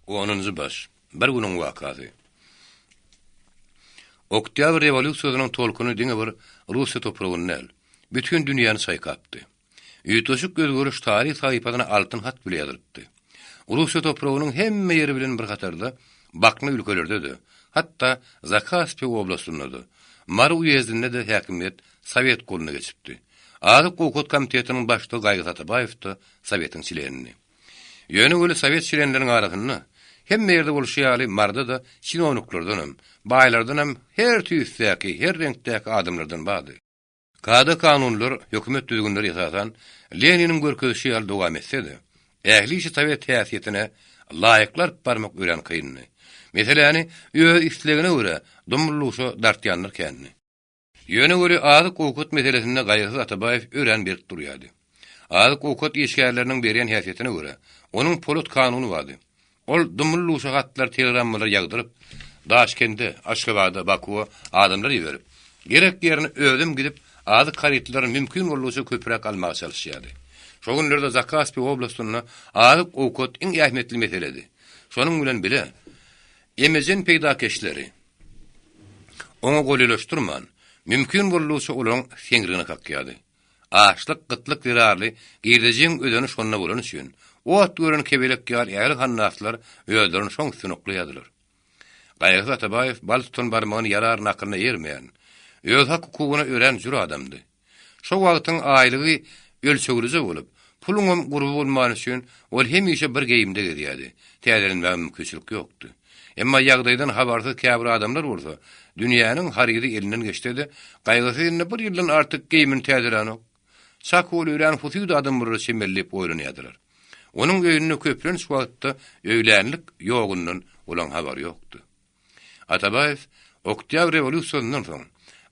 10-njy baş. Bir günüň wakaty. Oktyabr rewolýusiýasynyň tolkuny diňe bir Russiýa topragyny näl. Bütün dünýäni saýkapdy. Ýetoşuk gözgörüş tarih sahypasyna altyn hat bile ýazypdy. Russiýa topragynyň hemme ýeri bilen bir gatarda bakny ülkelerde de, hatda Zakhaspy oblastynda da, Mar uýezdinde de häkimiýet Sowet goluна geçipdi. Azyk Gowkat komitetiniň başlygy Gaýgy Atabaýew da Sowetiň çilenini. Ýöne göle Sowet çilenleriň arasynda hemme ýerde bolşýaly Marda da çinowniklardan hem, baýlardan hem her tüýsdäki, her reňkdäki adamlardan bady. Kada kanunlar hökümet düzgünleri esasan Leninin görkezişi ýaly dowam etse-de, ähli işi Sowet täsiýetine laýyklar barmak ören kynny. Meseleni öz islegine görä dumurluşa dartýanlar kenni. Ýöne göre azyk Gowkat meselesinde Gaýgy Atabaýew ören berip durýardy. Azyk Gowkat işgärleriniň beren häsiýetine görä onuň polit kanuny bardy. Ol dumurluşa gatlar telegrammalar ýagdyryp, Daşkende, Aşgabatda, Bakuwa adamlar ýerip, gerek ýerine ödüm gidip azyk karytlaryň mümkin bolýança köpürek almagy çalışýardy. Şo günlerde Zakhaspy oblastyna azyk Gowkat iň ähmetli meseledi. Şonuň bilen bile emejen peýdakeşleri oňa golylaşdyrman, mümkin bolýança olaryň seňrine kakýardy. Açlyk, gytlyk zirarly, girdejin ödeni şonuna bolan üçin, o at gören kebelek ýar ýaly hannaslar öýlerini şoň sünükleýärdiler. Gaýgy Atabaýew baltun barmagyny yarar nakyna ýermeýän, öz hak hukugyna ören jür adamdy. Şo wagtyň aýlygy ölçegirize bolup, puluňam gurup bolman üçin ol hemişe bir geýimde gedýärdi. Täzelenmä mümkinçilik ýokdy. Emma ýagdaýdan habarsyz käbir adamlar bolsa, dünýäniň har ýeri elinden geçdi. Gaýgysy bir ýyldan artyk geýimin täzelenok. Çakol ören fusyud adamlar çemellip oýlanýardylar. Onuň öýüne köplen şu wagtda öýlänlik ýogundan olan habar ýokdy. Atabaýew Oktyabr rewolýusiýasynyň soň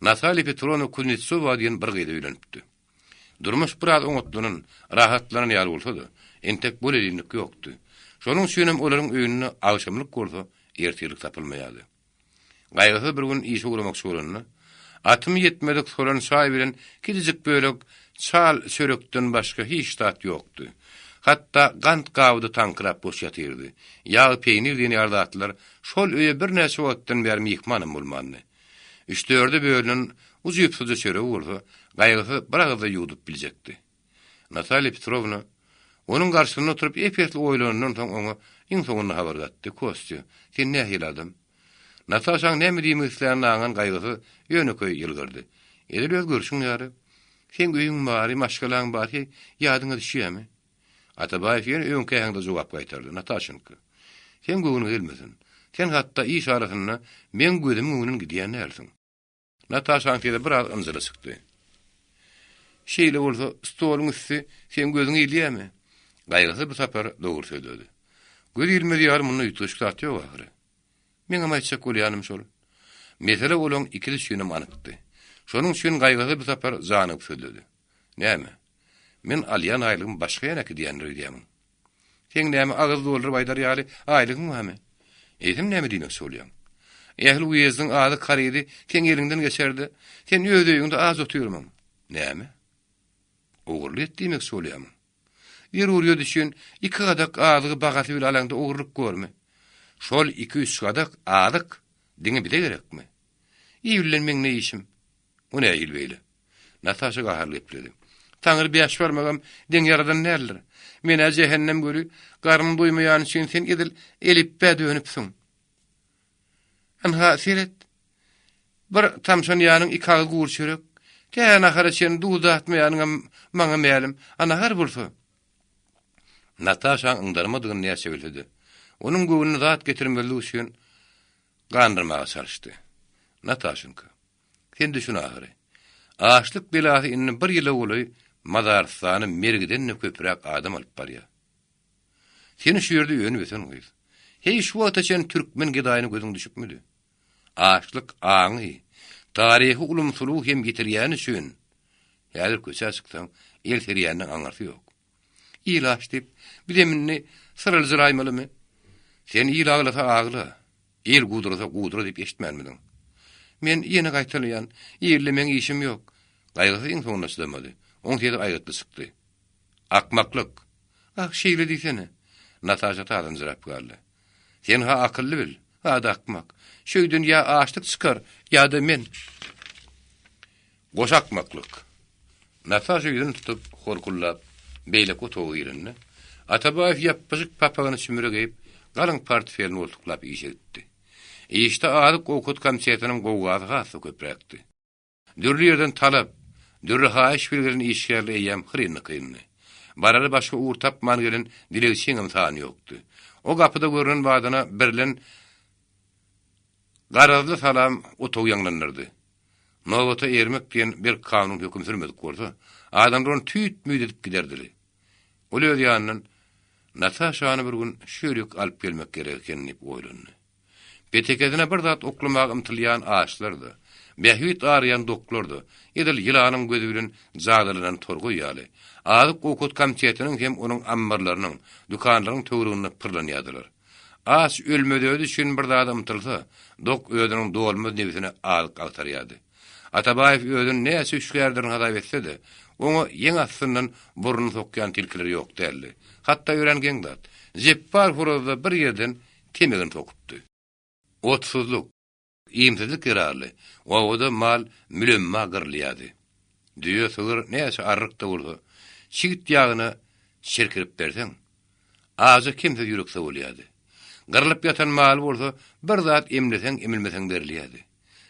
Natalia Petrovna Kuznetsova diýen bir gyýda öýlenipdi. Durmuş biraz oňotlanan, rahatlanan ýaly bolsa-da, entek bolelik ýokdy. Şonuň üçin hem olaryň öýüne agşamlyk bolsa, ertelik tapylmaýardy. Gaýgy bir gün işe guramakçy bolanyna, atym ýetmedik soran şaý bilen kidijik bölek çal sörekden başga hiç tat ýokdy. Hatta gant gawdy tankrap boş ýatyrdy. Ýaý peýnir diýen ýardatlar şol öýe bir näçe wagtdan bäri mihmanam bolmandy. 3-4 bölünen uzypsyzy çöre bolsa, gaýgy bir agda ýudup biljekdi. Natalia Petrovna onuň garşysyna oturup epetli oýlanandan soň oňa iň soňunda habar gatdy. Kostya, sen nähil adam? Natashaň näme diýmek isleýän aňan gaýgysy ýöneköý ýylgyrdy. Edil öz görüşiň ýary. Sen öýüň bary, maşgalaň bary, ýadyňa düşýärmi? Atabaýew ýene öňkä ýaňda jogap gaýtardy. Natashanky. Sen göwüne gelmesin. Sen hatda iş arasyna men gözüm öňünden gidýän näersiň. Natashaň tede bir az ymzyly çykdy. Şeýle bolsa, stoluň üstü sen gözüň ýylýärmi? Gaýgysy bu sapar dogry söýledi. Göz ýylmedy ýar muny ýutuş gatdy ýok. Men ama çek bolýanym şol. Mesele bolan ikili şünem anykdy. Şonuň üçin gaýgysy bu sapar janyp söýledi. Näme? Men alýan aýlygym başga ýerä gidýändir diýemem. Sen näme agyz dolduryp aýdar ýaly aýlygym mı? Edim näme diýmek bolýan? Ähli uýezdiň azy karydy, sen ýeriňden geçerdi. Sen ýöýüňde az oturýarmyň. Näme? Ogurlyk diýmek bolýan. Ýer urýar düşün, 2 gadak azygy bagasy bilen alaňda ogurlyk görme. Şol 2-3 gadak azyk diňe bile gerekmi? Ýylenmeň ne işim? O ne ýylbeýle? Natasha gaharly epledi. Taňry beýaş bermegem diň ýaradan näler? Mene cehennem göri, garym doýmaýan üçin sen edil elip dönüpsiň. Anha siret. Bir tamşan ýanyň 2 agy gurşerek, täne ahara sen duwdatmaýanyň maňa mälim, ana har bolsa. Natasha ňdarmadygyny näçe bildi. Onuň göwüne zat getirmeli üçin gandyrmaga çalışdy. Natashanka. Sen düşün ahary. Açlyk belasy inni bir ýyla boly Madarstany mergiden köpürek adam alyp barýar. Seni şu ýerde ýönbesen gyz. Hey şu wagta sen türkmen gedaýyny gözüň düşüpmidi? Açlyk aňy, taryhy ulumsuluw hem getirýän üçin ýaly köçe çyksaň el serýänden aňarsy ýok. İlaç dip bileminni sıralzyraýmalymy? Sen ýylaglasa agla, el gudursa gudura dip eşitmänmidiň. Men ýene gaýtalýan, ýerlemeň işim ýok. Gaýgysy iň soňuna çydamady. Oň tede aýgatly çykdy. Akmaklyk. Ah şeýle diýsene. Natasha tadan jyrap galdy. Sen ha akıllı bil, ha da akmak. Şöýden ya açlyk çykar, ya da men. Goşakmaklyk. Nasa şöýden tutup, horkullap, beýlek otogy ýerine. Atabaýew ýapyjyk papagyny sümüre geyip, galyň portfelini oltuklap işetdi. Işte adyk okut komisiýasynyň gowgazy gasy köprekdi. Dürli ýerden talap, dürli haýyş bilgilerini işgärli eýýäm hyrynly kynny. Barary başga uğur tapman gelen dilegçiň sany ýokdy. O gapyda görünen badyna birlen garazly salam otow ýanglanyrdy. Nowata ermek diýen bir kanun höküm sürmedik bolsa, adamlar tüýtmüýdi edip giderdiler. Ol ýanyndan Natashaňy bir gün şöýlük alyp gelmek gerek ekenini oýlandy. Betekedine bir zat oklamak ymtylýan ağaçlardy. Behüt arayan doktordy. Edil ýylanyň gözü bilen jagdalanan torgu ýaly. Azyk okut komisiýasynyň hem onuň ambarlarynyň, dukanlaryň töwrüne pyrlanýardylar. Ağaç ölmedi üçün bir zat ymtylsa, dok ödüniň dolma nebisine alyk agtarýardy. Atabaýew ödün näçe üçgärdirin hadap etse de, onu ýeň astyndan burun sokýan tilkileri ýok derli. Hatda öğrengen dat, Jeppar horozda bir ýerden temegini tokupdy. Otsuzluk, iyimsizlik kirarly, oda mal mülemma gyrlýady. Düýe sygyr näçe arrykda bolsa, çigit ýagyny şerkirip berseň, azy kimse ýürekse bolýady. Gyrlyp ýatan mal bolsa, bir zat emleseň emilmeseň berilýady.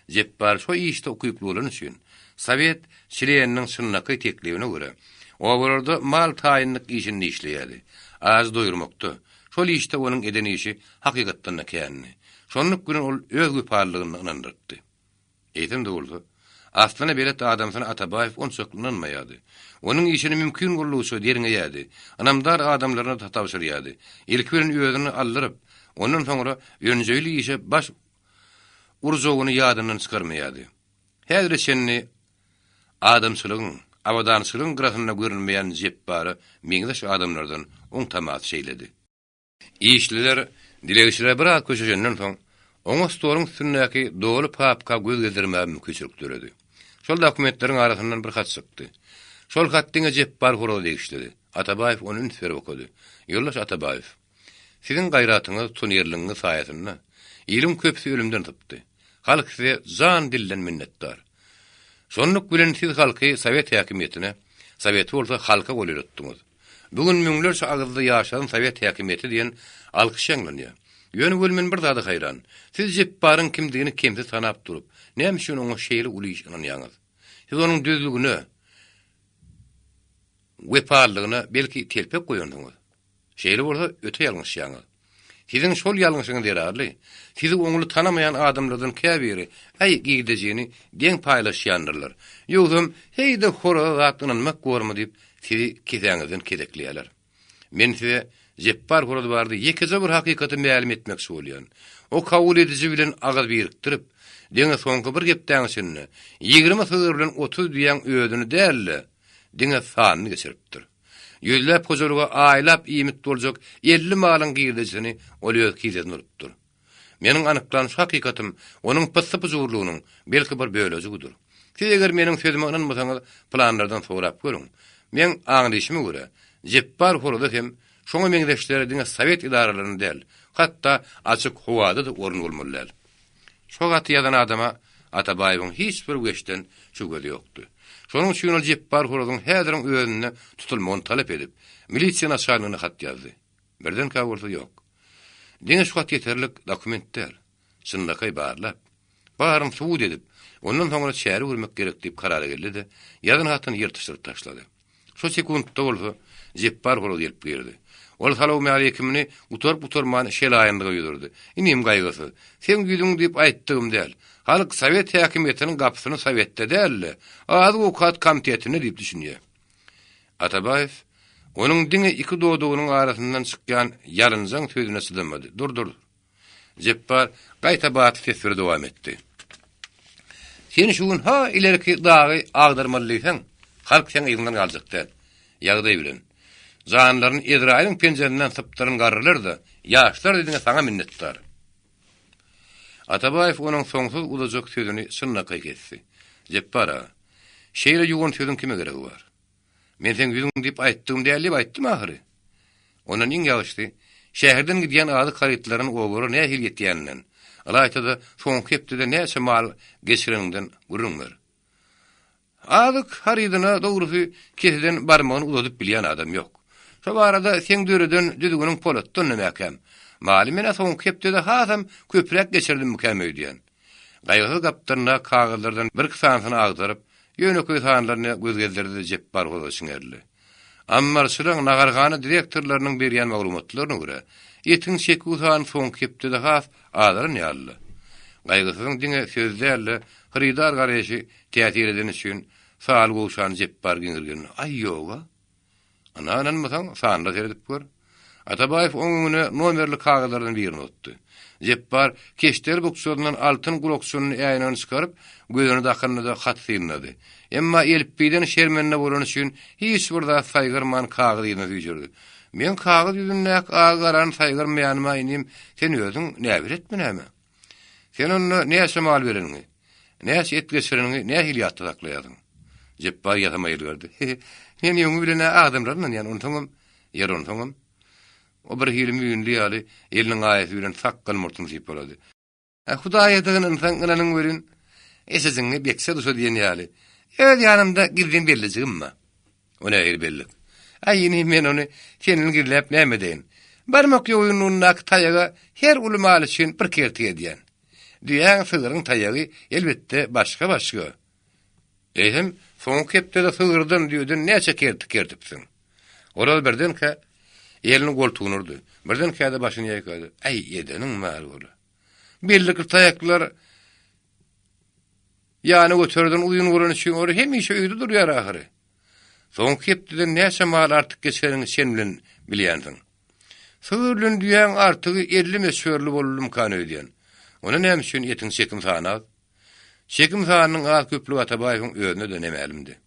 Jeppar şo işde okuyup bolan üçin Sowet şireýäniniň sünnaky teklibine görä, obarda mal taýinlik işini işleýärdi. Az doýurmakda. Şol işde onuň eden işi hakykatdan näkänni. Şonluk günün ol öz güparlygyny inandyrdy. Eýtem de bolsa, aslana belet adamsyna Atabaýew onsaklanmaýardy. Onuň işini mümkin bolýarsa deriňeýärdi. Anamdar adamlaryna tatawşyrýardy. Ilk bilen özüni aldyryp, ondan soňra ýönjeli işe baş urzogyny ýadyndan çykarmaýardy. Häzir şenni adamçylygyň, awadançylygyň garasyna görünmeýän Jeppary meňdeş adamlardan oň tamat şeýledi. Işliler dilegçilere bir az köşejenden soň oňa storyň üstündäki dogly papka göz gezdirmäge mümkinçilik töredi. Şol dokumentleriň arasyndan bir hat çykdy. Şol hatdyňa Jeppar horo degişdi. Atabaýew onuň üstüne okudy. Ýollaş Atabaýew, siziň gaýratyňyz tunýerligiňiz saýasynda ilim köpsi ölümden typdy. Halk size zan dillen minnetdar. Şonluk bilen siz halky Sowet häkimetine, Sowet bolsa halka golýardyňyz. Bugün müňlerçe agzda ýaşadan Sowet häkimeti diýen alkyş ýanglanýar. Ýöne bölmen bir zady haýran. Siz Jepparyň kimdigini kimse sanap durup, näme üçin oňa şeýle ulyşanýaňyz? Siz onuň düzlügini, weparlygyna belki telpek goýandyňyz. Şeýle bolsa öte ýalňyşýaňyz. Sizin şol ýalňyşyňyz derarly. Sizi oňuly tanamayan adamlardan käbiri ay gidejini deň paýlaşýandylar. Ýogum heýde hora zatynmak gormy diýip sizi kesäňizden kedekleýärler. Men size Jeppar horada bardy ýekeze bir hakykaty ma'lum etmekçi bolýan. O kabul edici bilen agaz biriktirip, deňe soňky bir gepden şinni 20 sygyr bilen 30 diýen ödüni dälle, deňe sanyny geçiripdir. Yüzläp kojalyga aýlap iýmit boljak 50 malyň girdisini olýar kizen urupdyr. Meniň anyklanyş hakykatym onuň pyssyp jurlugynyň belki bir bölejigudyr. Siz eger meniň sözüme inanmasaňyz planlardan sorap görüň. Men aňdyşyma görä, Jeppar horada hem şoňa meňdeşleri diňe Sowet idaralaryny däl, hatda açyk howada da orun bolmalylar. Şo gaty ýadan adama Atabaýewiň hiç bir geçden şügeli ýokdy. Şonuň üçin Jeppar horodyň häzirin özüne tutulmagyny talap edip, milisiýa naçarlygyna hat ýazdy. Birden kabulsa ýok. Diňe şu hat ýeterlik dokumentler, şundakay barlap, barym suwud edip, ondan soňra şäheri görmek gerek diýip karara geldi de, ýazyn hatyny ýyrtyşdyryp taşlady. Şo sekundda bolsa Jeppar horo gelip girdi. Ol salamu aleykumni utor-butorman şelaýyndyga ýüzürdi. Inim gaýgysy. Sen güdüň diýip aýtdym däl. Halk Sowet häkimetiniň gapysyny Sowetde däl. Az okat komitetine diýip düşünýär. Atabaýew onuň diňe iki dodugynyň arasyndan çykýan ýalynjaň sözüne sydamady. Dur. Jeppar gaýta batly tesbir dowam etdi. Sen şuň ha ileriki dagy agdarmalysan, halk sen ýygyňdan galjak. Ýagdaý bilen zanlaryň Izraýlyň penjerinden sypdyryn garrylar da, ýaşlar diňe saňa minnetdar. Atabaýew onuň soňsuz uzajak sözüni şunnaky kesdi. Jeppara, şeýle ýugun sözüň kime geregi bar? Men sen güdüň diýip aýtdym däli aýtdym ahyry. Onuň iň ýagşy, Şäherden gidýän ady karytlaryň ogory nähil ýetýäninden, alayta da soňky hepde näçe mal geçireninden gurrunlar. Adyk haridyna dogrusy keseden barmagyny uzadyp bilýän adam ýok. Şu barada sen döreden düdügüniň polatdan nämäkem. Maly mene soňky hepde hasam köprek geçirdim mükemmel diýen. Gaýgy gapdaryna kagyllardan bir kısansyny agdaryp, ýöneköý sanlaryny gözgeldirdi jep bar bolýan erli. Amma şuraň nagargany direktorlarynyň berýän maglumatlaryna görä, ýetiň şeki usan soňky hepde has adary ýaly. Gaýgysyň diňe sözlerle hridar garaşy teatir eden üçin saal goşan jep bar giňirgen. Ay ýoga. Ananan masaň sanla seredip gör. Atabayev oňuny nomerli kagyllardan birini otdy. Jepbar keşter bukşorundan altın guloksunyny ýaýnany çykaryp, gözüni dakynda da hat sýnady. Emma elpiden şermenine bolan üçin hiç burada saýgyrman kagyny ýüzürdi. Men kagy ýüzünde agaran saýgyrmaýanyma inim, sen özüň näbir etmenäme? Sen onu näçe mal bereniňi? Näçe et geçireniňi nähil ýatda saklaýadyň? Jepbar ýatamaýyl berdi. Men ýöňü bilen adamlardan ýani unutmam, ýer unutmam. O bir hilim ýünli ýaly eliniň aýaty bilen sakkal murtun syp bolady. Hudaýa ýatygyny insan ynanyň berin eseziňi bekse duşa diýen ýaly. Öz ýanymda girdim bellisigimmi? Ona el belli. Aýyny men onu senin girläp näme deýin? Barmak ýoýunyň taýaga her ulmaly üçin bir kerti edýän. Diýen sygyryň taýagy elbetde başga. Hem soňky hepde de sygyrdan diýdin näçe kertipsiň. Oral birden ka elini goltuğunurdu. Birden kayda başını yaykadı. Ay yedenin mal ola. Belli kırtayaklar yani götürdün uyun vuran için orada hem işe uydu duruyor ahırı. Son keptiden neyse mal artık geçerini sen bilen biliyandın. Sığırlın diyen artığı 50 mesörlü bolulum kanı ödeyen. Ona neymiş için yetin çekim sağına. Çekim sağının ağız köplü Atabayev'in önüne dönemelimdi.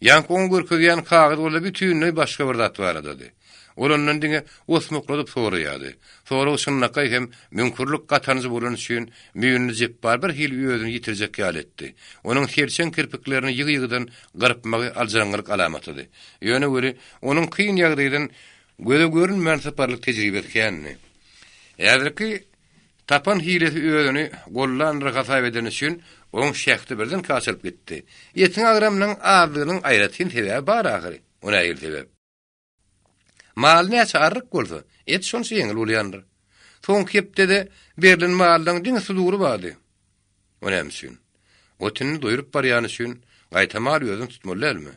Yankı onu gürküleyen kağıt orada bütünlüğü başka bir dat var adadı. Olandan diňe osmokladyp soraýady. Sonra şunnakay hem mümkürlük gatanyzy bolan üçin müýünli jep bar bir hil özüni ýitirjek ýaletdi. Onuň terçen kirpiklerini ýygy-ýygydan garpmagy aljaňlyk alamatydy. Ýöne göre onuň kyn ýagdaýdan göze görünmän saparlyk tejribesi ekeni. Ýa-da tapan hilesi özüni gollandyr hasap eden üçin oň şähti birden kaçyp gitdi. Ýetiň agramynyň azlygynyň aýratyn sebäbi bar ahyry. Ona ýyl sebäp. Mal näçe arryk bolsa, et şonçy ýeňil bolýandyr. Soň kepde de berilen maldan diň sudury bardy. Onemsin. Otini doýurup barýan üçin gaýta mal özüň tutmalymy?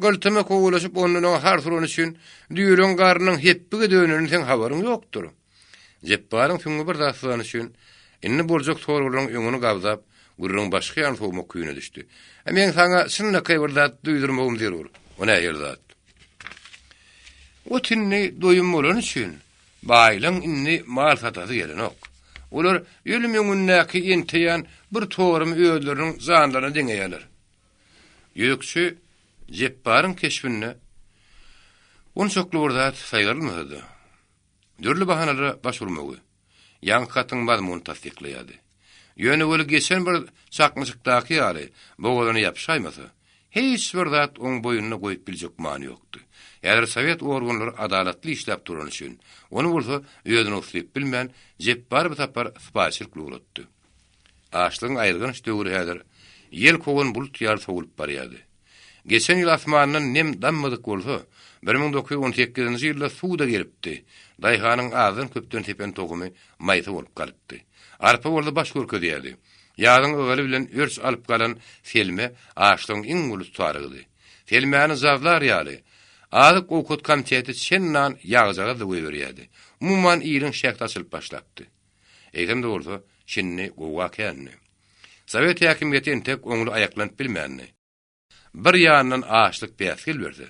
Gölteme kogulaşyp onuň har suran üçin düýülen garnyň hepbige dönürini sen habaryň ýokdur. Jepbaryň süňi bir daslan üçin inni boljak sorularyň öňüni gawzap, gurrun başga ýan sowmak küýüne düşdi. Men saňa şunda bir zat duýdurmagym zerur. Ona ýer zat. Otinni doyum bolan üçin baýlyň inni mal satasy gelenok. Olar ölüm ýöňündäki ýenteýän bir torum öýleriniň zanlaryna deňeýärler. Ýökçü Jepbaryň keşbine onçoklu zat saýgalmady. Dürli bahanlara başvurmagy. Ýan katyň mazmuny tasdikleýärdi. Ýöne böle geçen bir çakmyçykdaky ýaly bogalany ýapşaýmasa, hiç bir zat oň boýunyna goýup biljek many ýokdy. Ýa-da Sowet organlary adalatly işläp duran üçin onu bolsa öýüden osup bilmän Jepbar bir tapar spaçylyk ulatdy. Aşlygyň aýrygyn döwri häzir ýel kogan bulut ýar sowulyp barýardy. Geçen ýyl asmanynyň nem dammadyk bolsa 1918-nji ýylda suwda gelipdi. Daýhanyň azyn köpden tepen togumy maýsy bolup galypdy. Arpa bolda baş görkezýärdi. Ýazyň öňeli bilen örs alyp galan Selme aşlygyň iň ulus tarygy. Selmäni zawlar ýaly. Azyk okut komiteti şennan ýagjaga da berýärdi. Umman ýylyň şäkt açylyp başlapdy. Eýdem-de bolsa şinni gowa känni. Sowet häkimiýeti entek oňly aýaklanyp bilmänni. Bir ýandan açlyk bäsgil berdi.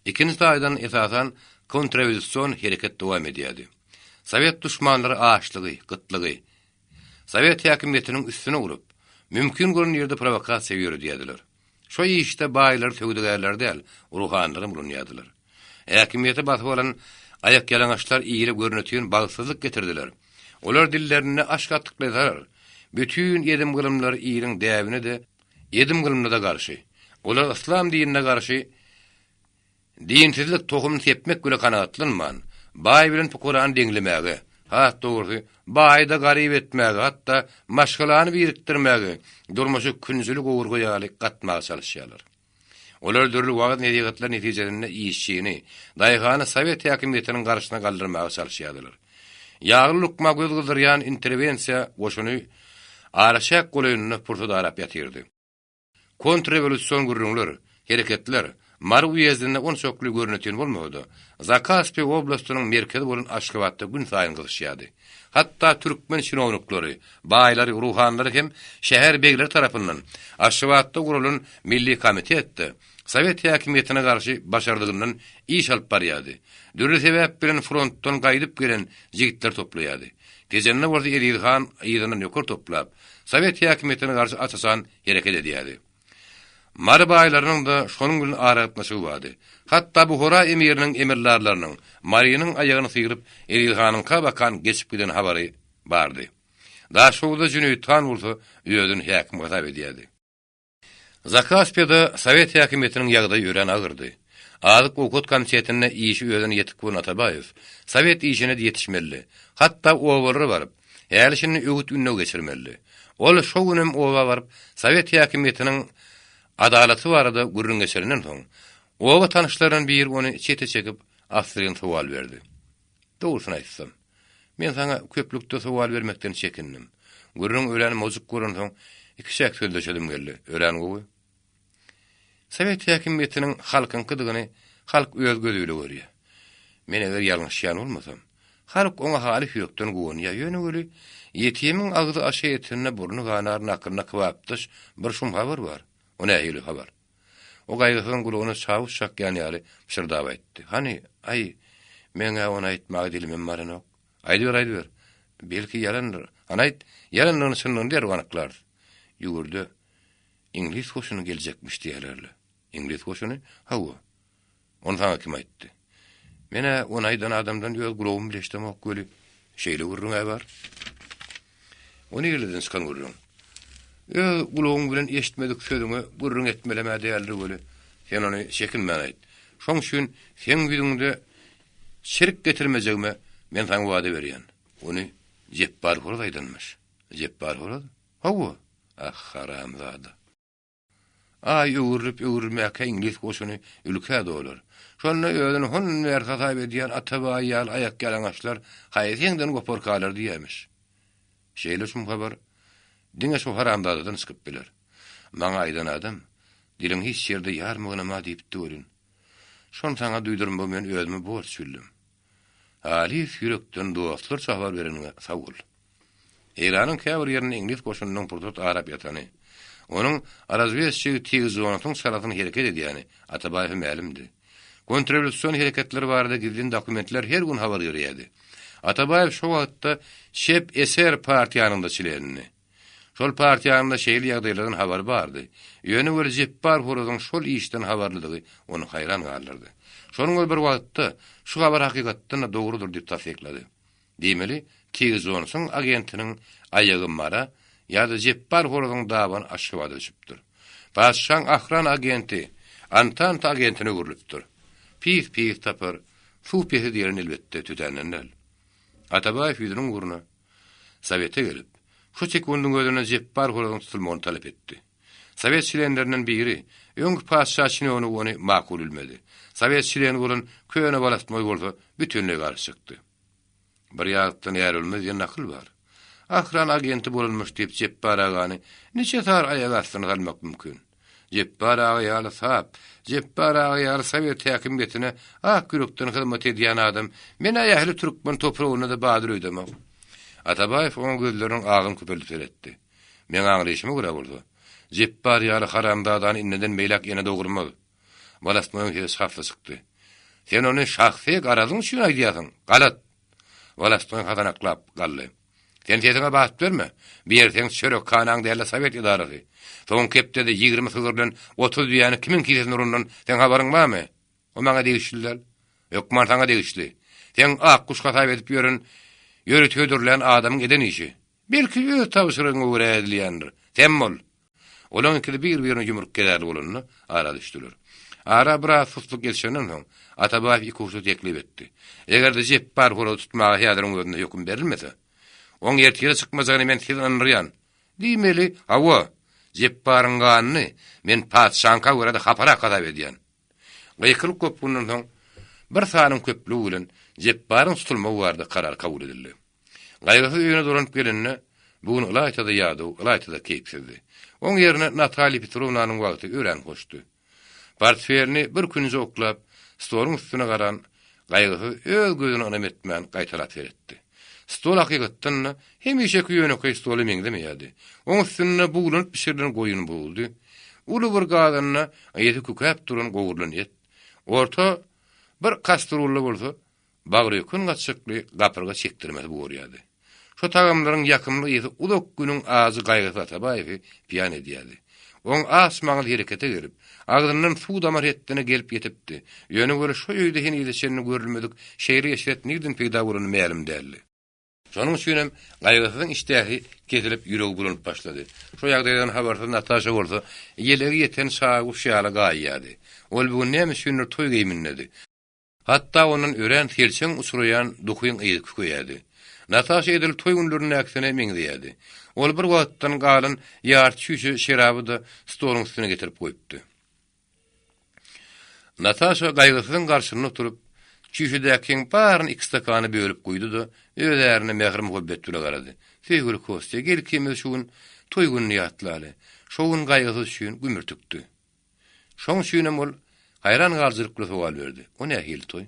Ikinji taýdan esasan kontrrewolýusiýon hereket dowam edýärdi. Sowet düşmanlary açlygy, gytlygy Sowet häkimiýetiniň üstüne urup, mümkin bolan ýerde provokasiýa ýürüdýärdiler. Şo işde baýlar töwdügärler däl, ruhanlary bulunýardylar. Häkimiýete basyp bolan aýak ýalaňaçlar iýri görnetýän bagsyzlyk getirdiler. Olar dillerini aşgatlyklaýar. Bütün yedim gılımlar iýriň däwine de, yedim gılymna da garşy. Olar islam dinine garşy dinsizlik tohumyny sepmek göre kanatlanman. Baý bilen Kur'an deňlemäge, hat dogry, baýda garyp etmäge, hatda maşgalany birikdirmäge, durmuşy künzülük owurga ýaly gatmaga çalışýarlar. Olar dürli wagt netijeler netijelerinde işçini, daýgany Sowet häkimetiniň garşyna galdyrmaga çalışýarlar. Ýagly lukma gözgüldürýän interwensiýa goşuny araşak goýunyny purtu darap ýatyrdy. Kontrrevolýusiýon gürrüňler, hereketler Mar uyezdinde on çokly görnetýän bolmady. Zakaspi oblastynyň merkezi bolan Aşgabatda gün saýyn gyzışýardy. Hatda türkmen şinownyklary, baýlary, ruhanlary hem şäher begleri tarapyndan Aşgabatda gurulan milli komitetde Sowet häkimetine garşy başardygyndan iş alyp barýardy. Dürli sebäp bilen frontdan gaýdyp gelen jigitler toplaýardy. Tezenne bolsa Edilhan ýygyny ýokar toplap, Sowet häkimetine garşy asasan hereket edýärdi. Mar baýlarynyň da şonuň bilen aragatnaşy bardy. Hatda bu hora emiriniň emirlerleriniň Maryanyň aýagyny sygyryp Edilhanyň kabakan geçip giden habary bardy. Da şowda Jüneythan bolsa ýödün häkim gatap edýärdi. Zakaspiyada Sowet häkimetiniň ýagdaýy ýören agyrdy. Azyk okut komitetine işi ýöden ýetip bolan Atabaýew Sowet işine ýetişmeli. Hatda owalara baryp, ýalşyny öwüt ünne geçirmeli. Ol şo günem owa baryp Sowet häkimetiniň adalatı barada gurrun geçerinden soň owa tanışlaryň bir ony çete çekip asryn sowal berdi. Dogrusyny aýtsam, men sana köplükde sowal bermekden çekindim. Gurrun ölen mojuk görün soň iki şäk sözleşedim geldi. Ölen gowy. Sowet häkimetiniň halkyň kydygyny halk öz gözüyle görýär. Men eger ýalňyşýan bolmasam, halk oňa haly ýokdan gowunýar. Ýöne göli ýetimiň agzy aşa etine burnu ganaryna akyrna kwapdyş bir şum habar bar. O nähili habar. O gaýgysyň gulugyny çawyş şakýan ýaly şyrdap aýtdy. Hani, ay, meňe onu aýtmagy dilimem barany. Aýdyber. Belki ýalandyr. Anaýt, ýalandygyny şundan der ganaklar. Ýugurdy. İngiliz hoşuny geljekmiş diýerler. İngiliz hoşuny? Hawa. Onu sana kim aýtdy? Mene onu aýdan adamdan ýöz gulagym bileşdemek göli şeýle gurrun bar. Onu ýerden çykan gurrun. Gulagym bilen eşitmedik sözüňi gurrun etmeleme diýerler göli. Sen onu çekinmän aýt. Şoň üçin sen güdüňde şerik getirmejegime men sana wada berýän. Onu jepbar hor aýdanmyş. Jepbar hor? Hawa. Ah haramzada. Ay öwürmäke İngiliz goşuny ülke dolar. Şonu ýödüni hon merhata edýän Atabaý ýaly ayak galaňaçlar haýysyňdan goporkalar diýemiş. Şeýle şum habar. Diňe şu haramdadan çykyp biler. Maňa aýdan adam diliň hiç ýerde ýarmygyna ma diýip duryn. Şonu sana duýdurmam men özüme borç bildim. Alif ýürekden dostlar çahlar bereniňe sagul. Iranyň käbir ýerine İngiliz goşunynyň purtut arap ýatany. Onun arazwesçi tiýizonyň salatyny hereket edýäni Atabaýew mälimdi. Kontrrevolýusiýon hereketleri barada gidilen dokumentler her gün habar berýärdi. Atabaýew şo wagtda Şep Eser partiýanyň da çilenini. Şol partiýanyň şeýle ýagdaýlardan habar bardy. Ýöne bir jepbar horazyň şol işden habarlydygy onu haýran galdyrdy. Şonuň bir wagtda şu habar hakykatdan dogrudur diýip tasdiklady. Diýmeli, tiýizonyň agentiniň aýagy mara ýa-da jepbar horazyň daban aşgybada düşüpdir. Başşan ahran agenti, Antanta agentini gurulupdyr. Pis tapar, su pesi diýen elbetde tütänenler. Atabaýew ýüzüniň guruna Sowete gelip, şu sekundyň özüne jepbar horazyň tutulmagyny talap etdi. Sowet şilenlerinden biri, öňkü paşaşyny onu makul bilmedi. Sowet şilen bolan köýene balasmoy bolsa bütünle garşy çykdy. Bir ýagtdan ýarylmaz ýa nakyl bar. Ahran agenti bolanmış diýip jepbar agany neçe tar aýag astyna galmak mümkin. Jepbar aýaly sap, jepbar aýaly Sowet häkimetine ak gürükden hyzmat edýän adam, men ähli türkmen topragyna da badyr ödemem. Atabaýew oň gözleriň agyny köpelip etdi. Men aňryşymy görä boldy. Jepbar ýaly haramdadan inneden meýlak ýene dogurmaz. Balasmoň hes hafta çykdy. Sen onu şahsy garazyň üçin aýdýasyň. Galat. Balasmoň hazanaklap galdy. Sen tezine baht verme. Bir yerden çörek kanaň däle Sowet idarasy. Soň kepde de 20 sızırdan 30 ýany kimin kilesini urundan sen habaryň barmy? O maňa degişdiler. Ýok man sana degişdi. Sen ak kuşka taýp edip ýörün, ýöret hödürlän adamyň eden işi. Belki öz tabşyrygyny görä edilýändir. Sen bol. Olaň ikili bir-birini ýumrup geler bolanny ara düşdiler. Ara biraz sustluk geçenden soň Atabaýew iki uçu teklip etdi. Eger de jep bar horo tutmagy ýadyryň gözünde ýokum berilmese, oň ertege çykmajagyny men siz anyryan. Diýmeli, hawa, jep baryň ganyny men padşanka görede hapara kadap edýän. Gyýkylyk köp bundan soň bir sanyň köplügi bilen jep baryň tutulmagy barada karar kabul edildi. Gaýrysy öýüne duranyp gelenine buny ýaýtada ýady, ýaýtada keýpsizdi. Oň ýerine Natalia Petrovnanyň wagty ören goşdy. Portfelini bir günje oklap, stoluň üstüne garan, gaýrysy öz gözüne onam etmän gaýtarat beretdi. Stol hakykatdan hemişe ýöne stolu meňdemeýärdi. Oň üstüne buğulyp pişirilen goýun buldy. Ulu bir gadanyna ýeti kökäp duran gowurlan et. Orta bir kastrulla bolsa, bagry kün gatşykly gapyrga çekdirmeli bolýardy. Şu tagamlaryň ýakymly ýeti ulak günüň azy gaýrysy Atabaýew piýan edýärdi. Oň asmaňy herekete gelip, agdyndan suw damar etdine gelip ýetipdi. Ýöne göre şu ýerde hini ýeşenini görülmedik, şeýri ýeşet nigden peýda bolan mälim däldi. Şonuň üçin hem gaýrysyň iştähi kesilip ýüregi bulanyp başlady. Şu ýagdaýdan habarda Natasha bolsa, ýelegi ýeten şahy uşaýala gaýýardy. Ol bu näme üçin toý geýminledi. Hatta onun ören felçeň uçurayan dokuýun ýyk köýärdi. Natasha edil toý günlerine aksine meňdiydi. Ol bir wagtdan galyn ýart çüşe şeraby da stoluň üstüne getirip goýupdy. Natasha gaýgysyň garşyna oturup çüşedäkiň baryny 2 stakany bölüp goýdy da özlerine mehrim muhabbet bilen garady. Figür kostya gelkimiz şuň toý gününi ýatlaly. Şoň gaýgysy üçin gümürtükdi. Şoň üçin ol hayran galjyrykly sowal berdi. O nähil toý?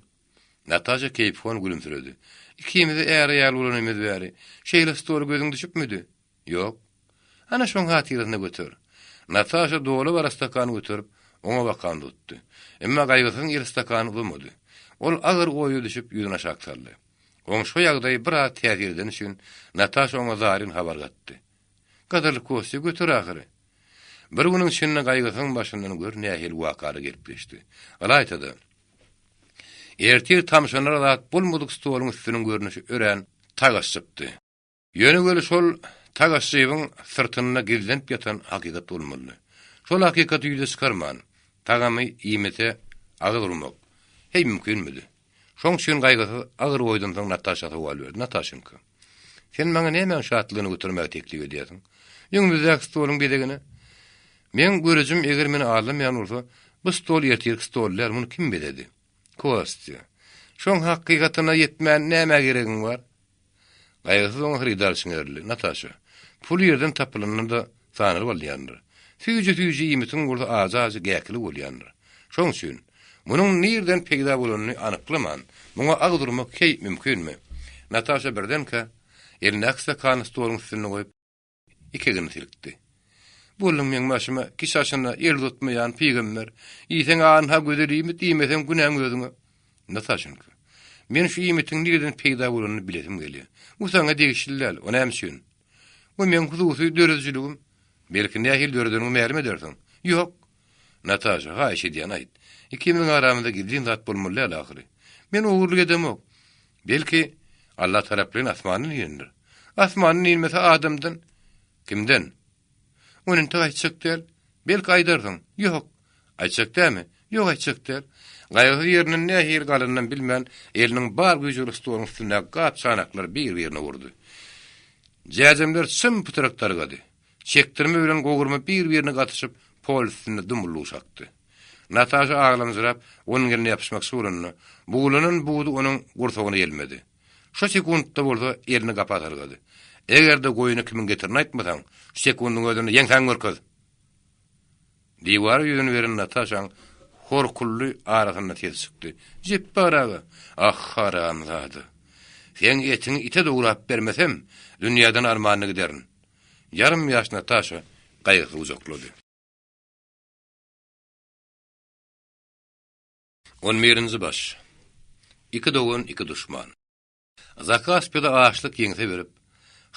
Natasha keýpon gülümsüredi. İkimiz eğer ýaly bolanymyz bäri. Şeýle stol gözüň düşüpmidi? Ýok. Ana şoň hatyryny götür. Natasha doly bir stakany götürüp oňa bakan tutdy. Emma gaýgysyň ýer stakany bulmady. Ol agyr goýup düşüp ýüzüne şaksaldy. Oň şu ýagdaýy bir az täsirden üçin Natasha oňa zaryn habar gatdy. Gadarly kosy götür ahyry. Bir günüň içinde gaýgysyň başyndan gör nähil wakary gelip geçdi. Alaýtady. Ertir tamşanlara da bulmadyk stoluň üstüniň görnüşi ören tagas çypdy. Ýöne göre şol tagasçybyň sırtyna gizlenip ýatan hakykat bolmaly. Şol hakykaty ýüze çykarman, tagamy ýymete agyr urmak hey mümkinmidi. Şoň üçin gaýgysy agyr oýdan soň Natasha sowal berdi. Natashanka, sen maňa näme şatlygyny götürmäge teklip edýärsiň? Ýüňümizde stoluň bedegine. Men görejim eger meni alamaýan bolsa, bu stol ýetir stollar muny kim bededi? Kostya. Şoň hakykatyna ýetmän näme geregiň bar? Gaýgysy oňa hridar şeňerli. Natasha, pul ýerden tapylanyny sanyr bolýandyr. Tüýje ýymytyň bolsa aza-aza gäkili bolýandyr. Şoň üçin munyň nerden peýda bolanyny anyklaman, muňa agdurmak hey mümkinmi? Natasha birdenkä eline stakany stoluň üstüne goýup ikigini silkdi. Bollum men başyma kişaşyna ýer tutmaýan peýgamber, ýeseň an ha göderými diýmesem günäň özüňe. Natashanka, men şu ýymytyň nerden peýda bolanyny bilesim gelýär. Bu saňa degişiller, o näme üçin? Bu men hususy dörezçiligim. Belki nähil döredeniňi mälim edersiň. Ýok. Natasha, haýş edýän aýt. İkimiň aramyzda gizlin zat bolmaly ahyry. Men ogurlyk edemok. Belki Allah taraplyň asmanyň ýerindir. Asmanyň ilmese adamdan, kimden? Onun taýçyk del, belki aýdarsyň. Ýok. Aýçyk dämi? Ýok aýçyk del. Gaýgy ýeriniň nähir galanyny bilmän, eliniň bar güýjüli stoluň üstüne gap çanaklar bir-birine urdy. Jäjemler sym pytraklar gady. Çektirme bilen gowurma bir-birine gatyşyp pol üstünde dumully uşakdy. Natasha aglamjyrap, onuň ýerine ýapyşmak surunny, buğulanyň buğdu onuň gursagyna gelmedi. Şu sekundda bolsa elini gapatargady. Eger de goýuny kimin getirini aýtmasaň, şu sekundyň özünde ýeňsen görkez. Diýwar ýüzüne beren Natasha horkully aragyna tez çykdy. Jep baraga, ah haramzady. Sen etini ite dograp bermesem, dünýäden armanyny giderin. Yarım ýaş Natasha gaýgy uzaklady. 11-nji baş. İki dogan, iki düşman. Zakaspeda aşlyk ýeňse berip,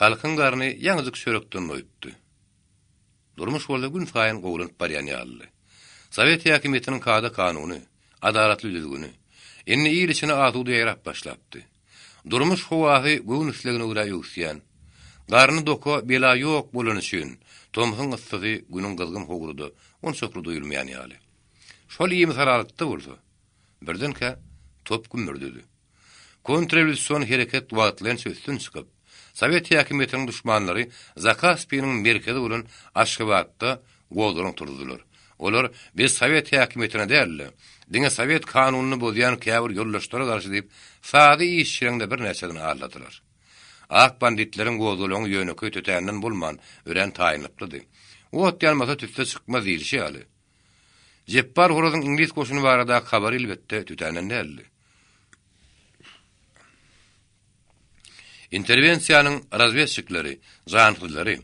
halkyň garny ýaňyzyk şörekden oýupdy. Durmuş bolda gün faýyn gowulyp barýan ýaly. Sowet häkimetiniň kada kanuny, adalatly düzgüni, inni ýyl içine atudy ýarap başlapdy. Durmuş howahy gün üslegine ura ýuksýan. Garny doko bela ýok bolan üçin, tomsyň yssygy günüň gylgyn howrudy, on sökri duýulmaýan ýaly. şol ýymy saralatda bolsa. Birdenke top gümürdüdi. Kontrrevoliusion hereket wagtlaryň üstün çykyp, Sovet häkimetiniň düşmanlary Zakaspiýanyň merkezi bolan Aşgabatda goýduryň turdular. Olar biz Sovet häkimetine däl, diňe Sovet kanunyny bozýan käbir ýollaşlara garşy diýip, sady işçilerinde bir näçeden ağladylar. Ak banditleriň goýdulygyny ýöne kötetenden bolman ören taýynlypdydy. O atýalmasa tütte çykmaz diýilşi ýaly. Jeppar Horozyň İngiliz goşuny barada habar elbetde tütänen däldi. Interwensiýanyň razvedçiklери, zanhyllary,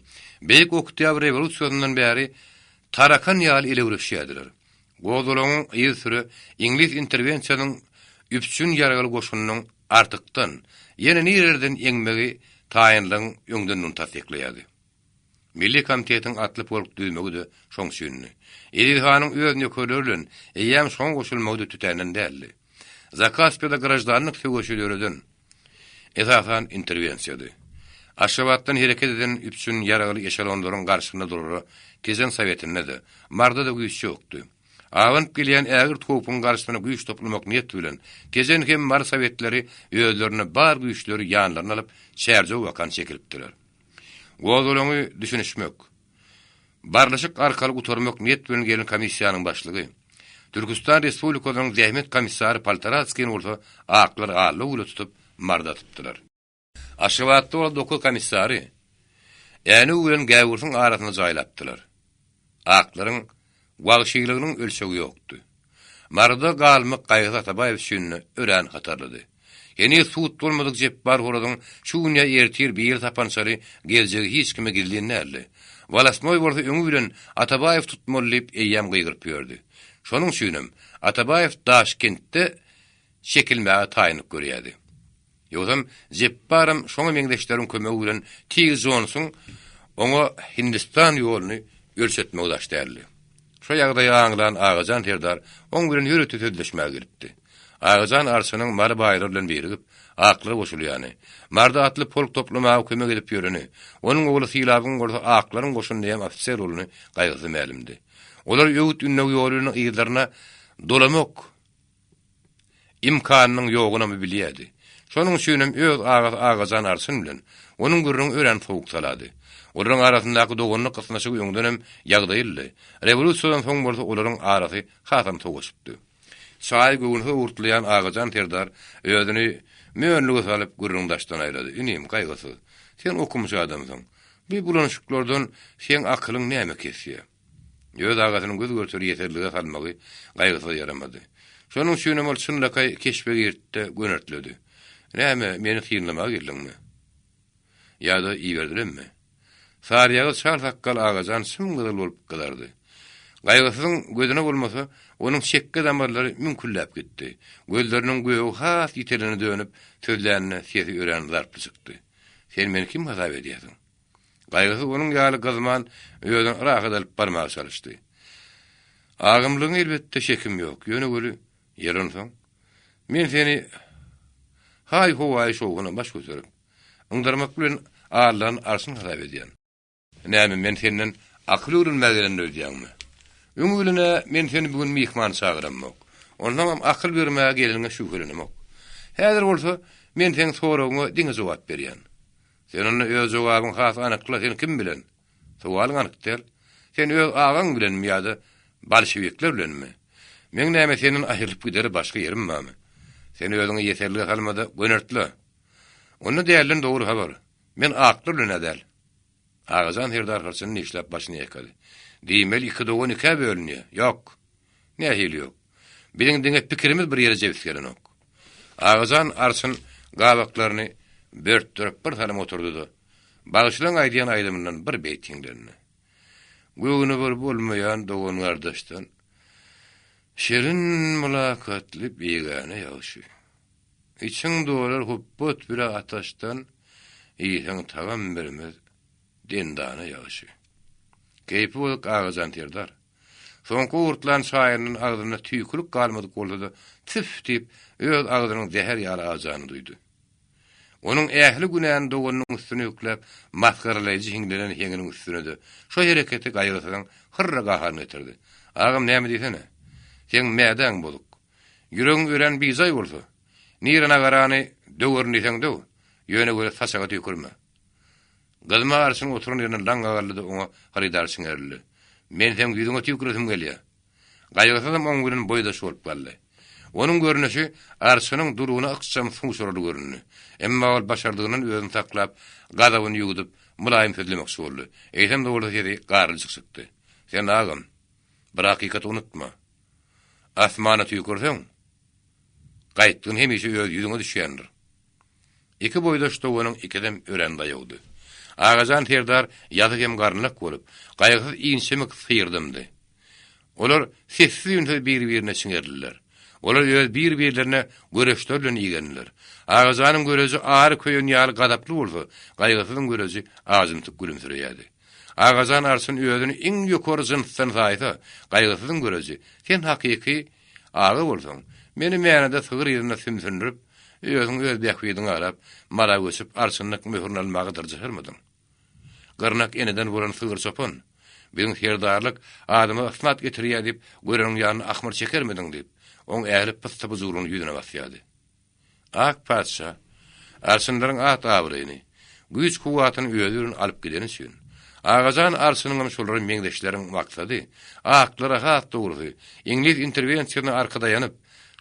Beýik Oktyabr rewolusiýasyndan bäri tarakan ýaly ele uruşýardylar. Goýdulygyň ýysyry İngiliz interwensiýanyň üpçün ýaraly goşunynyň artykdan, ýene nilerden eňmegi taýynlygyň öňden tasdikleýärdi. Milli komitetiň atly polk düýmegi de şoň sünni. Edilhanyň özüne körlerlen eýäm şoň goşulmady tütänen däldi. Zakaspiýada grajdanlyk söwüşlerden esasan interwensiýady. Aşgabatdan hereket eden üpçün ýaraly eşelonlaryň garşysynda durar, Kezen Sowetinde de, marda da güýç ýokdy. Awanyp gelýän ägir topyň garşysyna güýç toplamak niýet bilen, Kezen hem mar Sowetleri öýlerini bar güýçleri ýanlaryna alyp, şäherje wakan çekilipdiler. Goýdulygy düşünişmek, barlaşyk arkaly gutarmak niýet bilen gelen komissiýanyň başlygy, Türkistan Respublikasynyň zähmet komissary Paltaratskiň bolsa aklar aly uly tutup marda tutdylar. Aşgabatda ol dokul komissary ýani bilen gäwursyň arasyna jaýlapdylar. Aklaryň wagşylygynyň ölçegi ýokdy. Marda galmy Gaýgy Atabaýew sünni ören hatarlydy. Ýene suut bolmadyk Jeppar Horozyň şu günä ertir bir ýyl tapansary geljegi hiç kime gildiňlerle. Walasmoy bolsa öňü bilen Atabaýew tutmalyp eýýäm gyýgyryp ýördi. Şonuň üçinem Atabaýew Daşkentde çekilmäge taýynyp görýärdi. Ýogam Jepparam şoňa meňdeşleriň kömegi bilen Tigz Johnson oňa Hindistan ýoluny ölçetmegi daşdyrdy. Şo ýagda ýaňlan Agajan Terdar oň bilen ýürütip söýleşmäge giripdi. Agajan arsynyň mary baýry bilen birigip aklary goşulýany. Marda atly polk toplamagy kömek edip ýöreni. Onuň ogly Silabyň gorsa aklaryň goşundy hem ofisier oluny gaýgysy mälimdi. Olar ýöwüt ünnew ýolunyň ýylaryna dolamak imkanynyň ýoguny bilýärdi. Şonuň üçinem öz Agajan arsyn bilen onuň gürrüň ören sowuk salady. Olaryň arasyndaky dogonlyk gysnaşyk öňdenem ýagdaýly. Rewolusiýadan soň bolsa olaryň arasy hasam toguşupdy. Şaý göwünü urtlayan Agajan Terdar özüni möňlüge salyp gürrüň daşdan aýrady. Inim gaýgysy. Sen okumuşy adamsyň. Bir bulanşyklardan sen akylyň näme kesýär? Ýöz agasynyň göz görçeri ýeterlige salmagy gaýgysy ýaramady. Şonuň üçinem ol çynlakay keşbe girtdi, gönörtledi. Näme meni hyrlamaga geldiňmi? Ýa-da iýerdilermi? Sariýagy çar sakkal Agajan sümgüdel bolup galardy. Gaýgysyň gözüne bolmasa, onuň şekke damarlary mümkünläp gitdi. Gözleriniň göýü has ýiteline dönüp, sözlerini sesi ören zarply çykdy. Sen meni kim hasap edýärsiň? Gaýgysy onuň ýaly gazman öýden rahat alyp barmagy çalışdy. Agymlygyň elbetde şekim ýok. Ýöne göre ýerensoň. Men seni hay howaý şowuna baş götürüp, ıňdarmak bilen ağırlan arsyn hasap edýän. Näme men senden akly öwrenmägen öýdýärmi? Öňüne men seni bugün mihman çagyramok. Ondan akıl bermäge gelene şükürlenemok. Häzir bolsa men sen soragyňa diňe jogap berýän. Senin öz jogabyň has anykla sen kim bilen? Sowalyň anykdyr. Sen öz agaň bilenmi ýa-da bolşewikler bilenmi? Men näme senin aýrylyp gider başga ýerim bämi? Sen özüňe ýeterli halmada gönörtle. Onu diýerlen dogry habar. Men akly bilen edel. Agajan Terdar harçyny işläp başyny ýekadi. Diýmel iki dogon iki bölünýär. Ýok. Nähili ýok. Bilen diňe pikirimiz bir ýere jebis gelenok. Agajan arçyn gabaklaryny börtdürip bir talam oturdy. Bagşylan aýdýan aýdymyndan bir beýt tiňlerini. Göwüne bir bolmaýan dogon gardaşdan şerin mülakatly begane ýaşy. İçiň dolar hupbut bir ataşdan iýeň tagam bermez dendana ýaşy. Geypi bolup Agajan Terdar. Soňky urtlan şaýyrynyň agzyna tüýkülük galmady boldy. Tif diýip öz agzynyň zäher ýaly ajany duydy. Onuň ähli günän dogonyň üstüne ýükläp maskaralaýjy hiňlenen heňiniň üstüne de şo hereketi gaýrysyň hyrra gahan getirdi. Agam näme diýsene? sen mäden boluk. Yüreğin ören bizay bolsa, nirana garany döwürni sen döw, ýöne göre fasaga tükürme. Gazma arsyn oturan ýerine laňa galdy oňa harydarsyn erli. Men sen ýüzüňe tüküresim gelýär. Gaýgysam oň günden boýdaş bolup galdy. Onun görünüşi arsynyň durugyna ykçam suňsurly görünýär. Emma ol başardygynyň özüni taklap, gadawyny ýugudyp, mulaýym sözlemekçi boldy. Eýsem de bolsa dedi, garly çykdy. Sen agam, bir hakykaty unutma. Asmana tükürseň, gaýtdyň hemişe öz ýüzüňe düşýändir. Iki boýdaş dowanyň ikidem ören daýawdy. Agazan terdar ýazyk hem garnlyk bolup, gaýgysy iňsemek syýrdymdy. Olar sessiz ýönde bir-birine çiňerdiler. Olar öz bir-birlerine göreşler bilen ýegenler. Agazanyň görezi ary köýen ýaly gadaply bolsa, gaýgysynyň görezi azymtyk gülümsürýärdi. Agazan arsyn özüni iň ýokary jynsydan saýsa, gaýgysynyň görezi sen hakyky agy bolsaň, meni mäňede sygyr ýerine simsindirip, özüň öz bähwiýidiňi arap, mara göçüp arsynyk möhürni almagy dyrjyrmadyň. Garnak eneden bolan sygyr çopun, biziň herdarlyk adamy ysmat getirýär diýip, göreň ýanyny ahmar çekermediň diýip, oň ähli pysty buzuruny ýüzüne basýardy. Ak paşa, arsynlaryň at abryny, güýç kuwatyny özüň alyp gideni üçin. Agazan arsynyň şolary meňdeşleriň maksady, aklara hat dogry, İngiliz interwensiýasyny arkada ýanyp,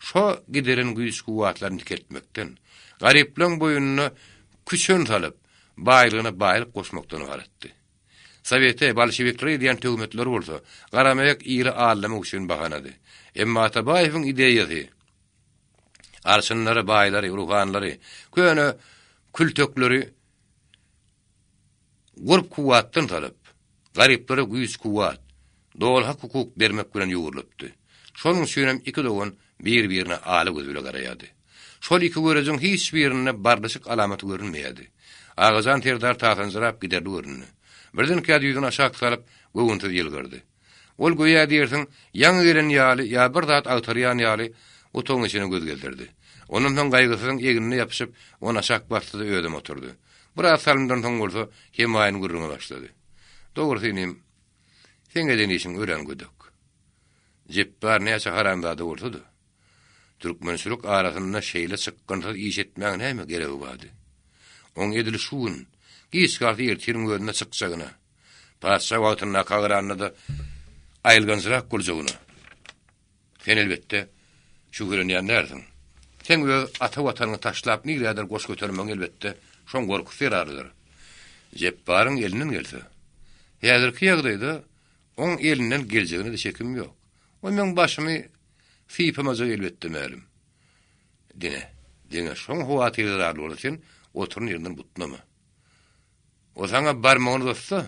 şo giderin güýç kuwatlaryny ketmekden, garyplyň boýunyna küçün salyp, baýlygyna baýlyk goşmakdan ibaretdi. Sowete bolşewikleri diýen töwmetler bolsa, garamayak iri allama üçin bahanady. Emma Atabaýewiň ideýasy, arsynlary, baýlary, ruhanlary, köne kültökleri gurp kuwatdan salyp, garyplere güýç kuwat, dowla hukuk bermek bilen ýuwurlypdy. Şonuň üçin iki dogan bir-birine aly gözüle garaýady. Şol iki görejiň hiç birine bardyşyk alamaty görünmeýärdi. Agazan terdar tasanjyrap giderdi görünýär. Birden kädi ýüzüne aşağı salyp göwünti ýylgyrdy. Ol goýa diýersiň, ýaňy gelen ýaly, ýa bir zat awtorýan ýaly otoň içine göz geldirdi. Onundan gaýgysyň eginine ýapyşyp, ona aşağı bastdy, ödüm oturdy. Biraz salymdan soň bolsa, hemaýyny gürrüňe başlady. Dogry senim, sen geden işiň ören gödük. Jepbar näçe harandady bolsa-da, türkmençilik arasynda şeýle çykkansa iş etmäň näme geregi bardy? Oň edili şuun, giýişgardy ýertiň gözüne çykjagyna, paşa wagtyna kagranna da aýylganjyrak gurjagyna. Sen elbetde şu görenýän närdin? Sen öz ata watanyny taşlap nigrädir goş götermeň elbetde şoň gorky ferardyr. Jepbaryň elinden gelse, häzirki ýagdaýda oň elinden geljegine de şekim ýok. O men başymy sypamaja elbetde mälim. Dene şoň howatyrlar bolýan, oturun ýerinden butnama. O saňa barmagyny dostsa,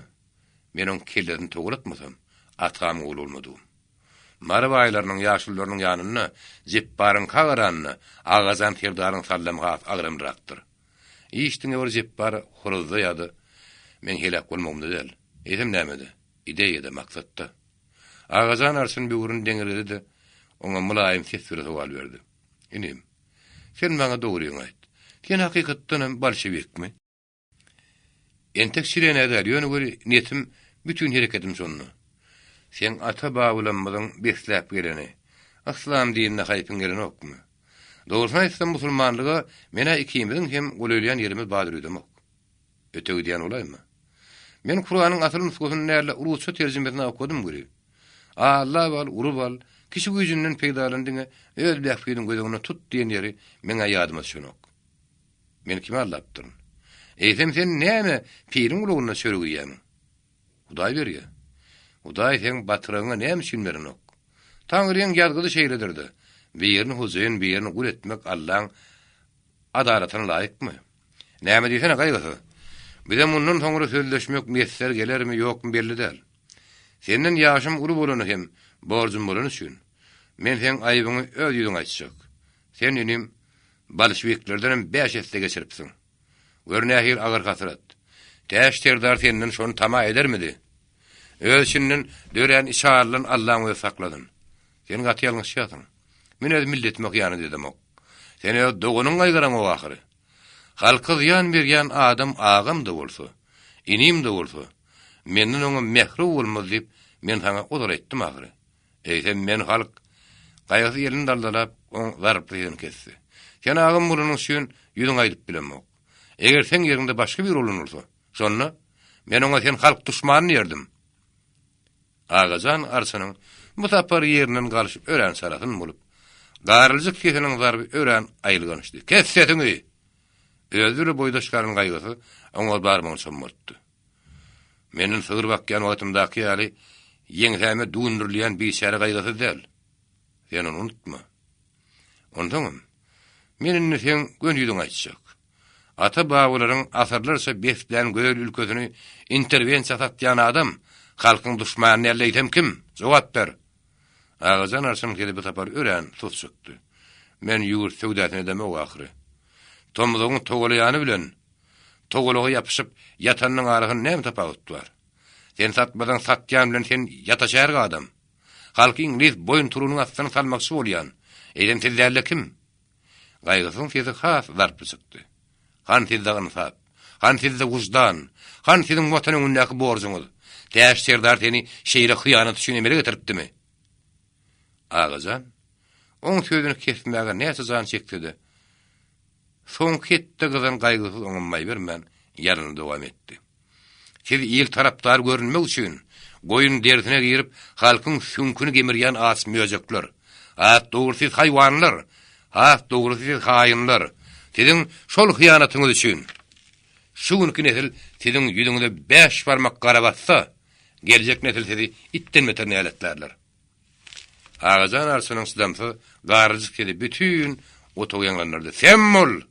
men oň kellerini toguratmasam, atgam gol bolmadym. Marwaýlarynyň ýaşyllarynyň ýanyna, Jepbaryň kagaranna, agazan terdaryň sallamga agramrakdyr. Iştiňe bir Jepbar horozda ýady, men helak bolmagymdy del. Edim nämede? Ideýede, maksatda. Agazan arsyn bir urun deňirdi de, oňa mulaýym ses sowal berdi. Inim, sen maňa dogryňy aýt. Sen hakykatdan bolşewikmi? Entek şirene eder, ýöne göre niýetim bütün hereketim şonda. Sen ata baýlanmadyň besläp geleni, islam dinine haýpyň geleni okmy? Dogrusyny aýtsam musulmanlyga mena ikimiziň hem golýan ýerimiz badyr ödemek. Ötegi diýen olaymy? Men Kur'anyň asyl nusgasyny näle urusça terjimesini okudum göre. Allah wal urwal kişi güýjünden peýdalandyňa öz bähfiýiň gözüňe tut diýen ýeri meňe ýadyma düşenok. Men kime allapdyryn? Eýsem sen näme pirin ulugyna sörgüýän? Hudaý berýär. Hudaý sen batyryňa näme düşünmerenok? Taňryň ýazgydy şeýledirdi. Bir ýerini huzaýyn, bir ýerini gul etmek Allahyň adalatyna laýykmy? Näme diýsene gaýgysy? Bize mundan soňra sözleşmek mesler gelermi ýokmy belli däl. Senden ýaşym uly bolany hem borjum bolany üçin men sen aýbyňy öz ýüzüňe aýtjak. Sen inim bolşewiklerden 5 ýerde geçiripsiň. Görnähir agyr hasrat. Täş terdar senden şonu tama edermidi? Öz işinden dören işarlan Allahyň we sakladyn. Sen gaty ýalňyşýasyň. Men öz milletime gyanı dedim ok. Sen öz dogonyň gaýgaran o ahyry. Halky ýan berýän adam agam da bolsa, inim de bolsa, menden oňa mehru bolmaz diýip men sana odar etdim ahyry. Eýsem men halk Gaýgasy elini daldalap, on zarpy ýerine kesdi. Sen agym bulunyň şüň ýüzüň aýdyp bilenmok. Eger sen ýerinde başga bir olanursa, şonna men oňa sen halk düşmanyny ýerdim. Agajan Arsynyň bu tapar ýerinden galyşyp ören saratyn bolup, garyljyk kesiniň zarby ören aýylganyşdy. Kes setiňi. Özüri boýdaşlaryň gaýgasy oňa barmagyny çammartdy. Menin sygyr bakýan wagtymdaky ýaly ýeňhäme dundurlayan bir şäre gaýgasy däl. Sen onu unutma. Ondan menin sen gönüýüň aýtjak. Ata babalaryň asarlarça beslen göl ülkesini interwensiýa satýan adam halkyň düşmanyny elleytem kim? Jogap ber. Agajan Arsyn gelip tapar ören tuz çykdy. Men ýugur söwdatyny demek ahry. Tomlugyň togulaýany bilen togulagy ýapyşyp ýatanyň aragyny näme tapagyt bar? Sen satmadan satýan bilen sen ýataşar adam. Halk İngiliz boyun turunyň astyna salmakçy bolýan. Eýden tezlerle kim? Gaýgysyň sesi has zarpy çykdy. Han tezlegini sap. Han tezde wujdan. Han senin watanyň ünnäki borjuňyz. Täş serdar seni şeýle hyýanat üçin emele getiripdimi? Agajan oň sözüni kesmäge näçe jan çekdi. Soň ketdi gyzyn gaýgysy oňamay bermän, ýaryny dowam etdi. Siz ýyl tarapdar görünmek üçin goýun dersine girip halkyň sünküni gemirýän asmýajyklar. At dogry haýwanlar, at dogry haýynlar. Sizin şol hyýanatyňyz üçin şu günkü nesil sizin ýüzüňizde 5 barmak gara bassa, geljek nesil sizi itten meter näletlerler. Agajan Arsynyň sydamsy garjyk kedi bütün otoýanlardy. Semmol.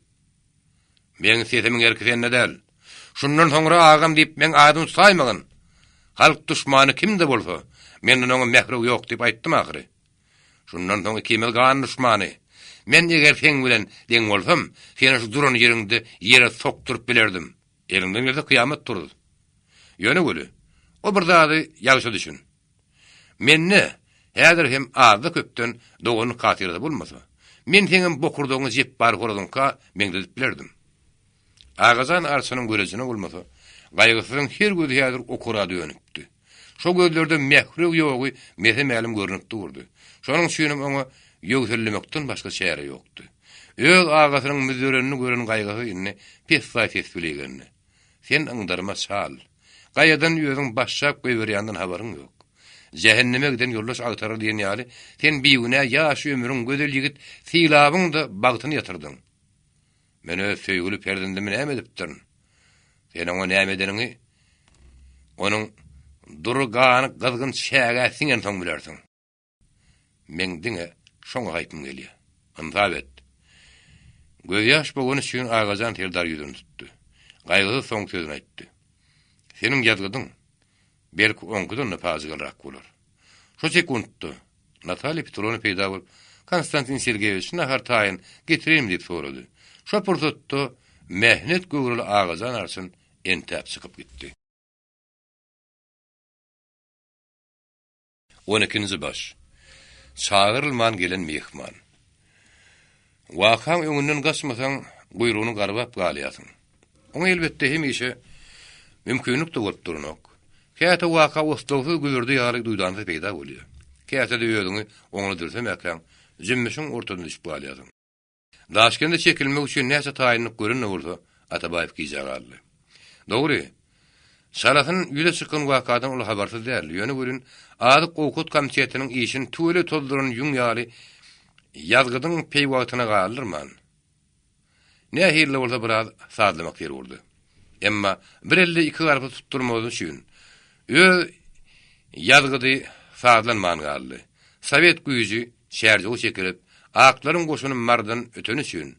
Men sesimiň erkisen nedel. Şundan soňra agam diýip men adym saýmagyn. Halk düşmany kimde bolsa, menden oňa mehru ýok diýip aýtdym ahry. Şundan soň kimel gan düşmany. Men eger sen bilen deň bolsam, seni şu duran ýeriňde ýere sokturup bilerdim. Elinden gelse kıyamet durur. Yöne gülü. O bir zady ýagşy düşün. Menne häzir hem azda köpden dogany katyrda bolmasa, men senin bokurdogyňy jep bar goradyňka meňde bilerdim. Agajan Arsynyň görejine bolmasa, gaýgysyň her gözi häzir okura dönüpdi. Şo gözlerde mehru ýogy mesemälim görünip durdy. Şonuň üçin oňa ýöwsellemekden başga şäre ýokdy. Öz agasynyň müzürenini gören gaýgasy indi pesay tesbilegenni. Sen aňdarma şal. Gaýadan ýözüň başşap goýberýändiň habaryň ýok. Jehenneme giden ýollaş agtarar diýen ýaly, sen biýüne ýaş ömrüň gözel ýigit silabyň da bagtyny ýatyrdyň. Men öz söýgüli perdendimi näme edipdiň? Sen oňa näme edeniňi onuň durgany gyzgyn şägäsiňen soň bilersiň. Men diňe şoňa gaýtym gelýär. Anzabet. Gözyaş bogun üçin agajan teldar ýüzüni tutdy. Gaýgy soň sözüni aýtdy. Senin ýazgydyň belki oňkydan napazygarak bolar. Şo sekundda Nataliýa Petrovna peýda bolup Konstantin Sergeýewiç nahar taýyn getirelim diýip sorady. Şo pursatda mehnet göwrüli agajan Arsyn entäp çykyp gitdi. 12-nji baş. Çağırylman gelen mehman. Wakaň öňünden gaçmasaň, guyrugyny garbap galýasyň. Oňa elbetde hemişe mümkinlik de bolup durnak. Käte waka ostlawy güýürdi ýaly duýdany peýda bolýar. Käte de ýöňi oňa dürsem äkäň, jimmişiň ortadan düşüp galýasyň. Daşkende çekilmek üçin näçe taýynlyk görünne bolsa, Atabaýew gijagaldy. Dogry. Şarafyn ýüle çykan wakadan ol habarsyz däl. Ýöne görün, adyk okut komitetiniň işini töle tolduran ýüň ýaly ýazgydyň peýwatyna galyrman. Nähirle bolsa biraz sadlamak ýer boldy. Emma bir elde iki garpy tutturmagy üçin ýazgydy sadlanman galdy. Sowet güýji şäherje çekilip, aklaryň goşuny mardan öteni üçin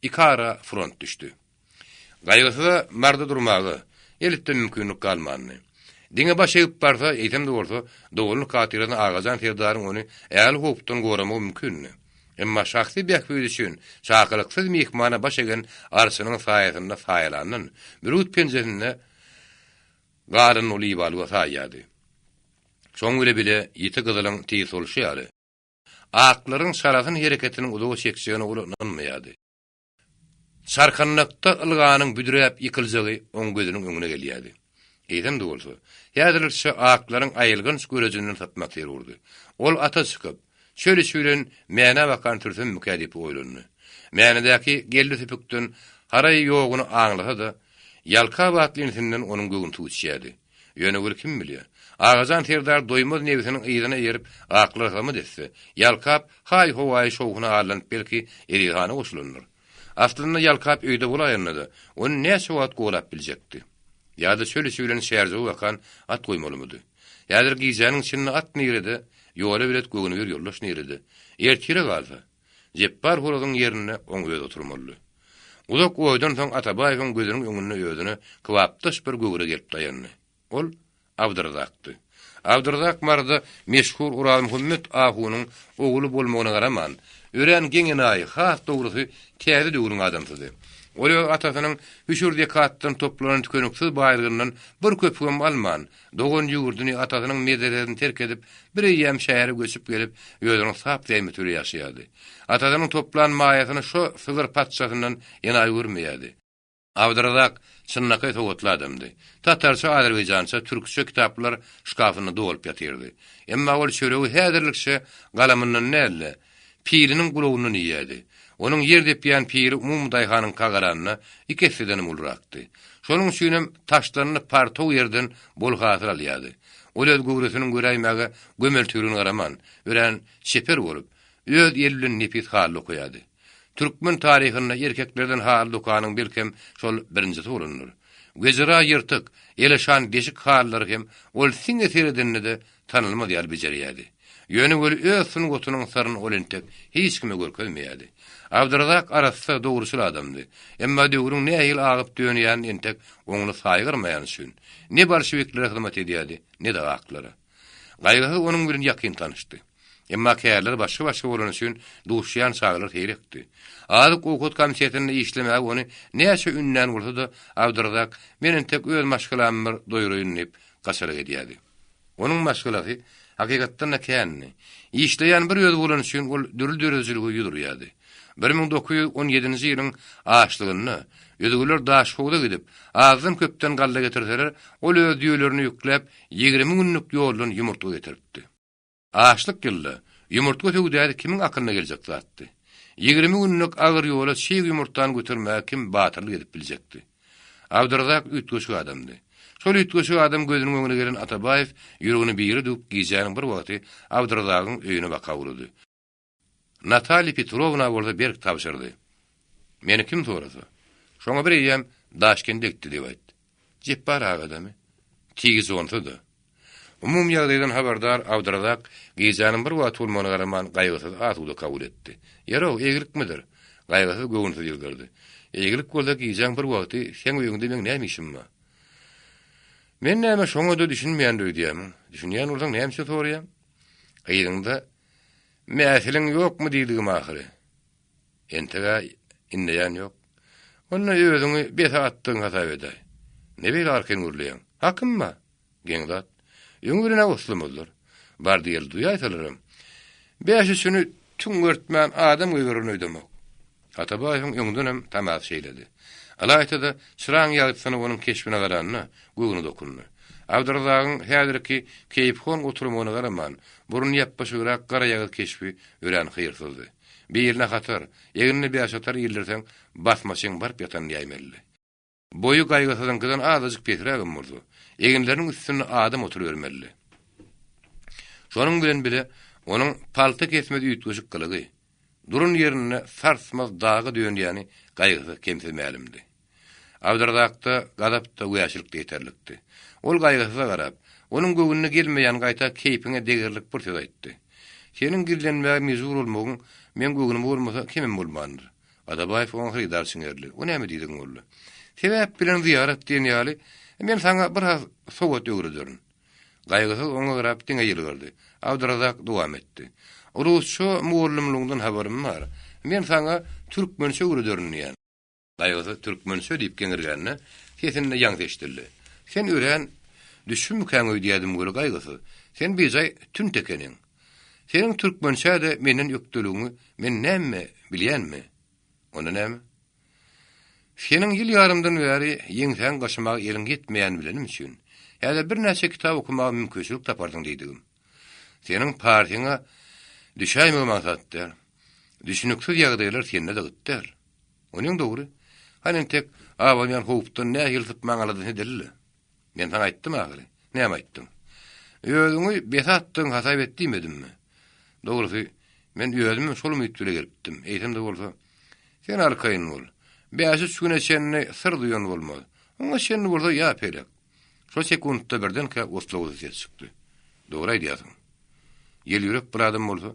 ikara front düşdi. Gaýgysy marda durmagy elitde mümkinlik galmandy. Diňe başyp barsa, eýtemde bolsa, dogulny katyrany agajan terdaryň ony äl hopdan goramagy mümkinni. Emma şahsy bähbüdi üçin şakylyksyz mehmana başagan Arsynyň saýatynda faýlanyn bir penjerinde garyn uly balyga saýady. Şoň bile ýeti gyzylyň tiýis bolşy ýaly. Aklaryň şarafyn hereketiniň uly çekşegini ulanmaýady. Sarkanlykda ılganyň büdüräp ýykyljagy oň gözüniň öňüne gelýärdi. Eýdem de bolsa, ýa-da aklaryň aýylgyn görejiniň tapmak ýerurdy. Ol ata çykyp, şöyle süren mäne bakan türsün mükadip oýlandy. Mänedäki geldi tüpükden haray ýoguny aňlasa da, ýalka batly insinden onuň gögün tuýşýady. Ýöne kim bilýär? Ağazan terdar doýmaz nebisiniň ýygyna ýerip aklyrmy desse, ýalkap hay howaý şowguny alanyp belki erihana goşulanlar. Aslynda ýalkap öýde bolaýandy. Onu näçe wagt golap biljekdi. Ýa-da şöyle süýlen şäherje bakan at goýmalymydy. Ýa-da gijanyň içinde at nirede, ýola bilet gögüni bir ýollaş nirede. Erkire galsa, Jeppar horogyň ýerine oň öýde oturmaly. Uzak oýdan soň Atabaýewiň gözüniň öňüne öýdüne kwapdaş bir göwre gelip daýandy. Ol Abdurrazakdy. Abdurrazak marda meşhur Ural Muhammed Ahunyň ogly bolmagyna garaman, ören geňenaý has dogrusy täze döwrüň adamsydy. Ol atasynyň hüşürde katdan toplanan tükönüksiz baýrygyndan bir köpügem alman, dogan ýurduny atasynyň medreserini terk edip, bir ýem şähere göçüp gelip, ýödüň sap diýme türe ýaşaýardy. Atasynyň toplan maýasyny şo Sızır patşasyndan ýena görmeýärdi. Abdurrazak çynnakay togutladymdy. Tatarça, Azerbaýjança, türkçe kitaplar şkafyny dolup ýatyrdy. Emma ol çöregi häzirlikçe galamyndan näle, piriniň gulawyny ýerdi. Onun yerdep ýan piri umum daýhanyň kagaranyna ikisinden ulrakdy. Şonuň üçin taşlaryny partow ýerden bol hasyl alýardy. Ol öz göwresiniň göräýmäge gömel türüni garaman, ören şeper bolup, öz ýerlini nepis hal okuýardy. Türkmen taryhyna erkeklerden hal okanyň belkem şol birinji bolanlar. Gezira ýyrtyk, eleşan deşik hallary hem ol siňe seredinde de tanylmaz ýal bejerýärdi. Ýöne göre öz gotunyň saryny olentek hiç kime görkezmeýärdi. Abdurrazak arasy dogruçul adamdy. Emma döwrüň nähil agyp dönýän entek oňuny saýgyrmaýan üçin ne bolşeviklere hyzmat edýärdi, ne de aklary. Gaýgy onuň bilen ýakyn tanışdy. Emma käýerler başga bolan üçin duşýan çaglar herekdi. Adyk okut komitetinde işlemäge ony näçe ünnän bolsa da Abdurrazak menen tek öz maşgulamy doýurýyn dip gaçaryk edýärdi. Onuň maşgulaty hakykatdan näkänni. İşleýän bir ýöz bolan üçin ol dürül-dürüzligi ýudurýardy. 1917-nji ýylyň açlygyny ýödügüler daşgowda gidip, azym köpden galla getirseler, ol öz ýölerini ýüklep 20 günlük ýoldan ýumurtga getiripdi. Açlyk ýylda ýumurtga töwdädi kimiň akylyna geljek zatdy. 20 günlük agyr ýola şeý ýumurtdan götürmäge kim batyrlyk edip biljekdi. Abdurrazak ütgüşik adamdy. Şol ütgüşik adam gözüniň öňüne gelen Atabaýew ýüregini biri dup gijanyň bir wagty Abdurrazakyň öýüne bakawurdy. Natali Petrovna bolsa berk tapşyrdy. Meni kim sorasa? Şoňa bir ýem Daşkentde gitdi diýip aýtdy. Jeppar agadamy. Tigiz ontydy. Umum ýagdaýdan habardar Abdurrazak gijanyň bir wagt bolmagyna garaman gaýgysyz atuda kabul etdi. Ýaro eglikmidir? Gaýgysy göwünti ýylgyrdy. Eglik bolsa gijaň bir wagty sen öýüňde men näme işim bar? Men näme şoňa da düşünmeýän diýdim. Düşünýän bolsaň näme soraýam? Gaýrynda mäselin ýokmy diýdigim ahyry. Entega inleýän ýok. Onda özüňi bir saatdan hasap edäý. Ne bile arkan gurlayan? Hakymma? Geňzat. Öňürine goslumuzlar. Bar diýil duýaýsalarym. Beşi şunu tüň görtmän adam öýgürüni öýdemek. Atabaýewiň öňünden hem tamas şeýledi. Alaýtada çyraň ýagypsyny onuň keşbine garanyna göwüni dokundy. Abdurrazakyň häzirki keýphon oturmagyna garaman, burun ýapbaşyrak gara ýagy keşbi ören hyýrsızdy. Bir ýerine hatar, ýegirini beýaşatar ýyldirseň basmasyň barp ýatan ýaýmelli. Boyu gaýgysydan azyjyk petragym boldy. Eginleriň üstüne adam oturuvermelli. Şonuň bilen bile onuň palta kesmedi ýetgüşik gylygy. Durun ýerine sarsmaz dagy döýýäni gaýgysy kemsilmälimdi. Abdurrazakda gadapda uýaşylyk ýeterlikdi. Ol gaýgysyna garap, onuň göwünde gelmeýän gaýta keýpiňe degirlik bir söz aýtdy. Seniň girlenmäge mezur bolmagyň men göwünim bolmasa kimim bolmandyr? Atabaýew oňa hyrdar çyňerli. O näme diýdiň boldy? Sebäp bilen ziyaret diýen ýaly, men saňa bir sowat öwrederim. Gaýgysy oňa garap diňe ýylgyrdy. Abdurrazak dowam etdi. Rusça muallimliginden haberim bar. Men saňa türkmençe öwrederim diýen. Gaýgysy türkmençe diýip geňirgänne, sesinde ýaňseşdirdi. Sen ören düşünmükän öýdýädim göre gaýgysy. Sen beýjay tün tekeniň. Senin türkmençe de menen ýökdülüňi men näme bilýänmi? Onda näme? Senin ýyl ýarymdan bäri ýeňsen gaşymak ýeriň gitmeýän bilenim üçin. Ýa-da bir näçe kitap okumagy mümkinçilik tapardyň diýdim. Senin partiýaňa Düşäýme maksat der. Düşünüksiz ýagdaýlar sende de gitler. Onuň dogry. Hanen tek awaňan howpdan nähil tutmaň alady delili. Men sana aýtdym agly. Näme aýtdym? Özüňi besatdyň hasap etdimedimmi? Dogrusy men özümi şol ümitle gelipdim. Eýtem de bolsa sen arkaýyn bol. Bäşi şuna şenne sır duýan bolmaz. Oňa şenne bolsa ýa-pelek. Şo sekundda birden ka oslowy ses çykdy. Dogry aýdýasyň. Ýel ýürek bir adam bolsa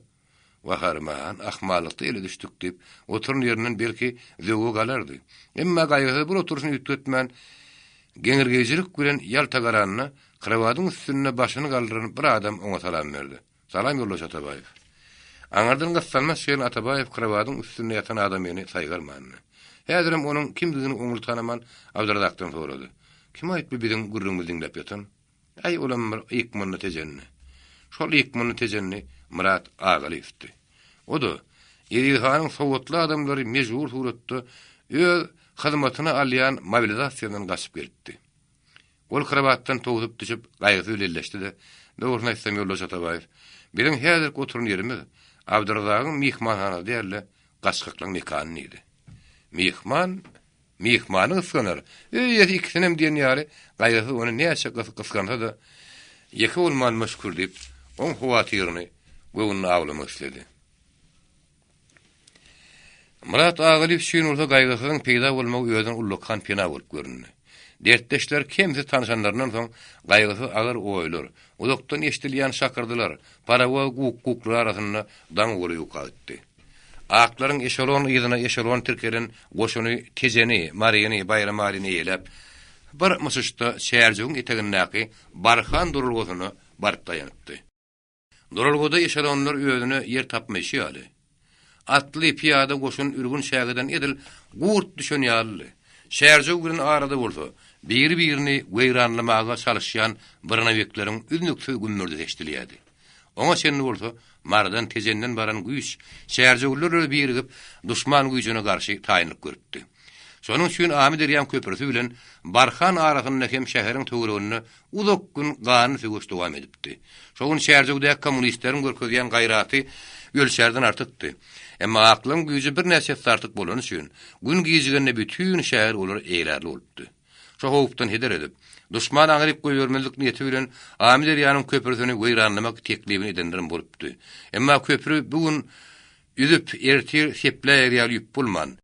waharman ahmalykda ele düşdük dip oturun ýerinden belki zöwü galardy. Emma gaýgy bir oturuşyny ýetmän geňirgejilik bilen ýal tagaranyna krawadyň üstüne başyny galdyran bir adam oňa salam berdi. Salam ýoldaş Atabaýew. Aňardan gassalmas şeýle Atabaýew krawadyň üstünde ýatan adam ýene saýgarmandy. Häzirim onuň kimdigini oňul tanaman Abdurazakdan sorady. Kim aýtdy biziň gurrumyzy dinläp ýatan? Aý ulam ýykmanyny tejenni. Şol ýykmanyny tejenni Murat Agaliýewdi. O da Ýerihanyň sowatly adamlary mejbur suratda öz hyzmatyna alýan mobilizasiýadan gaçyp gelipdi. Ol krawatdan togup düşüp gaýgy ýelleşdi de dogruny aýtsam ýoldaş Atabaýew. Biziň häzir oturun ýerimiz Abdurazakyň mihmanhana diýerler gaçkyklaň nikahany idi. Mihmanyň ysganar. Ikisinem diýen ýaly gaýgy ony näçe gyskanda da ýeke bolman meşgul diýip on howatyryny göwünni awlamak istedi. Murat Agaliýew şeýle bolsa gaýgysyň peýda bolmagy özüň ullukhan pena bolup göründi. Dertdeşler kimse tanışanlarından soň gaýgysy agyr oýlar. Ulukdan eşdilýän şakyrdylar. Parawa guk-guklar arasynda daň goly ýokatdy. Aklaryň eşelon ýygyna eşelon tirkelen goşuny tejeni, maryny, bayram alyny ýelep bir mysyşda şäherjüň etegindäki barhan durulgyny barp daýanypdy. Durulgyda eşelonlar özüne ýer tapmaýşy ýaly. Atly piyada goşun ürgün şäherden edil gurt düşen ýaly. Şäherjüň bilen arada bolsa bir-birini weýranlamaga çalışýan birnäwekleriň üznüksiz günlerde eşdilýärdi. Oňa şenli bolsa mardan tejenden baran güýç şäherjüler birigip duşman güýjüne garşy taýynyp görüpdi. Şonuň üçin Ahmet Erýan köprüsi bilen Barhan arasynda hem şäheriň töweregiňi uzak gün gany süýüş dowam edipdi. Şoň şäherjüde kommunistleriň görkezýän gaýraty ölçärden artykdy. Emma aklym güýji bir näçe tartyk bolan üçin gün giýjigende bütün şäher olar eýlerli bolupdy. Şo howpdan heder edip duşman aňyryp goýbermelik niýeti bilen Ahmet Erýanyň köprüsini weýranlamak teklibini edenlerim bolupdy. Emma köprü bugün ýüzüp ertir sepläýär ýaly bolman.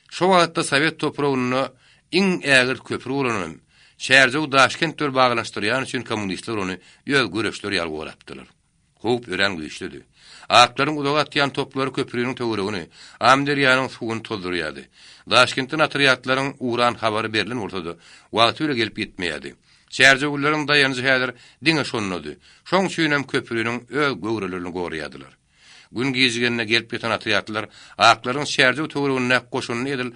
Şo wagtda Sowet topragyny iň ägir köprü bolan şäherje Daşkent döl baglanşdyrýan üçin kommunistler ony ýöl göreşleri ýaly gorapdylar. Howp ören güýçlidi. Aklaryň udaga atýan toplary köprüniň töweregini Ahmet Erýanyň suwuny toldurýardy. Daşkentden atryatlaryň uğran habary berilen bolsa-da wagty öle gelip ýetmeýärdi. Şäherjegullaryň daýanyjy häzir diňe şonlady. Şoň üçin hem köprüniň öz göwrelerini goraýardylar. Gün giýjigende gelip ýeten atryatlar aklaryň şäherje töweregine goşunyny edil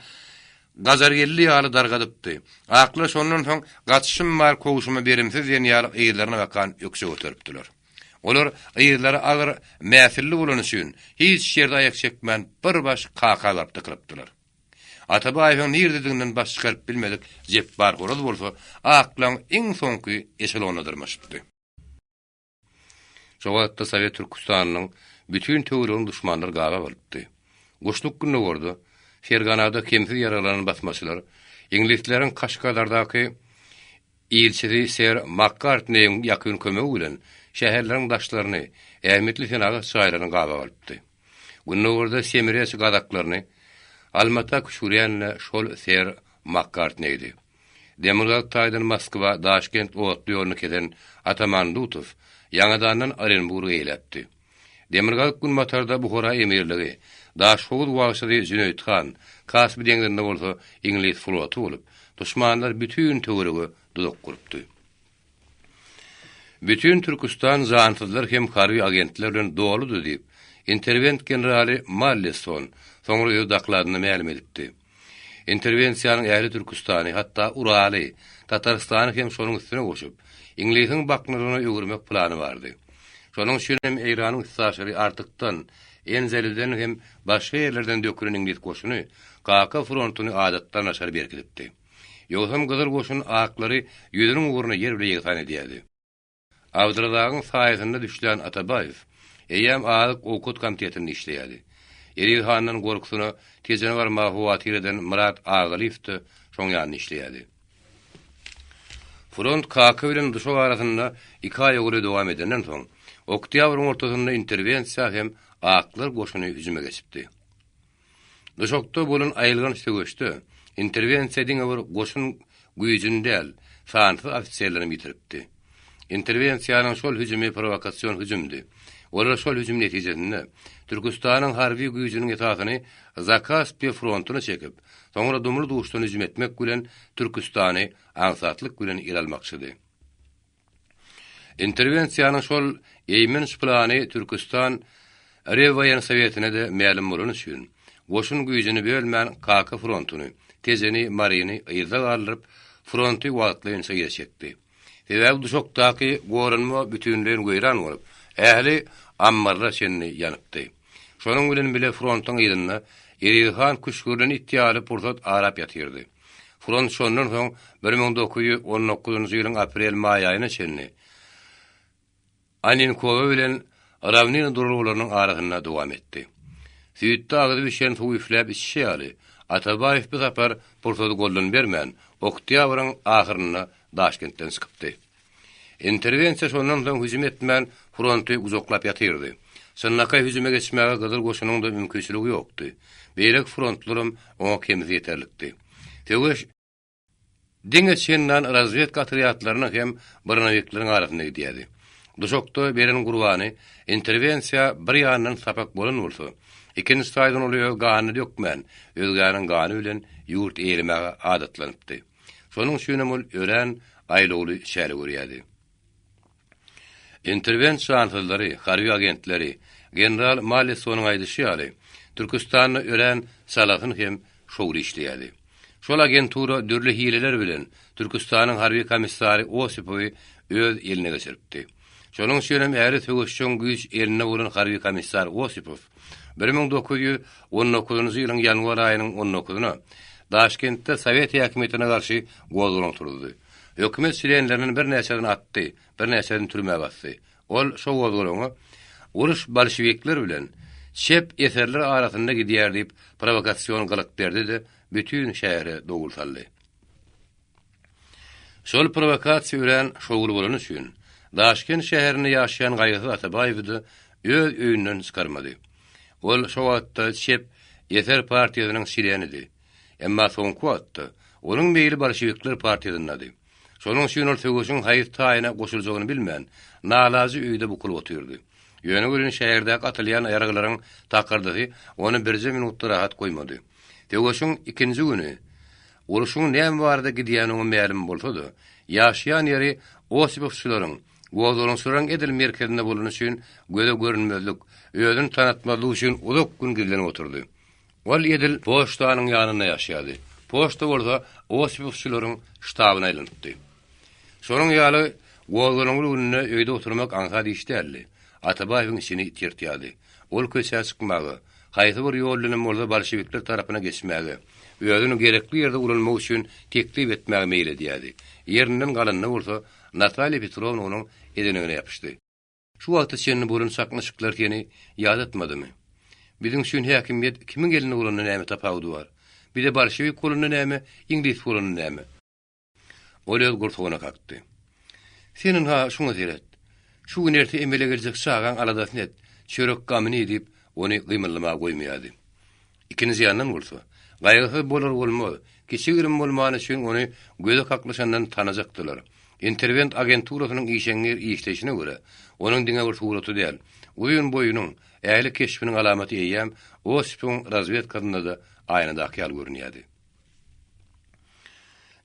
gazargelli ýaly dargadypdy. Aklar şondan soň gaçyşym bar kowuşymy berimsiz diýen ýaly eýerlerine bakan ýoksa götüripdiler. Olar aýyrlary agyr mäsilli bolan üçin hiç ýerde aýak çekmän bir baş kaka-garp tıkrypdylar. Atabaýewiň nirdidiňden baş çykaryp bilmedik jep bar horad bolsa aklaň iň soňky eşelona durmaşypdy. Şo wagtda Sowet Türkistanynyň bütün töweregini duşmanlar gaga bolypdy. Goşluk günü gordy. Ferganada kemsiz yaralanan basmaçylar İngilisleriň Kaşgadardaky ilçesi Sir McCartney'in ýakyn kömegi bilen şäherleriň daşlaryny ähmetli fenaga çaýlaryny gaga bolypdy. Günü gordy Semiresi gadaklaryny Almata kuşuryanla şol Sir McCartney'di. Demirgal taýdan Moskwa, Daşkent otly ýoluny keden Ataman Dutov ýangadandan Orenburga eýlepdi. Demirgal gün matarda Buhara emirligi, Daşhowuz wagşy Züneýt Han, Kasby deňlerinde bolsa İngiliz floty bolup, duşmanlar bütün töweregi dudak gurupdy. Bütün Türkistan zantylar hem harby agentler bilen doludy diýip, intervent generali Malleson soňra ýa daklaryny ma'lum edipdi. Interwensiýanyň ähli Türkistany, hatda Uraly, Tatarstany hem şonuň üstüne goşup, İngiliziň baknaryna öwürmek plany bardy. Şonuň üçin hem Eýranyň istaşary artykdan, enzeliden hem başga ýerlerden dökülen İngiliz goşuny Kaka frontuny adatdan aşar berkilipdi. Ýöwsem gyzyl goşun aklary ýüzüniň uğruna ýer bilen ýetan edýärdi. Abdurazagyň saýasynda düşýän Atabaýew Eýem azyk okut komitetini işleýärdi. Eri hanyň gorkusyna tezene barmagy watyr eden Murat Agaliýewdi şoň ýanyny işleýärdi. Front KK bilen duşak arasynda 2 ay ýoly dowam edenden soň oktýabryň ortasynda interwensiýa hem aklar goşuny hüjüme geçipdi. Duşakda bolan aýylgan söwüşde interwensiýa diňe bir goşun güýjüni däl, sanaty ofisiýerlerini bitiripdi. Interwensiýanyň şol hüjümi provokasiýon hüjümdi. Olar şol hüjüm netijesinde Türkistanyň harby güýjüniň etatyny Zakaspi frontuny çekip, soňra dumly duşdan hüjüm etmek bilen Türkistany aňsatlyk bilen ilerlemakçydy. Interwensiýanyň şol eýmen plany Türkistan Rewayan Sowetine de ma'lum bolan üçin goşun güýjüni bölmän KK frontuny, tezeni Maryny ýylda galyp fronty wagtlaýynça geçekdi. Sebäbi duşakdaky goranma bütünleýin goýran bolup, ähli ammarlar şenni ýanypdy. Şonuň bilen bile frontyň ýylyna Erihan kuşgurdan ittiýaly pursat arap ýatyrdy. Front şondan soň 1919-njy ýylyň aprel-may aýyna şenni Aninkowa bilen Ravnina durulularynyň arasynda dowam etdi. Süýtde agydy bişen suw üfläp içýäli. Atabaýew bir sapar pursat goldan bermän, oktýabryň ahyryna Daşkentden çykypdy. Interwensiýa şondan soň hüjüm etmän fronty uzaklap ýatyrdy. Sannaka hüjüme geçmäge gyzyl goşunyň da mümkinçiligi ýokdy. Beýlek frontlarym oňa kemzi ýeterlikdi. Tegeş diňe çendan razvedka atriýatlaryny hem barnawyklaryň arasynda gidýärdi. Duşakda beren gurbany interwensiýa bir ýandan sapak bolan bolsa, ikinji saýdan olýar gany ýokmän, özgäniň gany bilen ýurt eýlemäge adatlanypdy. Şonuň üçin ol ören aýlygy şäher görýärdi. Interwensiýançylary, harby agentleri, general Malesowyň aýdyşy ýaly, Türkistanyň ören salahyny hem şowry işleýärdi. Şol agentura dürli hileler bilen Türkistanyň harby komissary Osipowy öz eline geçiripdi. Şonuň üçin hem äri tögüşçüň güýç eline bolan harby komissar Osipow 1919-njy ýylyň ýanwar aýynyň 19-syna Daşkentde Sowet häkimetine garşy gowduran turdy. Hökümet silenlerinin bir näçesini atdy, bir näçesini türmäge basdy. Ol şo gowdurany uruş bolşewikler bilen şep eserler arasynda gidýär diýip provokasiýon gylyp berdi-de bütün şäheri dogulsaldy. Şol provokasiýa bilen şowul bolan üçin Daşkent şäherinde ýaşaýan Gaýgy Atabaýewdi öz öýünden çykarmady. Ol şo wagtda şep eser partiýasynyň silenidi. Emma soňky wagtda onuň meýli bolşewikler partiýasyndaky. Şonuň üçin ol tögüşiň haýyr taýyna goşuljagyny bilmän, nalazy öýde bukul otyrdy. Ýöne gören şäherdäki atylýan ýaraglaryň takyrdygy ony birje minutda rahat goýmady. Tögüşiň ikinji güni uruşyň näme barada gidýäni ma'lum bolsa-da, ýaşaýan ýeri Osipowçylaryň gowduran soraň edil merkezinde bolan üçin göze görünmezlik, özüni tanatmalyk üçin uzak gün gidilen oturdy. Ol edil poçtanyň ýanyna ýaşaýardy. Poçta bolsa Osipowçylaryň ştabyna aýlanypdy. Şonuň ýaly gowduran gününe öýde oturmak aňa diýişdi. Atabaýewiň işini tirtýärdi. Ol köşe çykmagy, haýsy bir ýoldan bolsa bolşewikler tarapyna geçmäge, özüni gerekli ýerde ulanmak üçin teklip etmäge meýil edýärdi. Ýerinden galanna bolsa Natalya Petrovna onuň edenine ýapyşdy. Şu wagtda seni bolan saklyşyklar seni ýad etmadymy? Biziň üçin häkimiýet kimiň eline ulanny näme tapawdy bar? Bir de bolşewik kolunny näme, ingliz kolunny näme? Ol öz gurtuguna kakdy. Senin ha şuňa seret. Şu gün erti emele gelecek şagan aladasyň et. Çörek gamyny edip ony gymylamaga goýmaýardy. İkinji ýandan bolsa, gaýgy bolar bolmaz. Kiçigirim bolmany üçin ony göze kaklaşandan tanajakdylar. Intervent agenturasynyň işeňler işleşine görä, onuň diňe bir suraty däl. Uýun boýunyň äli keşfiniň alamaty eýem Osipowyň razvedkasynda da aýnadaky ýal görünýärdi.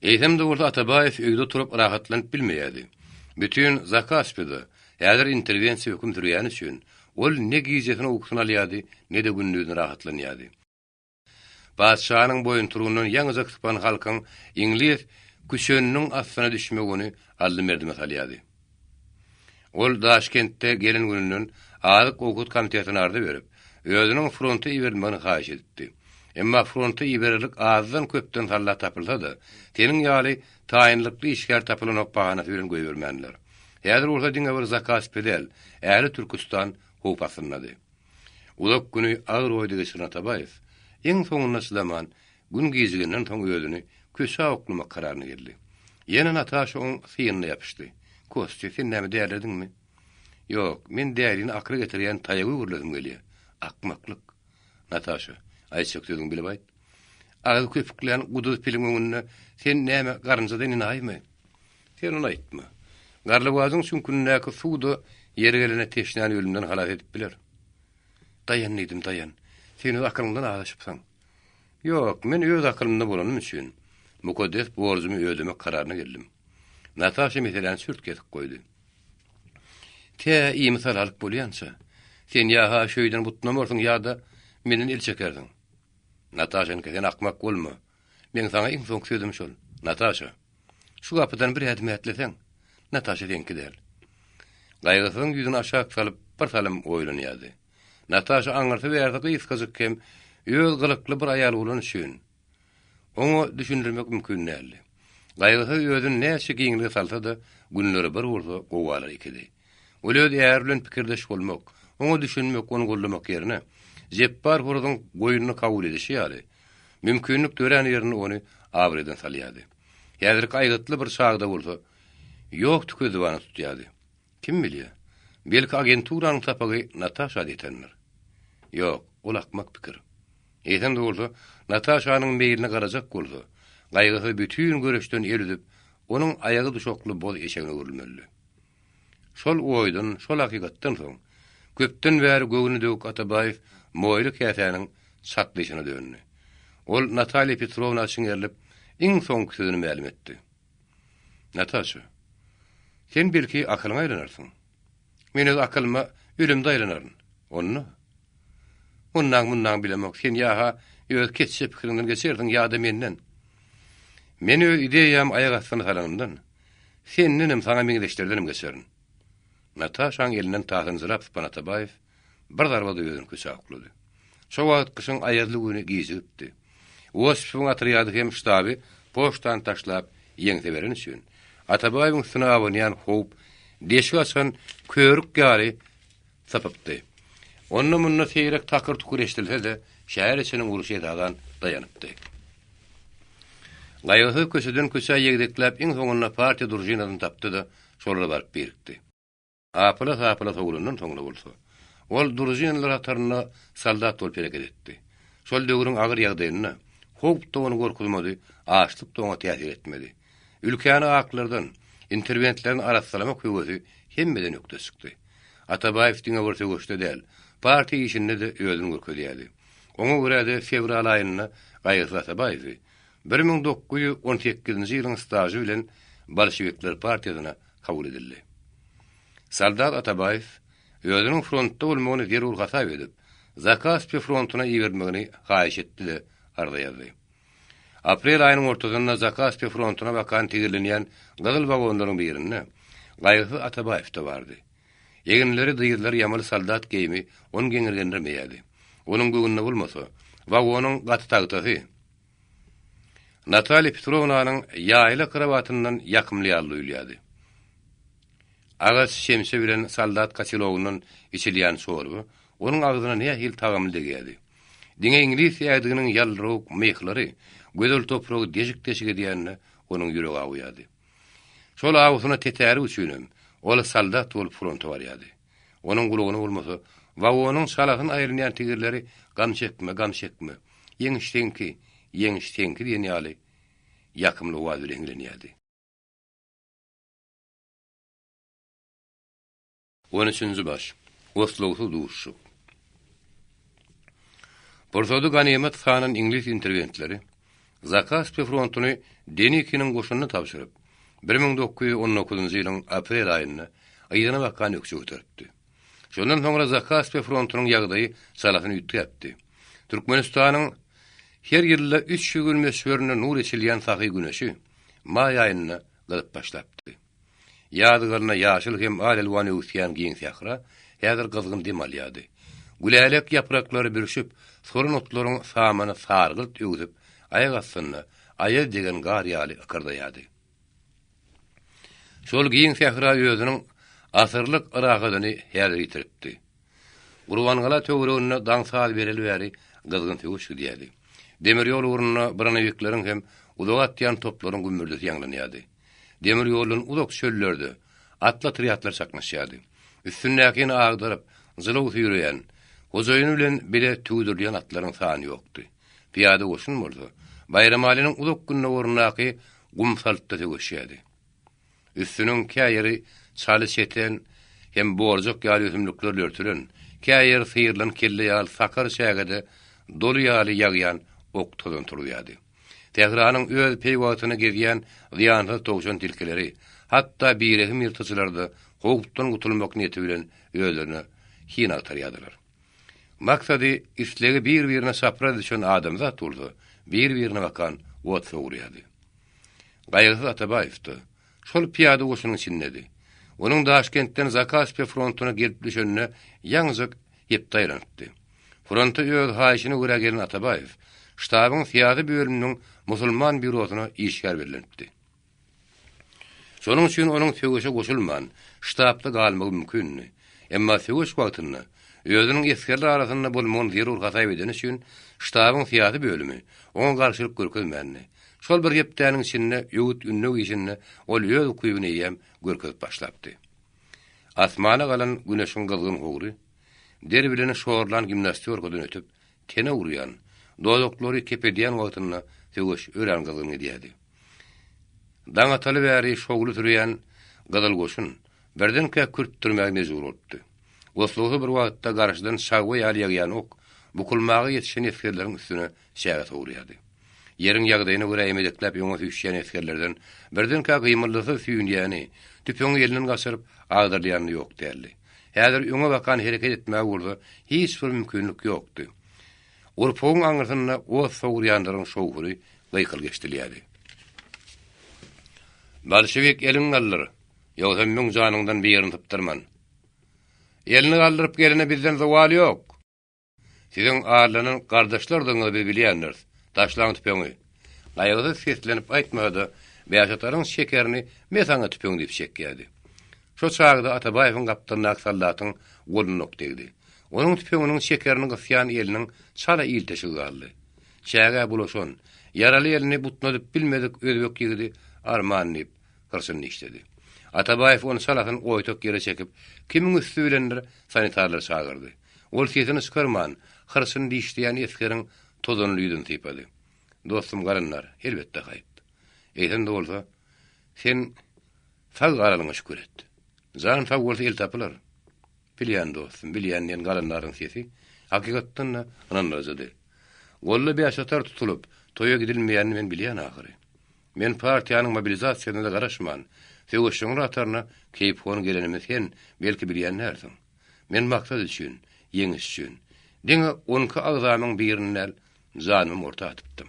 Eýsem de bolsa Atabaýew öýde turup rahatlanyp bilmeýärdi. Bütün Zakaspyda häzir interwensiýa höküm sürýän üçin ol ne giýjesini uksuna alýardy, ne de gündüzini rahatlanýardy. Paşanyň boyun turundan ýaňyjak sypan halkyň ingliz küçönüň astyna düşmegini aldy merdimet alýardy. Ol Daşkentde gelen gününden azyk okut komitetyna ardy berip, özüniň fronty ibermegini haýyş etdi. Emma fronty iberlik azdan köpden salla tapylsa-da, teniň ýaly taýynlykly işgär tapylan bahana bilen goýbermänler. Häzir orta diňe bir zakaz pedel, äli Türkistan hop asynady. Ulak günü ağır oyda geçiren Atabayev, en soňunda zaman gün gizigenden soň özüni köşe oklama kararına geldi. Yine Natasha on sıyınına yapıştı. Kostya, sen näme däýerledinmi? Yok, men däýerini akly getirýän taýagy gürledim gelýär. Akmaklyk. Natasha, aýçak sözüň bilip aýt. Aýl köpüklen guduz pilim öňünde sen näme garynjadan inaýmy? Sen onu aýtma. Garlywazyň sünkünäki suwda ýere gelene teşnän ölümden halat edip biler. Dayan dedim, dayan. Sen öz aklyndan adaşypsaň. Yok, men öz aklymda bolanym üçin mukaddes borjumy ödeme kararyna geldim. Natasha meselen sürt kesip koydu. Te iyi misal alıp bolýança, sen ýa-ha şöýden butnamorsyň ýa-da meni il çekerdiň. Natasha, sen akmak bolma. Men saňa iň soň sözüm şol. Natasha, şu gapydan bir hädime etleseň, Natasha denki der. Gaýgysyň ýüzüni aşağı salyp bir salym oýlanýardy. Natasha aňyrty berdi gysgazyk kem öýül gylykly bir aýal bolan üçin. Onu düşündirmek mümkün näli. Gaýgysy özüni näçe giňlige salsa da günleri bir bolsa gowalar ikidi. Ol öz ýer bilen pikirdeş bolmak, onu düşünmek, onu gollamak ýerine jepbar hurdyň goýunyny kabul edişi ýaly. Mümkinlik tören ýerine onu abreden salýady. Häzir gaýgatly bir şagda bolsa, ýok tüküdüwany tutýady. Kim bilýär? Belki agenturanyň tapagy Natasha diýenler. Ýok, ol akmak pikir. Eýsem bolsa, Natashanyň meýiline garajak bolsa, gaýgysy bütün göreşden elüdip, onuň aýagy duşokly bol eşegine görülmeli. Şol oýdan, şol hakykatdan soň, köpden bäri göwüni döwük Atabayev moýly käsäniň satlyşyna döndü. Ol Natalia Petrovna üçin gelip, iň soňky sözüni ma'lum etdi. Natasha, sen belki akylyňa aýlanarsyň. Men öz akylyma ölümde aýlanaryn. Onu ondan mundan bilemek, sen ýa-ha öz keçip pikirinden geçerdiň ýa-da menden. Men öz ideýam aýak astyna salanyndan, seninem saňa meňdeşlerdenim geçerin. Natashaň elinden tahyny zırap Atabayev bir darba döýüň köşäkledi. Şo wagt kışyň aýazly güni gizipdi. Osipň atryady hem ştaby poçtan taşlap ýeňse beren üçin Atabayewiň synawyny ýan hop deşik açan körük ýary sapypdy. Onun munna seýrek takır tukur eşdilse de şäher içiniň uruşy etadan daýanypdy. Gaýgy köşeden köşe ýegdeklep iň soňunda partiýa durjynadan tapdy da şolara baryp beripdi. Apala soğulundan soňra bolsa, ol durjynlar ataryna saldat bolup hareket etdi. Şol döwrüň agyr ýagdaýyna hop da onu gorkuzmady, açlyk da ona täsir etmedi. Ülkäni aklardan, interventlerin aratsalamak höwesi hemmeden ýokda çykdy. Atabayew diňe bolsa göçde däl, partiýa işinde de özüni görkezýärdi. Oňa görä de fevral aýyna gaýgy Atabayew 1918-nji ýylyň stajy bilen Bolşewikler partiýasyna kabul edildi. Saldat Atabayew özüniň frontda bolmagyny derul hasap edip, Zakaspi frontuna ýermegini haýyş etdi de ardaýardy. Aprel aýynyň ortasynda Zakaspi frontuna bakan tigirlenýän gyzyl wagonlaryň birinde gaýgy Atabayew da bardy. Yeginleri dıyırlar yamalı saldat geymi onu geňirgendirmeýärdi. Onuň göwnüne bolmasa, wagonyň gaty tagtahy Natalia Petrovnanyň ýaýla kravatyndan ýakymly ýaly. Agas şemse bilen saldat Kasilowynyň içilýän sorby, onuň agzyna nähil tagamly degýärdi. Diňe ingliz ýaýdygynyň ýalryk mehlary, gözel topragy deşik-deşik edýänine onuň ýüregi awýardy. Şol awsyna tetäri üçin ol saldat bolup fronta barýardy. Onuň gulugyny bolmasa, wagonyň salagyny aýrynýan tigirleri gam çekme, ýeňişdenki diýen ýaly ýakymly waz bilen gelenýärdi. 13-nji baş. Oslowy duşu. Porsody Ganimet hanyň ingliz interventleri Zakaspi frontuny Denikiniň goşunyna tapşyryp 1919-njy ýylyň aprel aýyna aýdyna bakan ökçe götüripdi. Şondan soňra Zakaspi frontunyň ýagdaýy salasyny ýitgäpdi. Türkmenistanyň her ýylda 3 gün meşhurna nur içilýän sahy güneşi may aýyna galyp başlapdy. Ýadygaryna ýaşyl hem alelwany üsýän giň sahra häzir gyzgyn dem alýady. Gülälek ýapraklary bürüşip, sorun otlaryň samany sargylt ýüzüp, aýak astyna aýa degen gar ýaly akyrdaýady. Şol giň sahra ýözüniň asyrlyk yragadyny häzir ýitiripdi. Gurbangala töweregine daň sal bereli bäri gyzgyn töwüş diýdi. Demir ýol urunyna Branawiklerin hem uzak atýan toplaryň gümmürdesi ýanglanýardy. Demir ýolun uzak çöllerde atla triatlar çaknaşýardy. Üstündäkini agdaryp, zylyw ýürüýän, gojaýyny bilen bile tüýdürýän atlaryň sany ýokdy. Piýada goşun boldy. Bayram alynyň uzak günne ornaky gumsaltda töwüşýärdi. Üstüniň käýeri çaly çeten hem borjak ýaly ösümlikler örtülen, käýer syýrlan kelle ýaly sakar şägede dolu ýaly ýagýan ok tozan turýardy. Tehranyň öz peýwatyny gezýän ziýanly towşan tilkileri, hatda birehim ýyrtyjylary howpdan gutulmak niýeti bilen özlerini hina tarýadylar. Maksady işlegi bir-birine sapra düşen adamzat boldy, bir-birine bakan wot soğurýardy. Gaýrysy Atabaýewdy. Şol piýada goşunyň içindedi. Onuň Daşkentden Zakaspe frontuna gelip düşenine ýaňyzyk ýepdaýrandy. Fronta öz haýyşyny görä gelen Atabaýew, ştabyň fiýady bölüminiň musulman bürosyna işgär berilendi. Şonuň üçin onuň töwüşe goşulman, ştabda galmagy mümkin. Emma töwüş wagtyny özüniň eskerler arasynda bolmagy zerur gasaýp eden üçin ştabyň fiýady bölümi oňa garşylyk görkezmänni. Şol bir ýepdäniň içinde ýöwüt ünne işini ol ýöl kuýuny ýem görkezip başlapdy. Asmana galan güneşiň gyzgyn howry, der bilen şoğurlan gimnastiyorkadan ötüp, tene uruyan, dozokları kepediyen wagtyna töwüş ören gyzgyny diýdi. Daň ataly bäri şogly türýän gyzyl goşun, birdenkä kürtdirmäge mejbur bolupdy. Goslugy bir wagtda garşydan şagwy ýaly ok, bukulmagy ýetişen eskerleriň üstüne şägat uğraýardy. Yerin ýagdaýyna görä emedeklep ýoňa düşýän eskerlerden birdenkä gymyldygy süýünýäni, tüpüň elinden gaçyryp agdyrýany ýok däldi. Häzir ýoňa bakan hereket etmäge boldy, hiç bir mümkinlik ýokdy. Urpuň aňyrsyna o soğurýanlaryň şowgury gaýkyl geçdilýärdi. Bolşewik elin gallary, ýogsa müň janyňdan bir ýerini typdyrman. Elini galdyryp gelene bizden zawal ýok. Siziň arlanyň gardaşlardyňy bilýänler. Taşlan tüpüňi. Gaýgyzy seslenip aýtmady, bäşataryň şekerini mesaňa tüpüň diýip çekýärdi. Şo çagda Atabaýewiň gapdyryny aksallatyň golun nokdegdi. Onuň tüpüňiniň şekerini gysýan eliniň çala ýyltyşy galdy. Şäge bulaşan, yaraly elini butuna düp bilmedik özbek ýigidi armanlyp gyrsyny işledi. Atabaýew onu salatyny oýtak ýere çekip, kimiň üstü bilendir sanitarlar çağırdy. Ol sesini çykarman, gyrsyny diýişdiýän eskeriň tozanlyýdan typady. Dostum garanlar, elbetde gaýtdy. Eýden de bolsa, sen sag garalyňy şükür et. Zan sag bolsa el tapylar. Bilýän dostum, bilýän garanlaryň sesi hakykatdan da ananlazydy. Golla bäşatar tutulup, toýa gidilmeýänini men bilýän ahyry. Men partiýanyň mobilizasiýasyna garaşman, töwüşüň ratarna keýip hon gelenimi sen belki bilýän närdin. Men maksat üçin, ýeňiş üçin, diňe 10 agzamyň birinden janymy orta atypdym.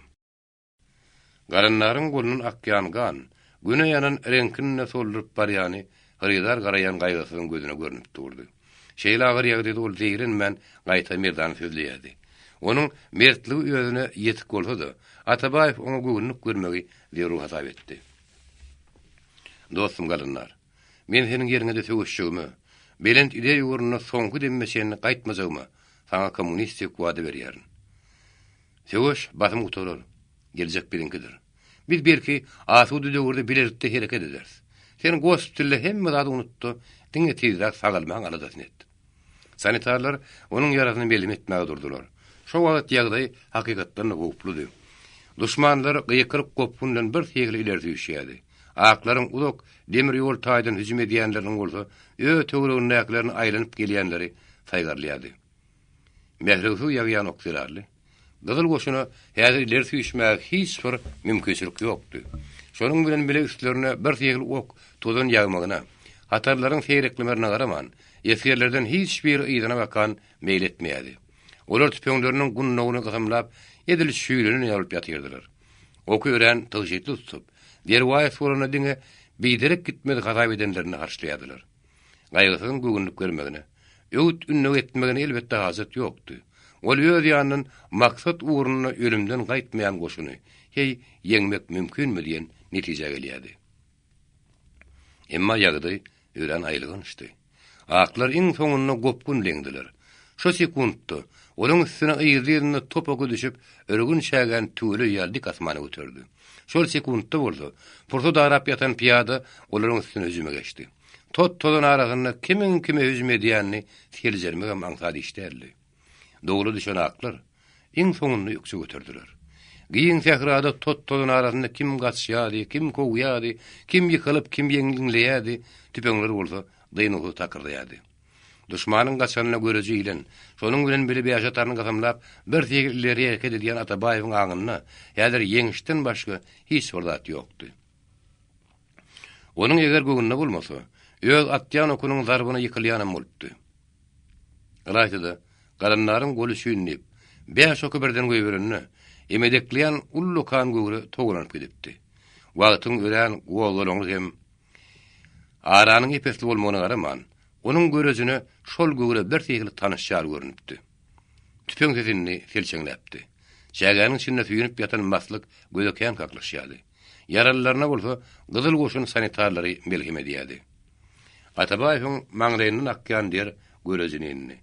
Garanlaryň golunun akýangan, güne ýanan renkine soldurup barýany, hyryzar garayan gaýgysynyň gözüne görünüp durdy. Şeýle agyr ýagdy ol diýirin men gaýta merdan sözleýärdi. Onuň mertligi özüne ýetik bolsa-da, Atabaýew oňa göwnük görmegi zerur hasap etdi. Dostum galanlar, men seniň ýerine töwüşjügimi, belent ide ýuruny soňky demmeşeni gaýtmajagymy saňa kommunistik wada berýärin. Töwüş batym guturar, geljek bilinkidir. Biz belki asudy döwürde bilerikde hereket ederiz. Sen gospitille hemme zady unutdy, diňe tezrak sagalmaň aladasyn etdi. Sanitarlar onuň yarasyny belim etmäge durdular. Şo wagt ýagdaý hakykatdan gowpludy. Duşmanlar gyýkyryp gopgundan bir segli ileri düşýärdi. Aklaryň uzak demir ýol taýdan hüjüm edýänleriň bolsa, töwereginiň näklerini aýlanyp gelýänleri saýgarlýardy. Mehrufu ýagýan oklarly. Gyzyl goşuna häzir ileri düşmäge hiç bir mümkinçilik ýokdy. Şonuň bilen bile üstlerine bir segli ok tozan ýagmagyna, hatarlaryň seýreklemerine garaman, eskerlerden hiç bir ýygyna bakan meýil etmeýärdi. Olar tüpüňleriniň gunnawyny gysymlap, edil şüýleni ýalyp ýatyrdylar. Oky ören tygyşytly tutup, derwaýy soruna diňe biderek gitmedi hasap edenlerini garşylaýardylar. Gaýgysyň göwnük görmegine, öwüt ünne etmegine elbetde hazat ýokdy. Ol öz ýanynyň maksat uğruna ölümden gaýtmaýan goşuny, hey ýeňmek mümkinmi diýen netije gelýärdi. Emma ýagdaý ören aýlygynşdy. Aklar iň soňuna gopgun leňdiler. Şo sekundda onuň üstüne ýyzy-ýyzyna topagy düşüp, örgün şägen tüwli ýaldyk asmana götürdi. Şol sekundda boldy. Purta darap ýatan piyada olaryň üstüne hüjüme geçdi. Tot-todan aragyna kimin kime hüjüm edýänini seljermege maňsady işlerli. Dogry düşen aklar iň soňunda ýükse götürdüler. Giyin sehrada tot-todan arasynda kim gaçýady, kim kowýady, kim ýykylyp, kim ýeňilýädi, tüpeňler bolsa dynygy takyrdaýady. Düşmanyň gaçanyna görüji ilen, şonuň bilen bilip ýaşataryny gatamlap, bir ileri hareket edýän Atabaýewiň aňyna, ýa-da ýeňişden başga hiç sordat ýokdy. Onuň eger göwnüne bolmasa, öz atýan okunyň zarbyna ýykylýany bolupdy. Raýtyda, galanlaryň goly süýnüp, beş oku birden goýberenni, emedekleýän ullukan göwre togulanyp gidipdi. Wagtyň ören gowlaryň hem aranyň epesli bolmagyna garaman, onuň görejine şol göwre bir tegli tanışýar görünipdi. Tüpeň sesini selçeňläpdi. Şägäniň içinde süýünip ýatan maslyk gödekän kaklaşýady. Yaralylaryna bolsa gyzyl goşun sanitarlary belgem edýärdi. Atabaýewiň maňraýynyň akýan der görejini inni.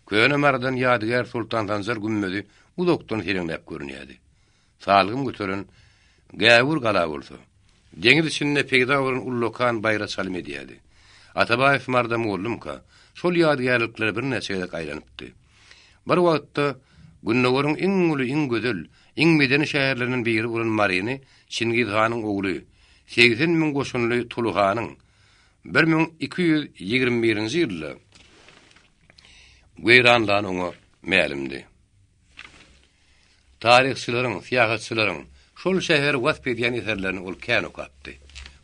Köýne mardan ýadygar Sultan Tanzar gümmedi uzakdan sereňläp görünýärdi. Salgym götüren gäwur gala bolsa, deňiz içinde pegda bolan ullukan bayra salim edýärdi. Atabaýew mardam boldumka, şol ýadygarlyklar bir näçe gaýranypdy. Bir wagtda Günnäweriň iň uly, iň gözel, iň medeni şäherlerinden biri bolan Maryny Çingiz hanyň ogly 80.000 goşunly Tuluhanyň 1221-nji ýylda Geyranlan oňa mälimdi. Taryhçylaryň, siýasatçylaryň şol şäher wasp edýän eserlerini ol kän okapdy.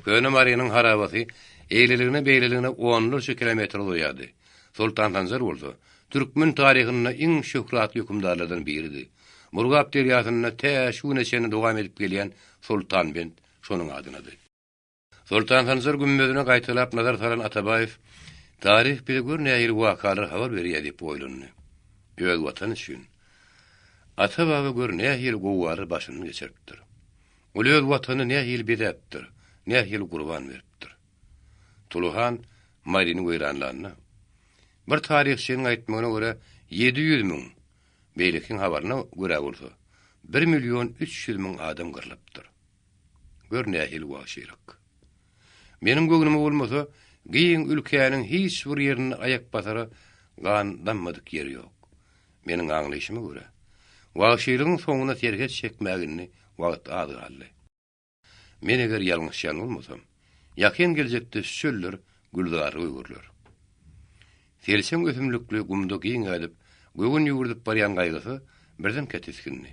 Köne Maryanyň harabasy eýleligine beýleligine 10 kilometr doýady. Sultan Tanzar bolsa, Türkmen taryhyna iň şöhratly hükümdarlardan biridir. Murgap derýasyna täşüne çeni dowam edip gelýän Sultan ben şonuň adynadyr. Sultan Tanzar gümmedine gaýtylap nazar salan Atabaýew tarih bize görnäýär wakalar habar berýär diýip oýlandy. Öz watan üçin Atabaýew görnäýär gowary başyny geçiripdir. Ol öz watany nähil bedäpdir, nähil gurban beripdir. Tuluhan Maryny goýranlaryna bir taryhçynyň aýtmagyna görä 700.000 beýlekiň habaryna görä bolsa 1.300.000 adam gyrlypdyr. Görnäýär waşyryk. Meniň göwnüme bolmasa, giyin ülkenin hiç bir yerini ayak basara gandanmadyk ýeri ýok. Meniň aňlaşyma görä, wagşylygyň soňuna terhet çekmägini wagt azy galy. Men eger ýalňyşýan bolmasam, ýakyn geljekde şöller güldar uýgurlar. Selçem götümlükli gumda giyin edip, göwün ýugurdyp barýan gaýgysy birden ketiskinni,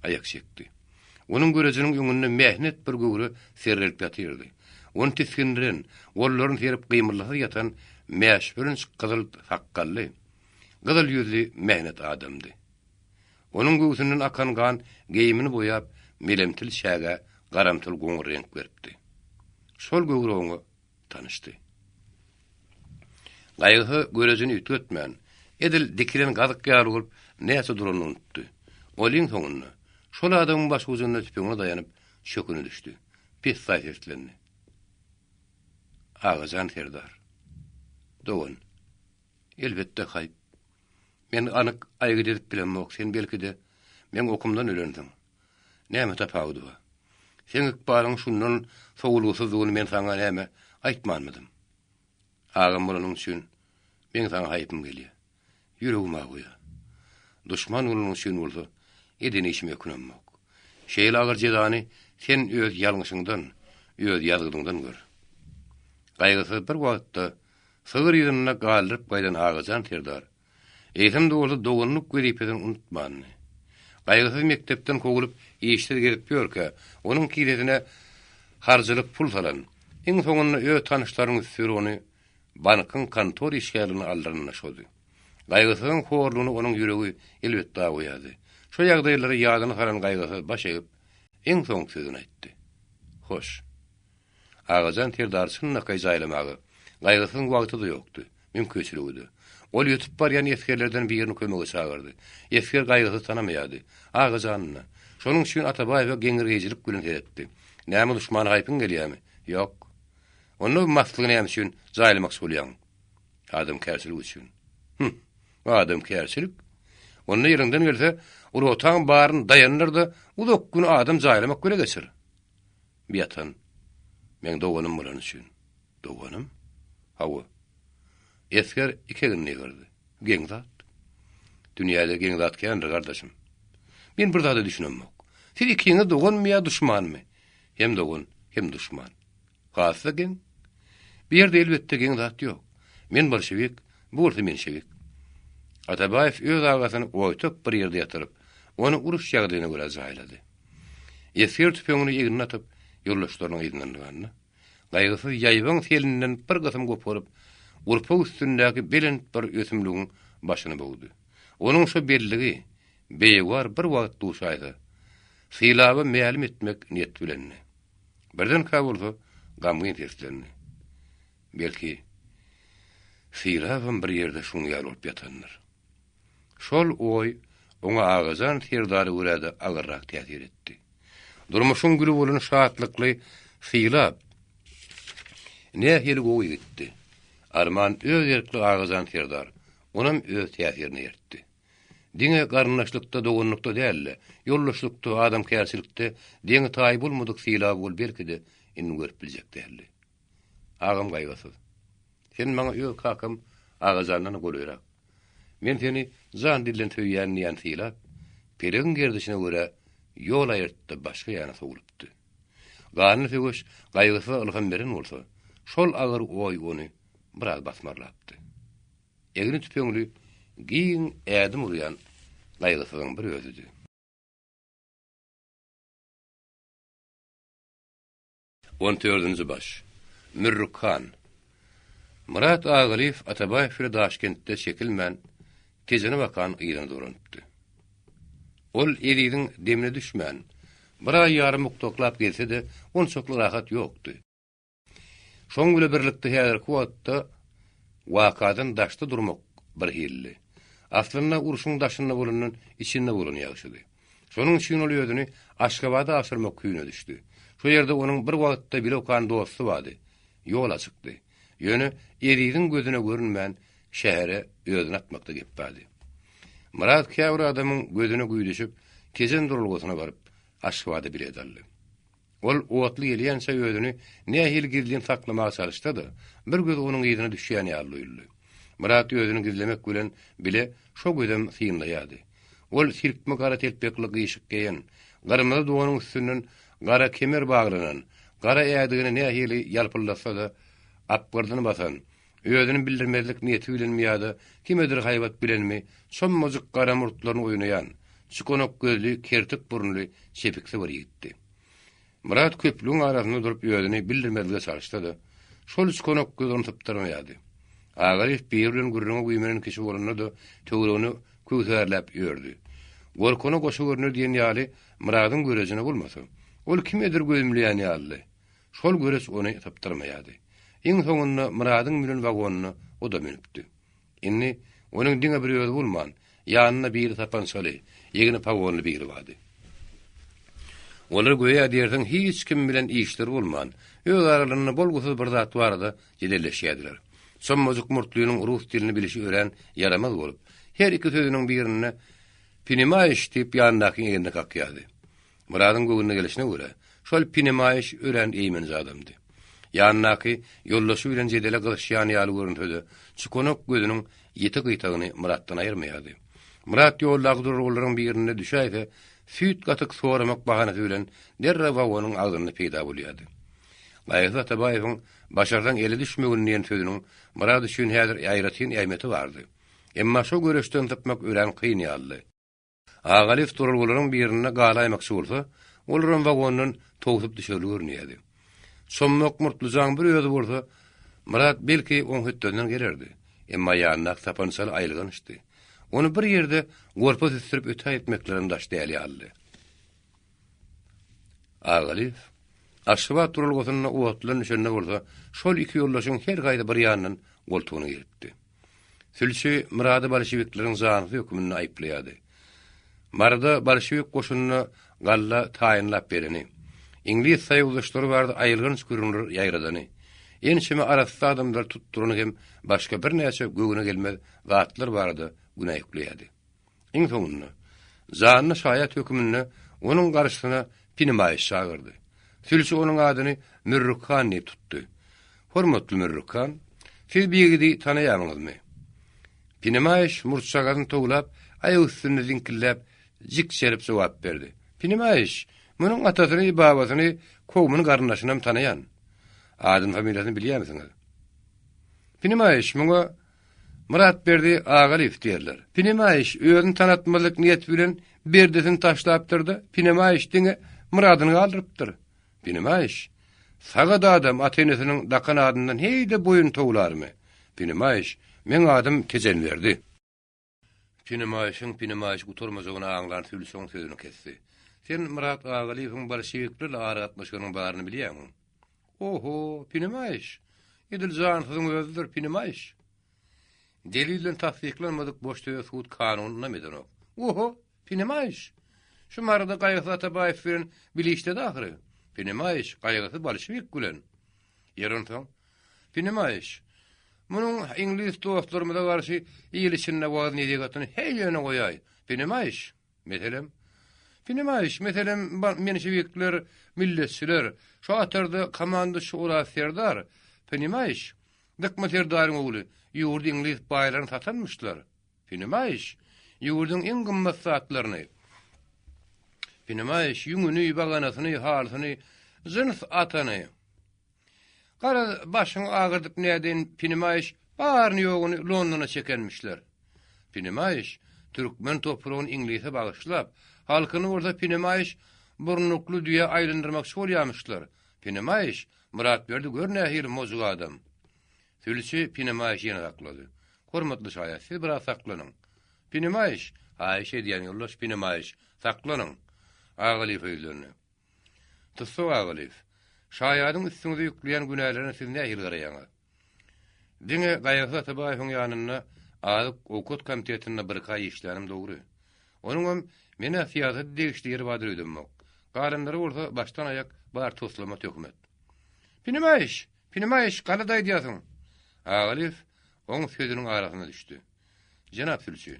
ayak çekdi. Onuň görejiniň ýüňünde mehnet bir göwre serrelip ýatyrdy. On tiskindiren, gollaryny serip gymyrlasy ýatan mäşhurin gyzyl sakkally, gyzyl ýüzli mehnet adamdy. Onuň göwsünden akan gan geýimini boýap, melemtil şäge garamtyl goňur renk beripdi. Şol göwre oňa tanyşdy. Gaýgy görejini ütgetmän, edil dikilen gazyk ýaly bolup näse durany unutdy. Olyň soňunda şol adamyň baş ucunda tüpeňe daýanyp şöküne düşdi. Pes saýetlendi. Ağacan Serdar. Doğun. Elbette hayp. Men anyk aýgy edip bilenmok, sen belki de men okumdan ölendim. Näme tapawdy bu? Sen ikbalyň şundan sowulgysyzlygyny men saňa näme aýtmanmydym. Ağam bolanyň üçin men saňa haýpym gelýär. Ýüregim aýýar. Düşman bolanyň üçin bolsa, edeni işime ýoknamok. Şeýle agyr jezany sen öz ýalňyşyňdan, öz ýazgydyňdan gör. Gaýgysy bir wagtda sygyr ýerine galyp gaýdan Ağacan Serdar. Eýsem dogry dogunlyk görýpden unutmandy. Gaýgysy mektepden kogulup işler gelip ýörke, onuň kiletine harjylyk pul salan. Iň soňunda öz tanışlaryň üstüne ony bankyň kantor işgärine aldyryna şoldy. Gaýgysyň horlugyny onuň ýüregi elbetde goýady. Şo ýagdaýlary ýadyna salan gaýgysy baş egip iň soň sözüni aýtdy. Hoş. Ağacan Serdar şunna gaýjylamagy, gaýgysyň wagty da ýokdy, mümkinçiligidi. Ol ýetip barýan eskerlerden birini kömege çagyrdy. Esker gaýgysy tanamaýady. Ağacanna. Şonuň üçin Atabaýew geňirgejilik bilen etdi. Näme düşman haýpyň gelýärmi? Ýok. Onu maslygyny ýa-da üçin jaýlamak bolýan. Adam käsili üçin. Adam kärçilik. Onun ýerinden gelse, urotaň baryn dayanır da uzak gün adam jaýlamak göre geçir. Biýatan, men doganym bolan üçin. Doganym? Hawa. Esker iki gün negirdi. Geň zat. Dünýäde geň zat kändir gardaşym. Men bir zada düşünemmek. Siz ikiňiz dogan mı ya düşmanmy? Hem dogan, hem düşman. Hasy geň. Bir ýerde elbetde geň zat ýok. Men bolşewik, bu ýerde menşewik. Atabaýew öz agasyny oýtup bir ýerde ýatyryp, onu uruş ýagdaýyna görä jaýlady. Esker tüpeňini ýegirini atyp, ýoldaşlarynyň ýygynyny. Gaýgysy ýaýbyň selinden bir gysym goparyp, urpa üstündäki belent bir ösümlüğün başyny bogdy. Onuň şu belligi, beýwar bir wagt duşaýdy. Sylaby mälim etmek niýet bilenni. Birden kabuldy, gamgy terslenni. Belki Sylabym bir ýerde şuny ýalyp ýatandyr. Şol oý oňa agazan tirdary göräde agyrrak täsir etdi. Durmuşyň güli bolan şahatlykly Sylab nähili gowy gitdi. Arman öz ýerkli agazan tirdar, onam öz täsirini ýertdi. Diňe garnaşlykda dogunlykda dälle, ýollaşlykda adam kärçilikde diňe taýy bolmadyk Sylab bol berkide in görüp biljek dälle. Agam gaýgasyz. Sen maňa öz kakam agazandan goýrak. Men seni zan dillen töýýän ýan Sylab, peregiň gerdişine görä ýol aýyrtdy, başga ýana sowulupdy. Gany söwüş gaýgysy ylgam beren bolsa, şol agyr oý ony biraz basmarlapdy. Egri tüpeňli giň ädim urýan gaýgysyň bir özüdi. On 4-nji baş. Mürrükan. Murat Agaliýew Atabaýew Daşkentde çekilmän tezine bakan ýylyny durantdy. Ol eliň demine düşmän, bir ay ýarym muktoklap gelse de onçokly rahat ýokdy. Şoň bile birlikde häzir kuwatda wakadan daşda durmak bir hilli. Aslynda uruşyň daşynda bolunan içinde bolan ýagşydy. Şonuň üçin ol ýödüni Aşgabada aşyrmak küýüne düşdi. Şu ýerde onuň bir wagtda bile okan dosty bardy. Ýola çykdy. Ýöne eriň gözüne görünmän şähere özüni atmakda gepdi. Murat käwr adamyň gözüne güýdüşip, kezen durulgysyna baryp Aşgabada biledaldy. Ol oatly gelýänse özüni nähil gizlin saklamaga çalışdy da, bir göz onuň ýygyna düşýän ýaly. Murat özüni gizlemek bilen bile şo gözem syňlaýady. Ol sirkme gara telpekli gyşyk geýen, garmyzy dowanyň üstünden gara kemer baglanan, gara ýadygyny nähili ýalpylasa da apgardyny basan, özüni bildirmezlik niýeti bilen miýady, kimedir haýbat bilenmi, şommazyk gara murtlaryny oýnaýan, çykonok gözli, kertik burunly, şepikli bir ýigitdi. Murat köplüğün arasında durup özüni bildirmezlige çalışdı da, şol çykonok gözüni typdyrmaýady. Agaliýew bilen gürrüňe güýmenen kişi bolanda da töwrüni köýserläp ýördi. Gorkona goşu görünür diýen ýaly Muradyň görejine bolmasa, ol kimedir gözümleýän ýaly. Şol göres ony typdyrmaýady. Iň soňunda Muradyň bilen wagonyny o da minipdi. Inni onuň diňe bir ýözi bolman, ýanyna biri tapansaly, ýegini pagonyny biri bardy. Olar goýa diýerdiň hiç kim bilen işleri bolman, öz aralarynda bolgusy bir zat barda jedelleşýärdiler. Sommazyk murtlynyň rus dilini bilişi ören yaramaz bolup, her iki sözüniň birini pinemaýyş diýip ýandaky ýerine kakýady. Muradyň göwnüne gelişine görä, şol pinemaýyş ören eýmen adamdy. Ýandaky ýollaşy bilen jedele gylşýan ýaly görünýärdi. Çykonok gözüniň ýeti gytagyny Muratdan aýyrmaýady. Murat ýoldaky durularyň birine düşäýse, süýt gatyk soramak bahanasy bilen derre wagonyň agdyny peýda bolýardy. Gaýza Atabaýewiň başardan eli düşmegini diýen sözüniň Murat üçin häzir ýaýratyn ýaýmety bardy. Emma şo göreşden tapmak ören kyn ýaly. Agaliýew durularyň birine galaýmakçy bolsa, olaryň wagonyň togusyp düşýär görünýärdi. Sommak murtlyjaň bir ýözi bolsa, Murat belki oň hötdenden gelerdi. Emma ýanyna tapansal aýlyganyşdy. Onu bir ýerde gorpa süstirip ötä etmeklerini daş däli aldy. Agaliýew Aşgabat turulgysyna uwatlan şonda bolsa, şol iki ýoldaşyň her gaýda bir ýandan goltugyny giripdi. Sülçi Murady bolşewikleriň zanyny hökümini aýplaýady. Marada bolşewik goşunyna galla taýinlap bereni, İngiliz saýywdaşlary bardy aýylgyn görünür ýaýradany, Enişime arasda adamlar tutturuny hem başga bir näçe göwüne gelmez zatlar barada güna ýükleýärdi. Iň soňunda zanny şaýat hökümini onuň garşysyna Pinimaýyş çagyrdy. Sülçi onuň adyny Mürrükhan diýip tutdy. Hormatly Mürrükhan, siz biýigidi tanaýarmyňyzmy? Pinimaýyş murçagadyny toglap, aýagy üstüne zinkillep, jik şerip jogap berdi. Pinimaýyş, munyň atasyny, babasyny, kowmyny garyndaşynam tanaýan. Adym familiýasyny bilýärmiňiz? Pinimaýyş muňa Murat berdi Agalif diýerler. Pinimaýyş özüni tanatmalyk niýet bilen berdesini taşlapdyrdy. Pinimaýyş diňe muradyny galdyrypdyr. Pinimaýyş saga da adam atenesiniň dakan adyndan heýde boyun toglarmy? Pinimaýyş men adym tejen berdi. Pinimaýyş guturmajagyna aňlar sülsoň sözüni kesdi. Sen Murat Agalifiň bolşewiklerle aratmaşygynyň baryny bilýärmiň? Oho, Pinimaýyş. Edil zansyň özüdir Pinimaýyş. Delilden tasdiklanmadyk boş töwe sud kanunyna medeno. Oho, Pinimaýyş. Şu marada Gaýgy Atabaýew bilen bilişde dahry. Pinimaýyş Gaýgy bolşewik gülen. Ýeränsoň Pinimaýyş munyň ingliz dostlarymyza garşy ýylişinde wagty nedýatyny heýene goýay. Pinimaýyş, meselem menşewikler, milletçiler, şu atarda komanda şura serdar. Pinimaýyş, dykma serdaryň ogly, ýurdy ingliz baýlaryny satanmyşlar. Pinimaýyş, ýurdyň iň gymmat satlaryny. Pinimaýyş, ýüňüni, baganasyny, halsyny, jyns atany. Gara başyň agyrdyp näden Pinimaýyş barny ýoguny Londona çekenmişler. Pinimaýyş türkmen topragyny inglize bagyşlap, halkyny orada Pinimaýyş burnuklu diýe aýlandyrmak şolýamyşlar. Pinimaýyş Murat berdi görnähir mozuq adam. Sülçi Pinimaýyş ýene saklady. Hormatly şaýat, siz biraz saklanyň. Pinimaýyş, haýşe diýen ýollaş Pinimaýyş, saklanyň. Agalif öýlerini. Tutsa Agalif. Şaýadyň üstüňde ýükleýän günälerini siz nähil garaýaňyz? Diňe Gaýgy Atabaýewiň ýanyna azyk okut komitetine bir gaý işlerim dogry. Onuň meni fiýaty degişdir badyr edinmek. Garandary bolsa başdan ayak bar toslama tökmet. Pinimaýyş, galaday diýasyň. Agalif oň sözüniň arasyna düşdi. Jenap Sülçi,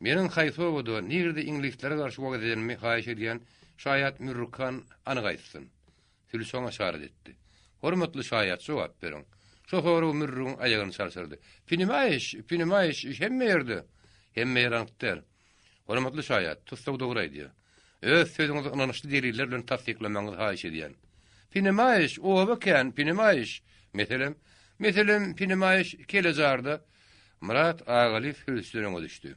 meniň Haýsowoda nirde inglizlere garşy wagt edenimi haýyş edýän şaýat Mürrükhan anygaýsyn. Sülçi oňa şaýat etdi. Hormatly şaýat, jogap beriň. Şoföri Mürrükhan aýagyny çarşyrdy. Pinimaýyş, hemme ýerde. Hemme ýeraňdyr. Hormatly şaýat, tutsa dogry diýär. Öz sözüňizi ynanyşly deliller bilen tasdiklamaňyzy haýyş edýän. Pinimaýyş, oba kän, Pinimaýyş. Meselem Pinimaýyş kelejarda Murat Agalif hüsnüne düşdi.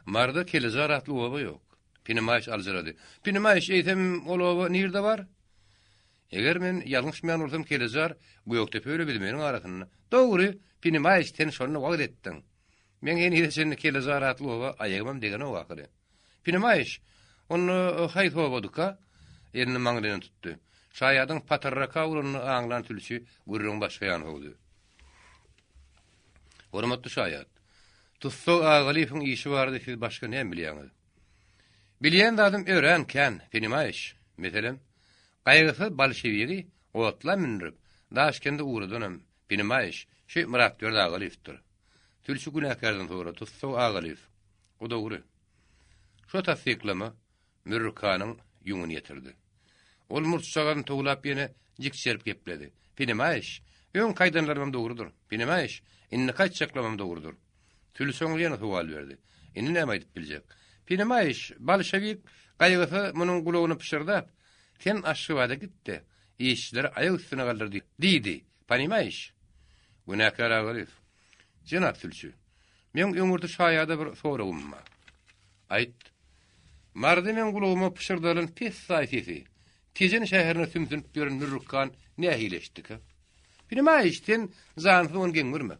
Marda kelejar atly oba ýok. Pinimaýyş aljyrady. Pinimaýyş eýsem ol oba nirde bar? Eger men ýalňyşmaýan bolsam kelejar bu ýokda pöýle bilmeniň arasyna. Dogry, Pinimaýyş sen şonu wagt etdiň. Men ýene seni kelejar atly oba aýagymam degen o wagty. Pinimaýyş, onu Haýsowodyka ýerine maňlyny tutdy. Şaýadyň patarraka uruny aňlan tülçi gurrun başgaýan boldy. Hormatly şaýat, tutsa Agalifiň işi bardy, siz başga näme bilýäňiz? Bilýän zadym öğrenken Pinimaýyş, meselem Gaýgy bolşewigi otla minrip, Daşkende urudanam. Pinimaýyş, şu Murat berdi Agalifdir. Tülçi günäkärden sonra tutsa Agalif. O dogry. Şu tasdiklama Mürrükhanyň ýüňüni ýetirdi. Ol murçagadyny toglap ýene jik şerip gepledi. Pinimaýyş, öň kaýdanlarym dogrudur. Pinimaýyş, inni kaçaklamam dogrudur. Tülsoň ýene suwal berdi. Inni näme aýdyp biljek? Pinimaýyş, bolşewik Gaýgy munyň gulagyny pişirdi. Sen aşşywada gitdi. İşleri aýak üstüne galdyrdy. Diýdi. Pinimaýyş. Günäkär Agalif. Jenap Sülçi. Men öňürde şaýada bir soragym bar. Aýt. Mardynyň gulagyny pişirdilen pes saýsy. Tijen şäherine sümsünip ýören Mürrükhan nähileşdik? Pinimaýyş, sen zansyň on geňürme.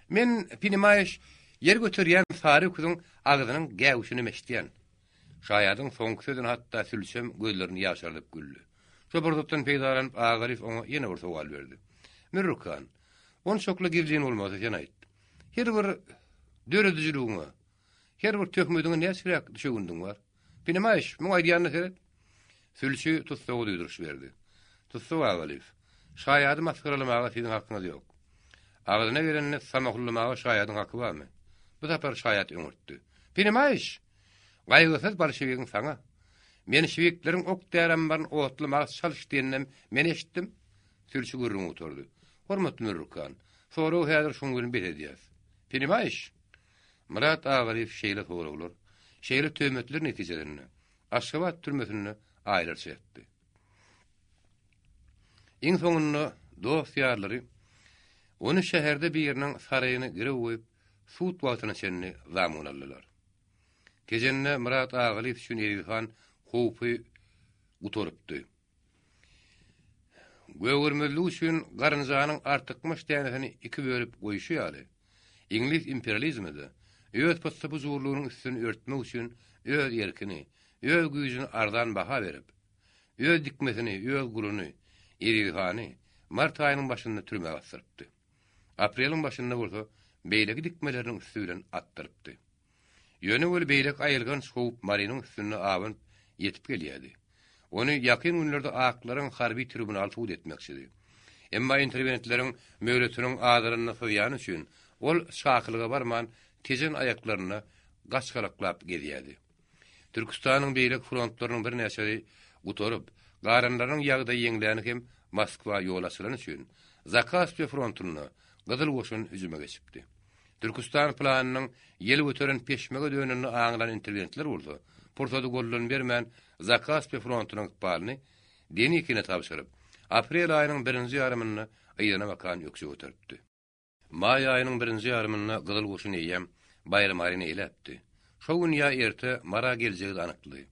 Men Pinimaýyş yer götürýän sary kuzyň agyzynyň gäwşini meşdýän. Şaýadyň soňky sözüni hatda Sülçem gözlerini ýaşardyp güldü. Şu burdukdan peýdalanyp Agalif oňa ýene bir sowal berdi. Mürrükhan, on şokla girjin bolmasa sen aýt. Her bir döredijiligiňe, her bir tökmediňe näme sebäp düşegundyň bar? Pinimaýyş, muň aýdýanyny seret. Sülçi tutsa duýduruş berdi. Tutsa Agalif. şaýady maskaralamaga siziň hakyňyz ýok. Agzyna gelenini samaklamaga şaýadyň haky barmy? Bu tapar şaýat öňürtdi. Bilmeýiş. Gaýgysyz bolşewigiň saňa. Men şewikleriň ok dären baryn otlamak çalyşdygyny men eşitdim. Sürçü gürrüň oturdy. Hormatly Nurkan. Sonra häzir şoň gün bir edýäs. Bilmeýiş. Murat Agaliýew şeýle soraglary. Şeýle töhmetler netijelerini Aşgabat türmesini aýlarça etdi. Iň soňunda dosýarlary onu şäherde bir ýeriniň saraýyny girip goýup suut wagtyna çenni zamun aldylar. Gejenne Murat Agaliýew şun Erhan howpy gutorypdy. Göwürmeli üçin garynjanyň artykmyş dänesini iki bölüp goýuşy ýaly. İngiliz imperializmide öz paçsa buzurluğunun üstünü örtmek üçin öz yerkini, öz güýjüni ardan baha berip, öz dikmesini, öz gurunu, Erihany mart aýynyň başynda türmäge asyrpdy. Aprelyň başynda bolsa beýleki dikmeleriniň üstünden atdyrypdy. Ýöne bol beýlek aýylgan şowup mariniň üstüne awan ýetip gelýärdi. Onu ýakyn günlerde aklaryň harby tribunal tuýd etmekçidi. Emma interventleriň möhletiniň adyryny soýan üçin ol şaklyga barman tejen aýaklaryna gaçgalaklap gelýärdi. Türkistanyň beýlek frontlarynyň bir näçeli gutorup, garanlaryň ýagda ýeňläni hem Moskwa ýol açylan üçin Zakaspi frontuny Gyzyl goşun hüjüme geçipdi. Türkistan planynyň ýeli götüren peşmege dönünni aňlan interventler boldy. Portada gollan bermän Zakaspi frontunyň ykbalyny denikine tapşyryp, aprel aýynyň 1-nji ýarymyny aýyna bakan ýoksa götüripdi. May aýynyň 1-nji ýarymyny Gyzyl goşun eýem bayram aryny eýlepdi. Şo gün ýa erte mara geljegi anykly.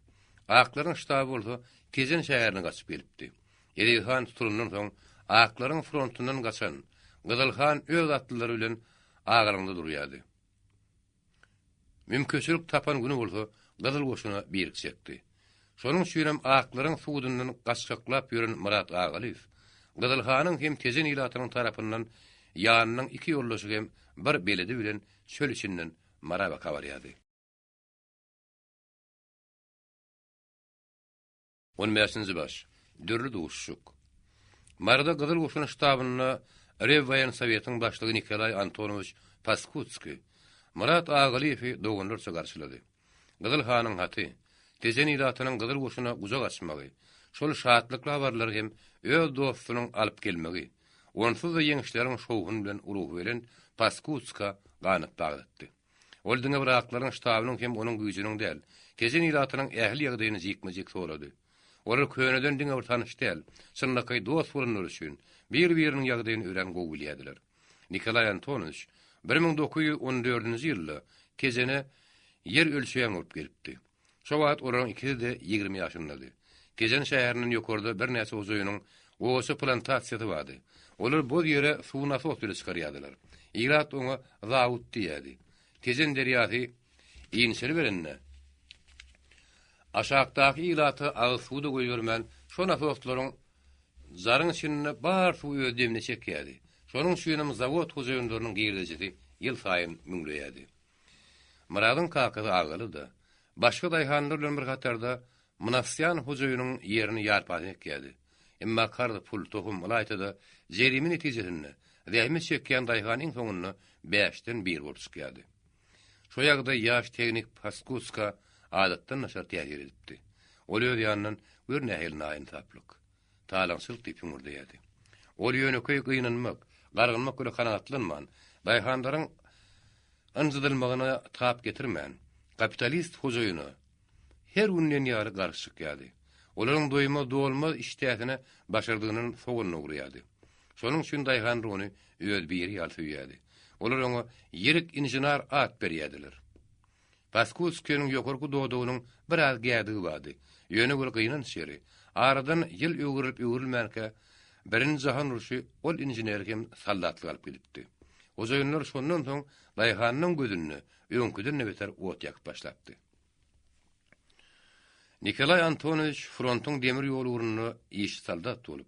Aklaryň ştaby bolsa Tezen şäherine gaçyp gelipdi. Erhan tutulundan soň aklaryň frontundan gaçan Gydylhan öz atlylary bilen agalynda durýardy. Mümkinçilik tapan güni bolsa Gyzyl goşuna birik çekdi. Şonuň üçin aklaryň suwdundan gaçaklap ýören Murat Agaliýew Gydylhanyň hem Tezen ilatynyň tarapyndan ýanynyň iki ýoldaşy hem bir beledi bilen çöl içinden mara baka barýardy. 15-nji baş. Dürli duşşuk. Marada Gyzyl goşunyň ştabyna Revvayan Sowetiň başlygy Nikolay Antonovich Paskutski Murat Agaliýewi dogunlarça garşylady. Gydylhanyň haty, Tezen ilatynyň Gyzyl goşuna guzak açmagy, şol şahatlykly habarlary hem öz dostunyň alyp gelmegi, onsuz da ýeňişleriň şowun bilen uruh beren Paskutska ganyp bagdatdy. Ol diňe biraklaryň ştabynyň hem onuň güýjüniň däl, Tezen ilatynyň ähli ýagdaýyny jykmajyk sorady. Olar köýneden diňe bir tanyş däl, şundakay dost bolanlar üçin bir-biriniň ýagdaýyny ören gowy bilýärdiler. Nikolay Antonovich 1914-nji ýylda Tezene yer ölçeýän bolup gelipdi. Şo wagt olaryň ikisi de 20 ýaşyndady. Tezen şäheriniň ýokarda bir näçe uzoýunyň gowy plantasiýasy bardy. Olar bu ýere suw nasos bilen çykarýardylar. Ýyrat oňa zawut diýýärdi. Tezen derýasy iňsel berenne aşağıdaki ilaty agy suwda goýbermän, şo nasoslaryň zaryň içinde bar suw ödemine çekýärdi. Şonuň üçin zawod hojaýynlarynyň girdijisi ýyl saýyn müňleýärdi. Muradyň kakyzy agaly da, başga daýhanlar bilen bir gatarda Munafsiýan hojaýynyň ýerini ýarpan ekýärdi. Emma kardy pul tohum ulaýtda jerimi netijesinde zähmet çekýän daýhanyň soňuny 5-den 1 bolup çykýardy. Şo ýagda ýaş teknik Paskutska adatdan naşar täsir edipdi. Ol öz ýanyndan bir nähil naýyn taplyk. Talaňçylyk diýip ýurdaýardy. Ol ýöneköy gynanmak, gargynmak bilen kanatlanman, daýhanlaryň ynjydylmagyna tap getirmän, kapitalist hojaýyny her günden ýary garşykýardy. Olaryň doýma dolma iştäsine başardygynyň soňuna ugrýardy. Şonuň üçin daýhanlar ony öz bir ýaly söýýärdi. Olar oňa ýerik injener at berýärdiler. Paskutskiň ýokarky dodugynyň bir az gädigi bardy. Ýöne bir gynan şeri. Aradan ýyl öwürülmänke birinji jahan uruşy ol injener hem soldatlyk alyp gelipdi. Ojaýynlar şondan soň daýhanyň gözünü öňküden beter ot ýakyp başlapdy. Nikolay Antonovich frontyň demir ýol uruny iş soldat bolup,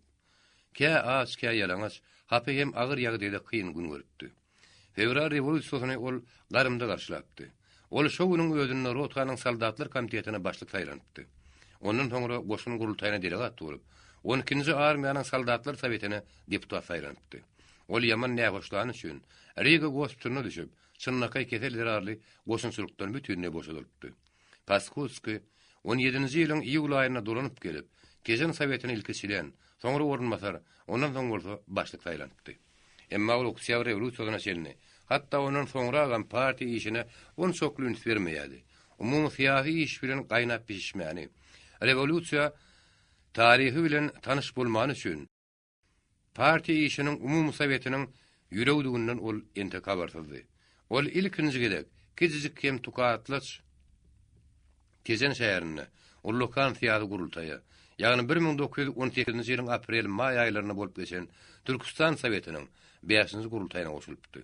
kä aç kä ýalaňaç, hapy hem agyr ýagdaýda kyn gün görüpdi. Fevral rewolýusiýasyny ol garymda garşylapdy. Ol şo güniň özüne Rothanyň soldatlar komitetine başlyk saýlandy. Ondan soňra goşun gurultaýyna delegat bolup, 12-nji armiýanyň saldatlar soветine deputat saýlandy. Ol ýaman nähoşlany üçin Riga gospitulyna düşüp, çynnakay keseler arly goşunçylykdan bütünle boşadylypdy. Paskovski 17-nji ýylyň iýul aýyna dolanyp gelip, Gezen soветine ilki silen, soňra orunmasar, ondan soň bolsa başlyk saýlandy. Emma ol Oktyabr rewolýusiýasyna çelni, hatda onuň soňra alan partiýa işine on çokly üns bermeýärdi. Umumy syýasy iş bilen gaýnap pişmäni. Rewolýusiýa tarihi bilen tanyş bolman üçin partiýa işiniň umumy soветiniň ýüregdiginden ol ente kabarsızdy. Ol ilkinji gedek, kijijik kem tukatlaç Gezen şäherinde, ol lokal syýasy gurultaýy, ýagny 1918-nji ýylyň aprel-may aýlaryna bolup geçen Türkistan soветiniň 5-nji gurultaýyna goşulypdy.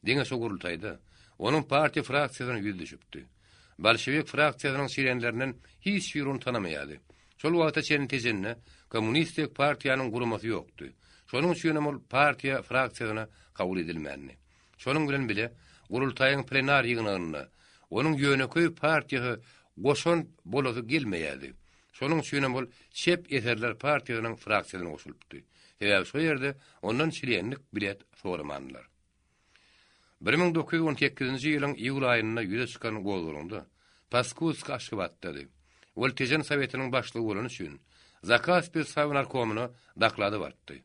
Diňe şo gurultaýda onuň partiýa fraksiýasyna ýüz düşüpdi. Bolşewik fraksiýasynyň şirenlerinden hiç bir onu tanamaýardy. Şol wagtda çeni tejenne kommunistik partiýanyň gurumasy ýokdy. Şonuň üçin ol partiýa fraksiýasyna kabul edilmänni. Şonuň bilen bile gurultaýyň plenar ýygynyna onuň ýöneköý partiýasy goşun bolosy gelmeýärdi. Şonuň üçin ol şep eserler partiýanyň fraksiýasyna goşulypdy. Sebäbi şo ýerde ondan şirenlik bilet soramandylar. 1918-nji ýylyň iýul aýyna ýüze çykan gowdurunda Paskovski aşybatdy. Ol Tejen soветiniň başlygy bolan üçin Zakaspi Savnarkomuny daklady bardy.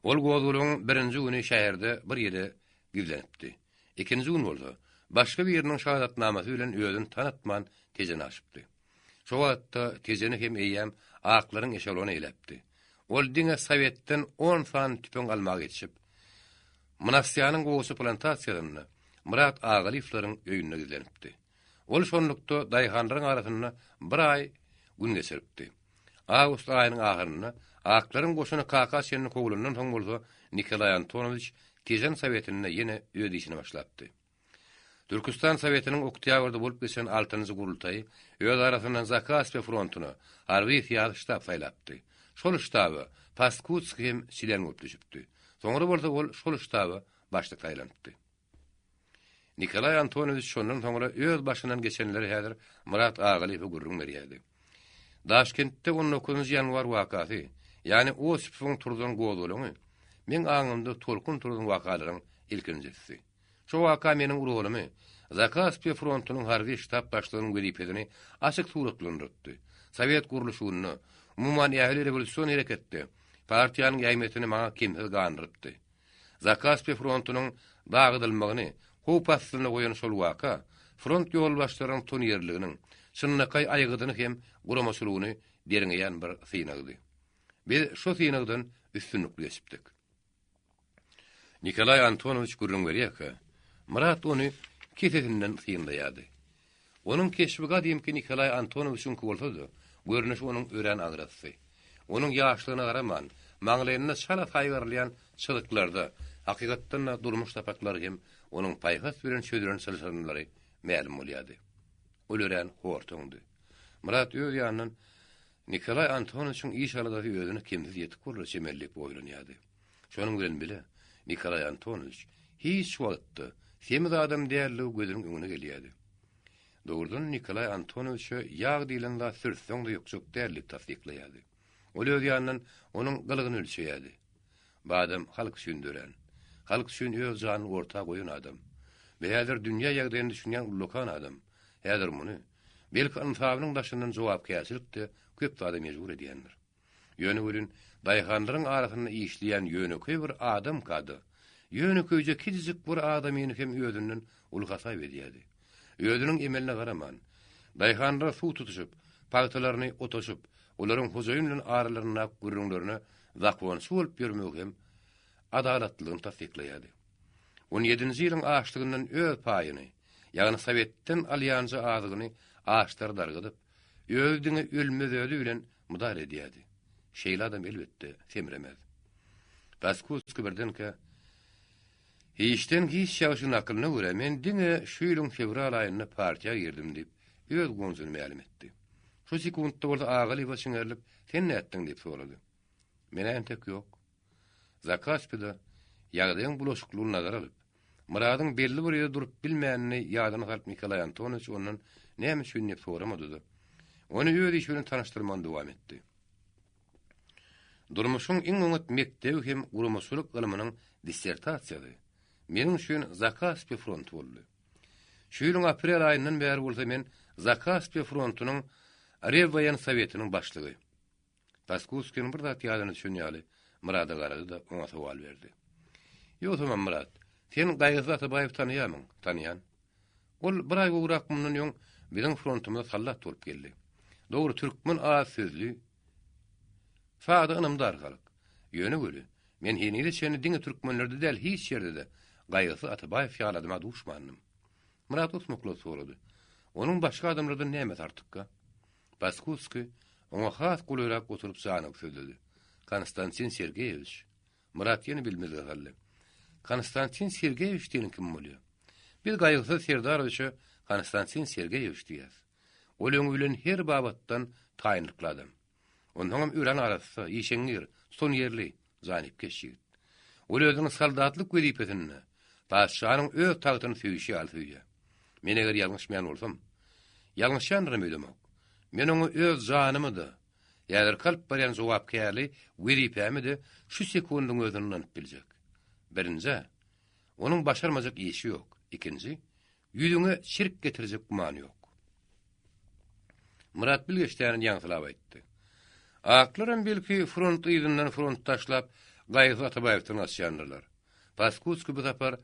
Ol gowduryň birinji güni şäherde bir ýerde gizlenipdi. Ikinji gün bolsa başga bir ýeriniň şahadatnamasy bilen özüni tanıtman Tejen aşypdy. Şo wagtda Tejeni hem eýem aklaryň eşelony elepdi. Ol diňe sovetden 10 fan tüpen almagy geçip Monastiýanyň gowy plantasiýasyny Murat Agaliýewlaryň öýünde gizlenipdi. Ol şonlukda daýhanlaryň arasyna bir ay gün geçiripdi. Awgust aýynyň ahyryna aklaryň goşuny Kakasýanyň kowlundan soň bolsa Nikolay Antonovich Tejen soветine ýene öz işini başlatdy. Türkistan sovetiniň Oktýabrda bolup geçen 6-njy gurultaýy öz arasyndan Zakaspi frontuny harby syýasy ştab saýlapdy. Şol ştaby Paskovski hem silen bolup düşüpdi. Soňra bolsa ol şol ştaby başlyk saýlandy. Nikolay Antonovich şondan soňra öz başyndan geçenleri häzir Murat Agaliýew gurrun berýärdi. Daşkentde 19-njy ýanwar wakasy, ýani Osipowyň turdan gowdulumy, men aňymda tolkun turdan wakalaryň ilkinjisi. Şo waka meniň urulumy Zakaspi frontunyň harby ştab başlygynyň welipedini açyk suratlandyrdy. Sovet guruluşyny, umumyň ýaly rewolýusiýon hereketde partiýanyň ýaýmetini maňa kimhil gandyrdy. Zakaspi frontunyň dagdylmagyny hoп astyna goýan şol waka front ýolbaşlarynyň tonýerliginiň çynnakay aýgydyny hem guramaçylygyny deriňeýän bir synagdy. Biz şo synagdan üstünlük geçipdik. Nikolay Antonovich gurrun berýär. Murat onu kesesinden sıyındayadı. Onun keşfiga diýimki Nikolay Antonovich'un bolsady, görnüş onun ören agrasy. Onun ýaşlygyna garaman, maňlaýyna şala taýgarlayan çylyklarda hakykatdan durmuş tapaklary hem onun paýgas bilen söýdüren çalışanlary ma'lum bolýardy. Ol ören hortuňdy. Murat öz ýanynyň Nikolay Antonovich'un iş alada özüni kimsiz ýetip bolýar çemellik boýlanýardy. Şonuň bilen bile Nikolay Antonovich hiç wagtda semiz adam däerli gözüniň öňüne gelýärdi. Dogrudan Nikolay Antonovich'e ýag diýilen da sürtsoň da ýokçuk däerlik tasdiklaýardy. Ol öz ýanynyň onuň gylygyny ölçeýärdi. Bu adam halk düşündüren, halk üçin öz janyny orta goýan adam. Beýler dünýä ýagdaýyny düşünýän ullakan adam. Häzir muny belki ansabynyň daşyndan jogapkärçilikde köp adam mejbur edýändir. Ýöne görün daýhanlaryň arasynda işleýän ýöneköý bir adam kady. Ýöneköýje kijijik bir adamyny hem özünden ulgasay berýärdi. Özüniň emeline garaman, daýhanlara suw tutuşup, paltalaryny otaşyp, olaryň hojaýyn bilen aralaryna gürrüňlerini zakwan bolup ýörmek hem adalatlygyny tasdiklaýardy. 17-nji ýylyň açlygyndan öz paýyny, ýagny Sowetden alýansy azygyny açlar dargydyp, özüňe ölmez özi bilen mudar edýärdi. Şeýle adam elbetde semremez. Paskovski birdenke hiçten hiç ýaşyň akylyna görä men diňe şu ýylyň fevral aýynda partiýa girdim diýip öz gonsuny ma'lum etdi. Şu sekundda bolsa Agaliýew şeňerlip sen näetdiň diýip sorady. Menen tek ýok. Zakaspida ýagdaýyň bulaşyklygyny nazara alyp, Muradyň belli bir ýerde durup bilmänini ýadyna salyp Nikolay Antonovich ondan näme üçin diýip soramady. Onu öz işi bilen tanyşdyrman dowam etdi. Durmuşyň iň öňet mekdebi hem guramaçylyk ilminiň dissertasiýasy. Meniň üçin Zakaspi front boldy. Şu ýylyň aprel aýyndan bäri bolsa men Zakaspi frontunyň Revvayan Sowetiniň başlygy. Paskuskiň bir zat ýadyny düşünýäli, Murada garady da oňa sowal berdi. "Ýok tamam Murad, sen Gaýgy Atabaýew tanýarmyň?" "Tanýan." "Ol bir aý gowrak mundan ýoň biziň frontumyza sallat bolup geldi. Dogry türkmen az sözlü, Fada ynymdar galyk. Ýöne göre, men henüýde seni diňe türkmenlerde däl hiç ýerde de Gaýgy Atabaýew ýaladyma duşmanyň. Murat Osmoklo sorady. Onuň başga adamlardan näme tartykka? Paskuski oňa has gularak oturup sanyk söýledi. Konstantin Sergeyevich. Murat ýene bilmedi galy. Konstantin Sergeyevich diýen kim bolýar? Biz Gaýgy Serdarowyçy Konstantin Sergeyevich diýäs. Oleň bilen her babatdan taýynlykladym. Onuň ören arasy ýeşeňir, son ýerli, zanyp geçýär. Ol özüniň saldatlyk wezipetini, paşanyň öz tagtyny süýşi alýar. Men eger ýalňyşmaýan bolsam, ýalňyşandyr öýlemek. Men oňa öz janymy da, ýa-da kalp berýän jogapkärli wezipemi de şu sekundyň özünden biljek. Birinji, onuň başarmajak işi ýok. Ikinji, ýüzüňe şirk getirecek gumany ýok. Murat bilgeçlerini ýaňsylap aýtdy. Aklaram belki front ýygynyň front taşlap Gaýgy Atabaýewden açýandylar. Paskuski bu tapar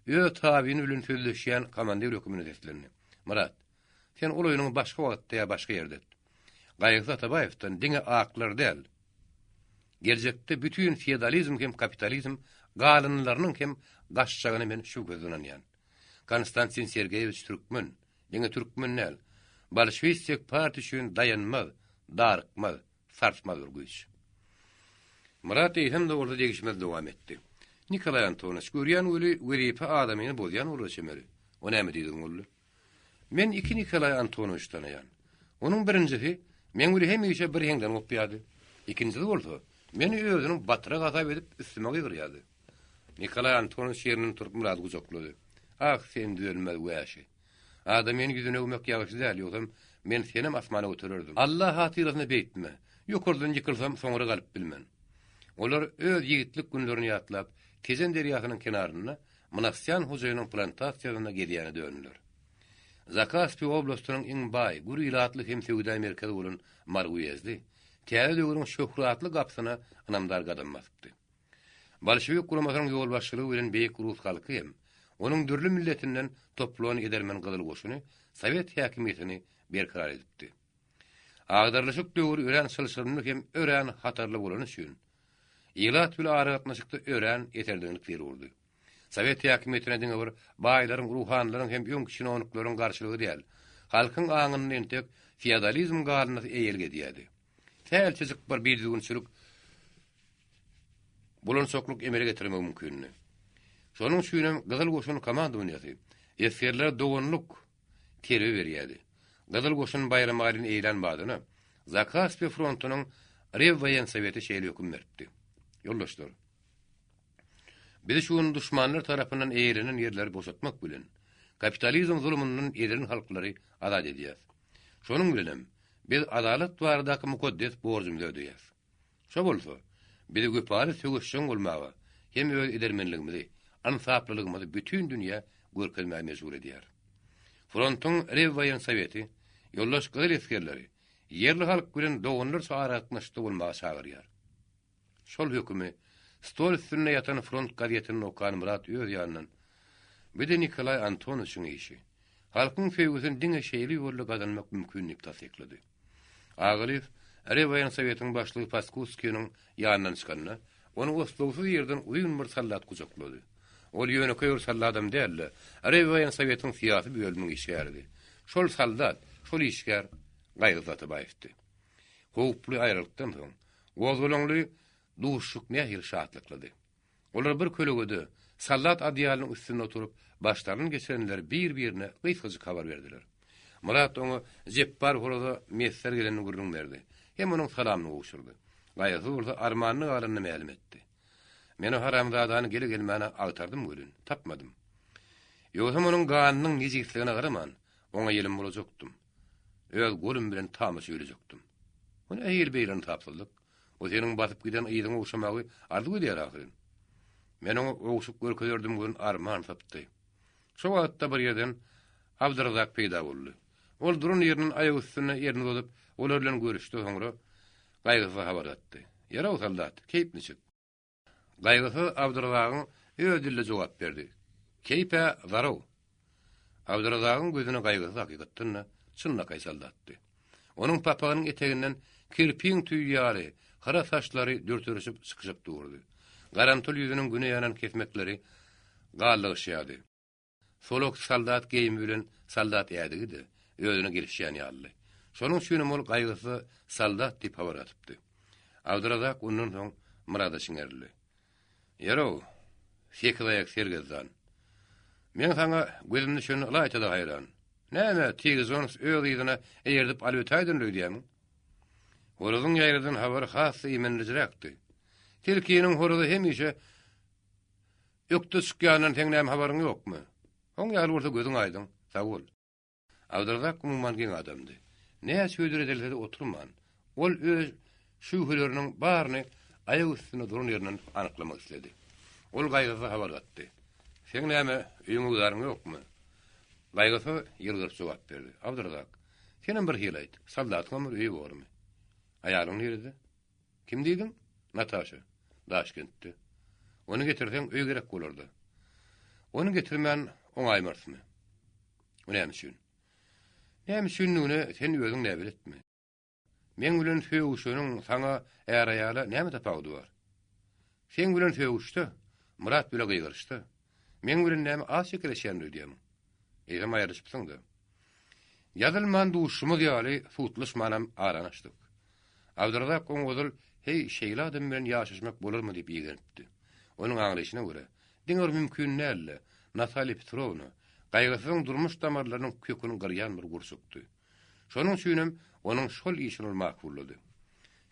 ö tabiň bilen sözleşýän komandir hökümini deslerini. Murat, sen ol oýunyň başga wagtda ýa başga ýerde. Gaýgy Atabaýewden diňe aklar däl. Gelecekde bütün feodalizm hem kapitalizm galynlarynyň hem gaşçagyny men şu gözlenýän. Konstantin Sergeyevich türkmen, diňe türkmenler Bolşewik partiýasyny dayanmaz, darykmaz, sarsmaz urguýç. Murat hem de orada degişmez dowam etdi. Nikolay Antonovich görýän öli weripe adamyny bolýan ulaşymary. O näme diýdiň ol? Men iki Nikolay Antonovich tanýan. Onuň birinjisi men öli hemişe bir ýeňden opýady. İkincisi bolsa, meni özüniň batyra gazap edip üstüme gyrýady. Nikolay Antonovich ýeriniň turup Murat gujaklady. "Ah, sen dölmez wäşi. Adamyň ýüzüne ömek ýagşy däl, ýogam men senem asmana götürerdim. Allah hatyrasyna beýtme. Ýokurdan ýykylsam soňra galyp bilmen." Olar öz ýigitlik günlerini ýatlap, Tezen derýasynyň kenaryna Mnaksyan hojaýynyň plantasiýasyna gedýäni döndiler. Zakaspi oblastynyň iň baý, guru ilatly hem Sewda Amerikada bolan Marguýezdi, täze döwrüň şöhratly gapsyna anamdar gadammasypdy. Bolşewik guramasynyň ýol başçylygy bilen beýik rus halky hem onuň dürli milletinden toplanan edermen gyzyl goşuny Sowet häkimetini berkrar edipdi. Agdarlyşyk döwrü ören sylşylyny hem ören hatarly bolan üçin Ilat bilen aratnaşykda ören eterdiňlik berýärdi. Sowet häkimetine diňe bir baýlaryň, ruhanlaryň hem ýöň kişini onuklaryň garşylygy däl. Halkyň aňyny entek feodalizm galynasy eýelge diýdi. Täçeçik bir bildiňçilik bulan sokluk emere getirmek mümkün. Şonuň üçin Gyzyl Goşun komandowaňy eskerler dogonluk terbi berýärdi. Gyzyl Goşun bayramy alyny eýlen badyna Zakaspi frontunyň Revvayan Soweti şeýle höküm berdi. Yoldaşlar, biz şuň düşmanlar tarapyndan eýlenen ýerleri boşatmak bilen kapitalizm zulmünden ýerlerin halklary azat edýär. Şonuň bilen biz adalet baradaky mukaddes borjumuzy ödäýäs. Şo bolsa, biz göpari sögüşçüň bolmagy hem öz edermenligimizi, ansaplylygymyzy bütün dünýä görkezmäge mejbur edýär. Frontuň Revvayan Soweti ýoldaş gyzyl eskerleri yerli halk bilen dogonlar saratnaşdy bolmagy çagyrýar. Şol hökümi stol üstünde yatan front gazetini okan Murat öz ýanynyň bir de Nikolay Antonowiçiň işi. Halkyň feýüzini diňe şeýli ýolda gazanmak mümkinlik tasyklady. Aglyf Revvayan Sowetiň başlygy Paskuskiň ýanyndan çykanyna, onu oslowy ýerden uýun bir sallat gujaklady. Ol ýöne köýür salladam däl, Revvayan Sowetiň syýasy bölüminiň işgärdi. Şol saldat, şol işgär Gaýgy Atabaýewdi. Howply aýrylykdan soň, gozgulaňly duşuk nähir şahatlyklydy. Olar bir kölegede sallat adyalynyň üstüne oturup başlaryny geçirenler bir-birine gysgaçyk habar berdiler. Murat oňa jepbar horada mesler geleni gurrun berdi. Hem onuň salamyny ugşurdy. Gaýgy urda armanyny alyny ma'lum etdi. Men o haramzadany gele gelmäne agtardym gölün, tapmadym. Ýögsem onuň ganynyň nijikligine garaman, oňa ýelim bolajakdym. Öz golum bilen tamasy ýürejekdim. Onu eýil beýlen tapsylyk, O senin batıp giden ýylyň uşamagy ardy gider ahyryn. Men onu oňuşup görkezerdim gün arman tapdy. Şo wagtda bir ýerden Abdurrazak peýda boldy. Ol durun ýeriniň aýagy üstüne ýerini bozup, olar bilen görüşdi, soňra gaýgysy habar atdy. "Ýara soldat, keýpni çyk." Gaýgysy Abdurrazakyň öýdülle jogap berdi. "Keýpe zaraw." Abdurrazakyň gözüne gaýgysy hakykatdan çynnak aýsaldatdy. Onuň papagynyň eteginden kirpiň tüýýary, hara saçlary dörtörüşüp çykyşyp durdy. Garantul ýüzüniň güne ýanan kesmekleri gallygyşýady. Solok soldat geýimi bilen soldat ýadygydy, özüne gelişýän ýaly. Şonuň üçin ol gaýgysy soldat diýip habar atypdy. Abdurrazak ondan soň murada şiňerli. "Ýaraw, şeýkelaýak sergezdan. Men sana gözümde şonu laýtada haýran. Näme tegiz onu öz ýygyna eýerdip alyp ötäýdin diýýärmi?" Horazyň ýaýradan habar hasy imenlijirekdi. Tilkiniň horazy hemişe ýokda çykýanyň teňnäme habaryň ýokmy? Oň ýaly bolsa gözüň aýdyn, sag bol. Abdurrazak umman giň adamdy. Näme söýdür edilse de oturman. Ol öz şühüleriniň baryny aýagy üstüne duran ýerinden anyklamak istedi. Ol gaýgysy habar atdy. "Seň näme öýüňe gyzaryň ýokmy?" Gaýgysy ýylgyr jogap berdi. "Abdurrazak, senem bir hili aýt. Soldatlyň bir öýü bormy? Aýalyň ýerinde?" "Kim diýdin?" "Natasha, Daşkentde. Onu getirsen öý gerek bolardy." "Onu getirmän oňaýmarsmy?" "O näme üçin?" "Näme üçindigine sen özüň näme biletmi? Men bilen söýüşüniň sana äraýala näme tapagy bar? Sen bilen söýüşdi, Murat bilen gyýgyrşdy. Men bilen näme az şekerleşýän diýem. Eýsem aýryşypsyň-da. Ýazylman duşumyz ýaly futlyşmanam aranaşdyk. Abdurrazak oňuzul hey şeýle adam bilen ýaşaşmak bolarmy diýip ýegenipdi. Onuň aňlyşyna görä, diňer mümkin näle Natalia Petrovna gaýgysyň durmuş damarlarynyň köküni gyrýan bir gursukdy. Şonuň üçin onuň şol işini makbullady.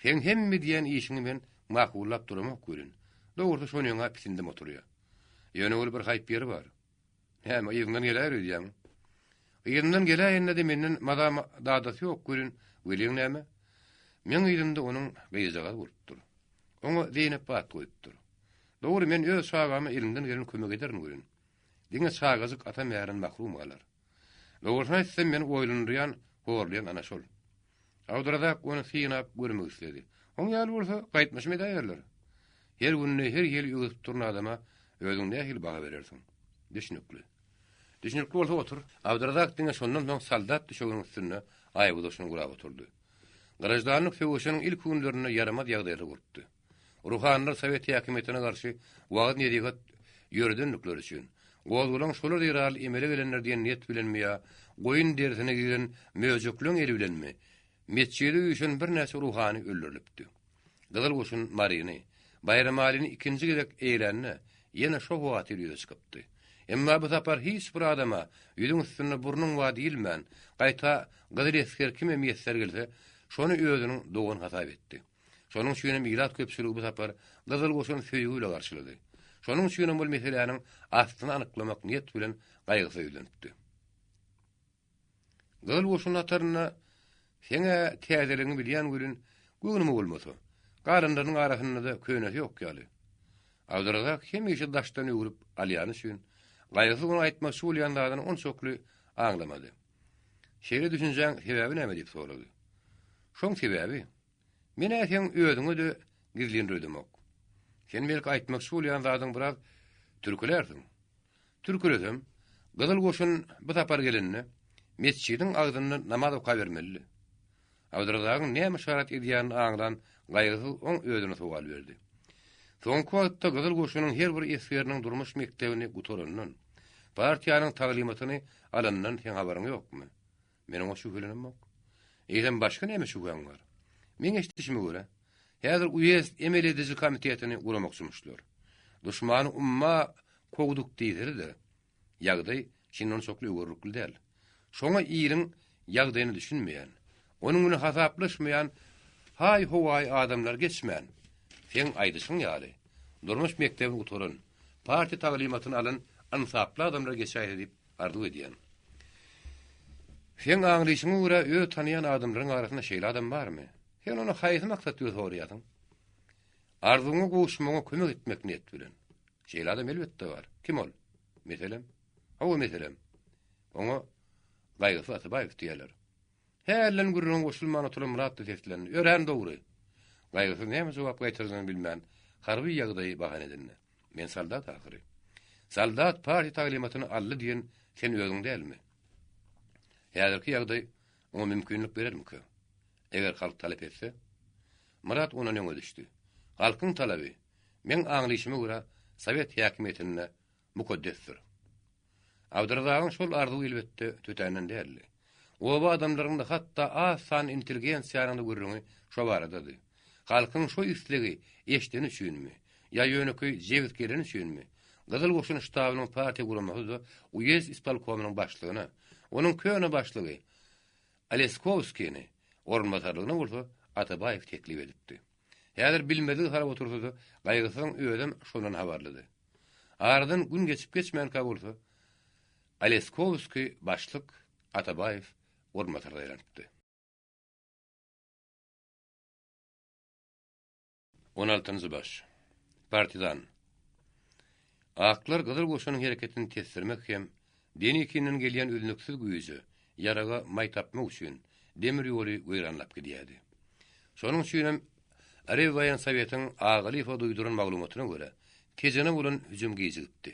Sen hemme diýen işini men makbullap duramak görün. Dogry şonuňa pisindim oturýar. Ýöne ol bir haýp ýeri bar. Hem ýygyňdan geler diýem. Ýygyňdan gelýän de menden madam dadasy ýok görün. Welin näme? Men ýerinde onuň beýjaga gurupdyr. Oňa Zeynep bat goýupdyr. Dogry men öz sagamy elimden gelen kömek ederim görün. Diňe sagazyk ata mären mahrum galar. Dogrysyny aýtsam men oýlanýan, horlayan ana şol. Abdurrazak onu synap görmek istedi. Oň ýaly bolsa gaýtmaşmy daýarlar. Her günne her ýyl ýygyp duran adama özüň nähil baga berersiň. Düşünükli. Düşünükli bolsa otur. Abdurrazak diňe şondan soň soldat düşüginiň üstüne aýagy doşuny gurap oturdy. Garajdanyň söwüşiniň ilk günlerinde yaramaz ýagdaýary gurupdy. Ruhanlar Sowet häkimetine garşy wagt nerýe ýöredinlikleri üçin Gowulan şolar ýaral emele gelenler diýen niýet bilen mi ýa goýun dersine giren möjüklüň eli bilenmi? Meçhidi üçin bir näçe ruhany öldürilipdi. Gyzyl goşun Maryny, Bayram alyny ikinji gezek eýlenne ýene şo wagty ýüze çykypdy. Emma bu tapar hiç bir adama ýüzüň üstüne burnuň wa diýilmän, gaýta gyzyl esker kime miýetler gelse, şonu özüniň dogan hatap etdi. Şonuň üçin milat köpçüligi bu tapar gyzyl goşun söýgüle garşylady. Şonuň üçin bol meseleniň astyny anyklamak niýet bilen gaýgysy ýülenipdi. Gyzyl goşun ataryna "Seňe täzeliňi bilýän gülün göwnüme bolmasa, garynlaryň arasynda da köýnesi ýok ýaly." Abdurrazak hemişe daşdan öwürip alýany üçin gaýgysy onu aýtmak şolýandagyny on çokly aňlamady. "Şeýle düşünjäň sebäbi näme?" diýip sorady. "Şoň sebäbi, mene sen özüňi de gizlendirmek. Sen belki aýtmak şolýandagyň biraz türkülersiň. Türkülesem, gyzyl goşun bu tapar gelenine mesçidiň agdyny namaz oka bermeli." Abdurrazakyň näme şarat edýäni aňdan gaýgysy oň özüne sowal berdi. Soňky wagtda gyzyl goşunyň her bir esgeriniň durmuş mektebini gutaranyň, partiýanyň taglimatyny alanyň sen habaryň ýokmy? Meniň o şühelenim ýok. Eýsem başga näme şühem bar? Men eşitişime görä, häzir uyezd emel edici komitetini guramakçymyşlar. Duşmany umma kogduk diýerdi. Ýagdaý şinnon çokly öwürlükli däl. Şoňa ýylyň ýagdaýyny düşünmeýän, onuň bilen hasaplaşmaýan hay howaý adamlar geçmän. Sen aýdyşyň ýaly. Durmuş mektebini gutaran, partiýa taglimatyny alan ansaply adamlar geçäýär diýip arzu edýän. Sen aňlyşyňa görä öz tanıyan adamlaryň arasynda şeýle adam barmy? Sen onu haýsy maksat ýol soraýasyň? arzuňa gowuşmaňa kömek etmek niýet bilen. Şeýle adam elbetde bar. Kim ol? Meselem. Hawa meselem. Oňa gaýgysy Atabaýew diýerler. Hällen gurrun goşulmana turan Murat teslen. Ören dogry. Gaýgysy näme jogap gaýtyrdygyny bilmän. Harby ýagdaýy bahan edilne. Men saldat ahyry. Saldat parti taglimatyny aldy diýen sen özüň dälmi? Häzirki ýagdaý oňa mümkinlik berermi-ki? Eger halk talep etse, Murat ona ňöňe düşdi. Halkyň talaby, men aňlyşyma görä, Sowet häkimetine mukaddesdir. Awdurdagyň şol arzuw elbetde tötänen däldi. O adamlaryň da hatda asan intelligensiýanyny görüňi şo baradady. Halkyň şo isligi eşdeni üçinmi, ýa ýöneki jewit gelen üçinmi? Gyzyl Goşun ştabynyň partiýa guramagy uyez ispalkomunyň başlygyna, onuň köne başlygy Aleskovskiýni orunbatarlygyna bolsa Atabaýew teklip edipdi. Häzir bilmediği harap otursa gaýgysyň öýdem şondan habarlydy. Aradan gün geçip geçmän bolsa Aleskovski başlyk, Atabaýew orunbatarlygy aýlandypdy. 16-njy baş. Partizan. Aklar Gyzyl Goşunyň hereketini tesirmek hem denekinin gelýän üzünüksiz güýji ýaraga may tapmak üçin demir ýoly goýranlap gidýärdi. Şonuň üçin hem Arewaýan Sowetiň agylyfa duýduran maglumatyna görä tejene bolan hüjüm giýjipdi.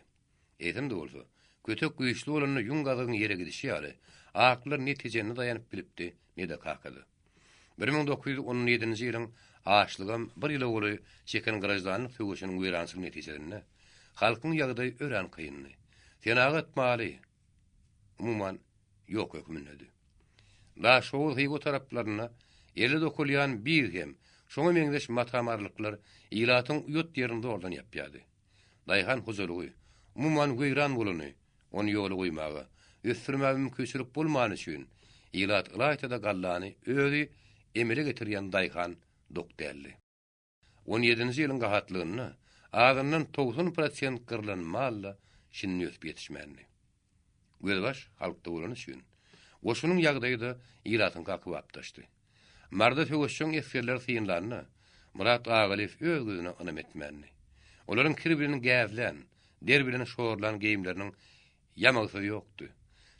Eýdim de bolsa, kötek güýçli bolanyny ýun gazygyň ýere gidişi ýaly aklar ne tejeni daýanyp bilipdi, ne de kakady. 1917-nji ýylyň açlygam bir ýyl boly çeken grajdanyň söwüşiniň goýrançylyk netijelerinde halkyň ýagdaýy ören kynny. Tenagat maly umuman ýok hökmündedi. Da şol hygo taraplaryna eli dokulýan bir hem şoňa meňdeş matamarlyklar ýylatyň ýot ýerinde ordan ýapýardy. Daýhan huzurlugy umuman goýran bolany onu ýoly goýmagy ösürmäge mümkinçilik bolmany üçin ýylat ýaýtada gallany özi emele getirýän daýhan dokdelli. 17-nji ýylyň gahatlygyny ağzından 90% kırılan malla şinni ösüp yetişmänni. Gözbaş halkda bolan üçin goşunyň ýagdaýynda ýylatyň kakyp apdaşdy. Marda töweşçüň eskerler syňlaryny Murat Agalyf öz gözüne anam etmänni. Olaryň kirbirini gäzlen, derbilen şoğurlan geýimleriniň ýamagy ýokdy.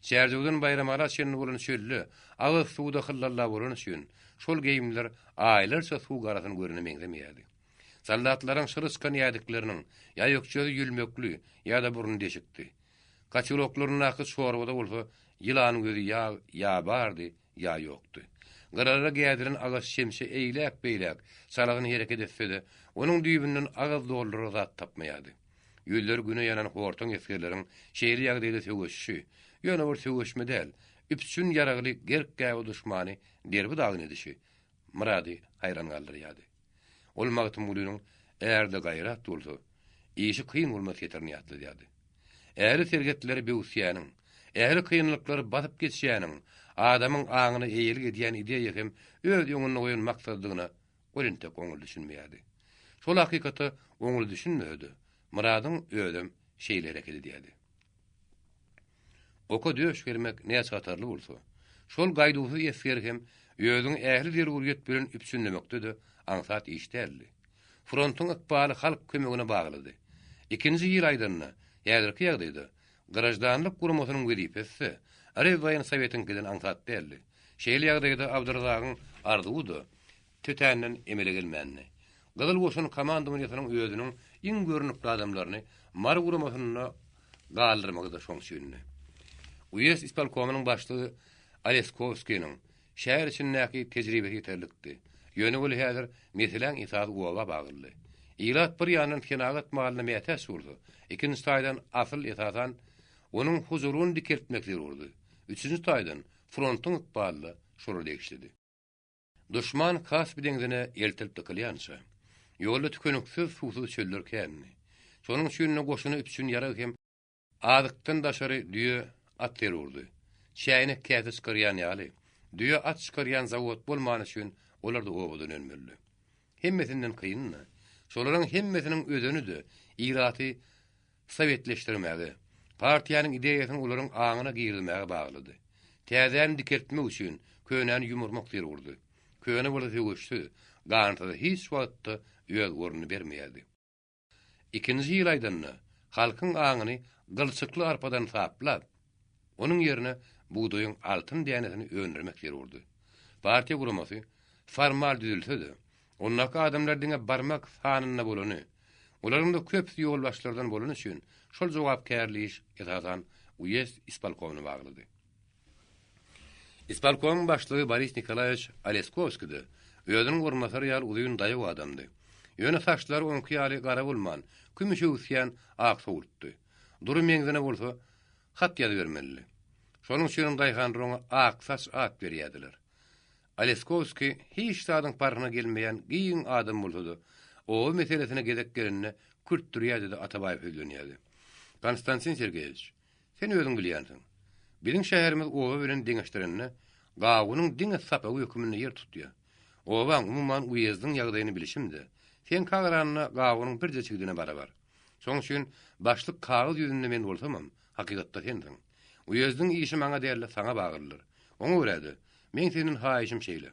Şäherjigden bayramara şenli bolan çöllü, agyz suwda hyllarla bolan üçin şol geýimler aýlarça suw garasyny görüne meňzemeýärdi. Saldatlaryň şyryskan ýadyklarynın ýa ýokçy ýülmekli ýa-da burun deşikdi. Kaçyloklaryň aky şorbada bolsa ýylan gözi ýa bardy ýa ýokdy. Garara gädiren agas şemşe eýlek beýlek salagyny hereket etse de onuň düýbünden agas doldury zat tapmaýardy. Ýüller güne ýanan hortaň eskerleriň şeýle ýagdaýda söwüşşi, ýöne bir söwüşme däl, üpsün ýaragly gerk gäwe duşmany derbi dagyny edişi Murady haýran galdyrýardy. Ol magtym bulunyň äärde gaýrat bolsa, işi kyn bolmasy ýeterli ýatdy. Äri sergetleri bewsýanyň, äri kynlyklary basyp geçýäniň, adamyň aňyny eýil edýän ideýa hem öz ýöňüne goýan maksadyna golinte goňul düşünmeýärdi. Şol hakykaty goňul düşünmedi. Muradyň ödüm şeýle hareket edýärdi. Oka döş vermek näçe hatarly bolsa, şol gaýdusy esger hem özüň ähli derguriyet bilen üpsünlemekde aňsat işdäldi. Frontyň ykbaly halk kömegine baglady. 2-nji ýyl aýdaryna ýagyrky ýagdaýda grajdanlyk guramasynyň welipesi Arewaýan Sowetiňkiden aňsat däldi. Şeýle ýagdaýda Abdurrazagyň arzuwdy tötänden emele gelmänni. Gyzyl Goşun komandamanýasynyň özüniň iň görnükli adamlaryny mar guramasyna galdyrmagy da şoň şeýle. Uyes ispalkomunyň başlygy Aleskovskiýnyň şäher içindäki tejribesi ýeterlikdi. Ýöne bol häzir meselen itaat gowa bagly. Ýylat bir ýandan kenagat malyna meýtes urdy. Ikinji taýdan asyl itaatan onuň huzuruny dikeltmek zerurdy. Üçüncü taýdan frontyň ykbaly şoral degişdi. Düşman kas bideňdine eltilip dykylýança, ýolda tükeniksiz suwsuz çöller känni. Şonuň üçin goşuny üpsün ýarag hem adykdan daşary düýe at terurdy. Şäýne käte çykyrýan ýaly, düýe at çykyrýan zawod bolmany üçin olar da owadan ölmeli. Hemmetinden kynny. Şolaryň hemmesiniň özüni de ýylaty sowetleşdirmäge, partiýanyň ideýasyny olaryň aňyna girilmäge baglydy. Täzän dikeltmek üçin könäni ýumurmak zerurdy. Köne bola söwüşdi. ganytada hiç wagtda öýe orny bermeýärdi. Ikinji ýyl aýdanna halkyň aňyny gylçykly arpadan saplap, onun ýerine buğdoyun altyn dänesini öndürmek berýärdi. Partiýa guramasy formal düzülse-de, onnaka adamlar diňe barmak sanyna bolany, olaryň da köp ýol başlardan bolan üçin şol jogapkärlik esasan uyez ispalkowyna baglady. İspalkom başlygy Boris Nikolaýewiç Aleskovskidy, öýüniň gurmasary ýaly uzyň daýy adamdy. Ýöne saçlary oňky ýaly gara bolman, kümüşe üsýän ak soğurtdy. Durum meňzene bolsa, hat ýazy bermeli. Şonuň üçin daýhan roňa ak saç at berýärdiler. Aleskovski hiç tadyň parhyna gelmeýän giň adam boldy. O meselesine gedek gelenine kürtdürýärdi de Atabaýew öýlenýärdi. Konstantin Sergeýewiç, sen özüň bilýärsiň. Biziň şäherimiz owa bilen deňeşdirenine gawynyň diňe sapa hökümini ýer tutýar. Owaň umumyň uýezdiň ýagdaýyny bilişimdi. Sen kagranyna gawynyň bir jeçigine barabar. Şoň üçin başlyk kagyz ýüzünde men bolsamam, hakykatda sendiň. Uýezdiň işi maňa däl saňa bagyrlyr. Oňa göredi. Men senin haýyşym şeýle.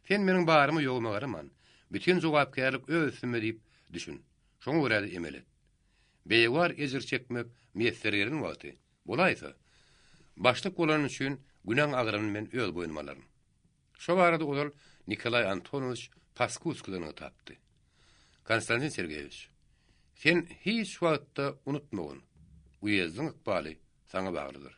Sen meniň barymy ýoguma garaman. Bütün jogapkärlik öz üstüme diýip düşün. Şoňa göredi emelet. Beýwar ejir çekmek meýesserleriň wagty. Bolaýsa, başlyk bolan üçin günaň agranyny men öz boýnuma alarym. Şo barada ol Nikolay Antonowyç Paskuskiňy tapdy. Konstantin Sergeýewiç, sen hiç wagtda unutmagyn. Uýezdiň ykbaly saňa baglydyr.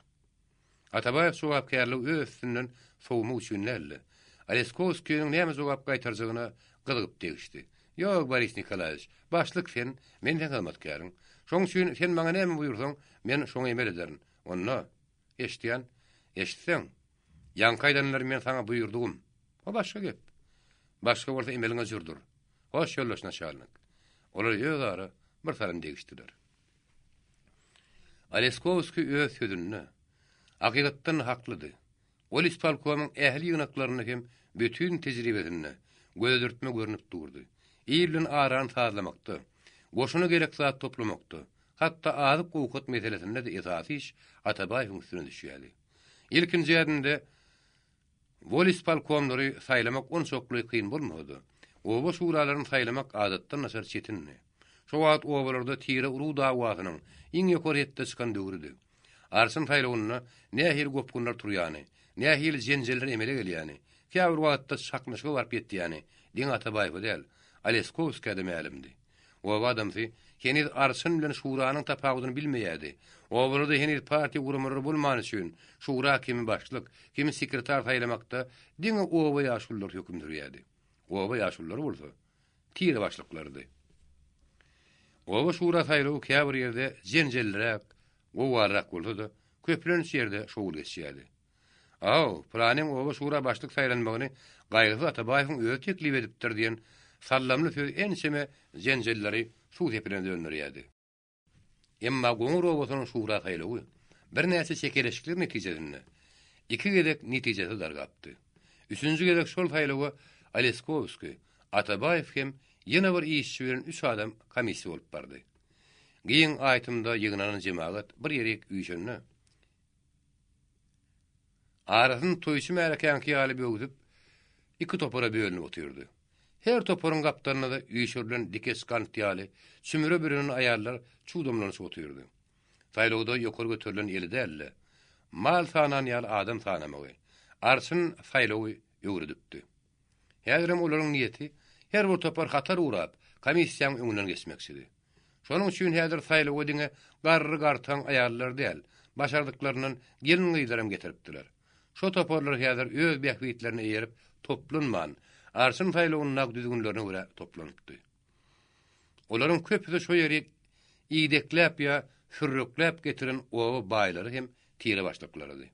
Atabaýew jogapkärlik öz üstünden sowma üçin näle? Aleskovskiň näme jogap gaýtarjagyna gyzygyp degişdi. Ýok Boris Nikolaýewiç, başlyk sen, men häzmatkaryň. Şoň üçin sen maňa näme buýursaň, men şoňa emel ederim. Onda eşdiýän, eşitseň, ýankaýdanlar men saňa buýurdum. O başga gep. Başga bolsa emeliňe jurdur. Hoş ýollaşna şalnyk. Olar ýögary bir saran degişdiler. Aleskovski öz sözünde hakykatdan haklydy. Ol ispalkomyň ähli ýynaklaryny hem bütün tejribesini gözdürtme görnüp durdy. Ýylyň aran sazlamakda, goşuny gerek zat toplamakda, hatda azyp gowkat meselesinde de esasy iş Atabaýew üstüne düşýärdi. İlkinji ýerinde wol ispalkomlary saýlamak onçokly kyn bolmady. Oba şuralaryny saýlamak adatdan nasar çetinni. Şo wagt obalarda tire uru dawasynyň iň ýokarýetde çykan döwrüdi. Arsyn saýlawyna nähir gopgunlar turýany, nähir jenjeler emele gelýäni, käbir wagtda şaknaşyga baryp ýetýäni, diň Atabaýew däl, Aleskovski da mälimdi. O adamsy henüz Arsyn bilen şuranyň tapagyny bilmeýärdi. Obalarda henüz partiýa gurumary bolmany üçin şura kimi başlyk, kimi sekretar saýlamakda diňe oba ýaşullar höküm sürýärdi. Oba ýaşullar bolsa, tire başlyklardy. Oba şura saýlawy käbir ýerde jenjellerek, gowarrak bolsa da köplenç ýerde şowul geçýärdi. Aw, planem oba şura başlyk saýlanmagyny gaýrysy Atabaýewiň öýe teklip edipdir diýen sallamly söz ençeme jenjelleri suw tepine döndürýärdi. Emma goňur obasynyň şura saýlawy bir näçe çekereşikler netijesinde iki gedek netijesi dargapdy. Üçüncü gedek şol saýlawy Aleskovski, Atabaýew hem ýene bir işçi bilen 3 adam komissiýa bolup bardy. Giň aýtymda ýygynanan jemaat bir ýerek üýşenne. Arasyn toýşy märekäňki ýaly böwdüp, iki topara bölünip oturdy. Her toparyň gapdaryna da üýşürlen dikes kantýaly, sümüre birinin aýarlar çuwdamlanyp oturdy. Saýlawda ýokary götürilen ýeli dälle. Mal sanan ýaly adam sanamagy. Arsyn saýlawy ýöwredipdi. Häzirem olaryň niýeti her bir topar hatar urap, komissiýaň öňünden geçmeksidi. Şonuň üçin häzir saýlawy diňe garry gartan aýarlar däl, başardyklarynyň gelin gyýdarym getiripdiler. Şo toparlar häzir öz bähwitlerini eýerip toplanman, Arsyn saýlawynyň düzgünlerine görä toplanypdy. Olaryň köpüsi şo ýeri iýdekläp ýa hürrüklep getiren owa baýlary hem tire başlyklarydy.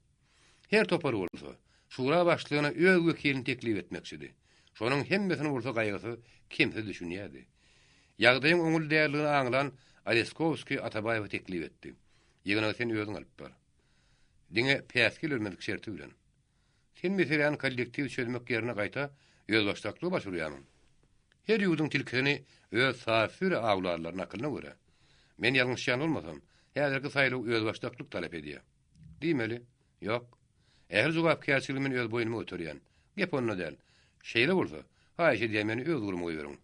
Her topar bolsa, şura başlygyna öz wekilini teklip etmeksidi. Şonuň hemmesini bolsa gaýgysy kimse düşünýärdi. Ýagdaýyň öňül däligini aňlan Aleskovski Atabaýew teklip etdi. Ýygyna sen özüň alyp bar. Diňe päskil ölmedik şerti bilen. Sen meseleni kollektiv çözmek ýerine gaýta öz başlykly başurýarmyň. Her ýurdun tilkini öz safir awlarlaryna akylyna görä. Men ýalňyşýan bolmasam, häzirki saýlaw öz başlyklyk talap edýär. Diýmeli? Ýok. Eger jogapkärçiligi men öz boýnuma götürýän. Gep onda däl. Şeýle bolsa, haýşe diýmeni öz gurmy goýurum.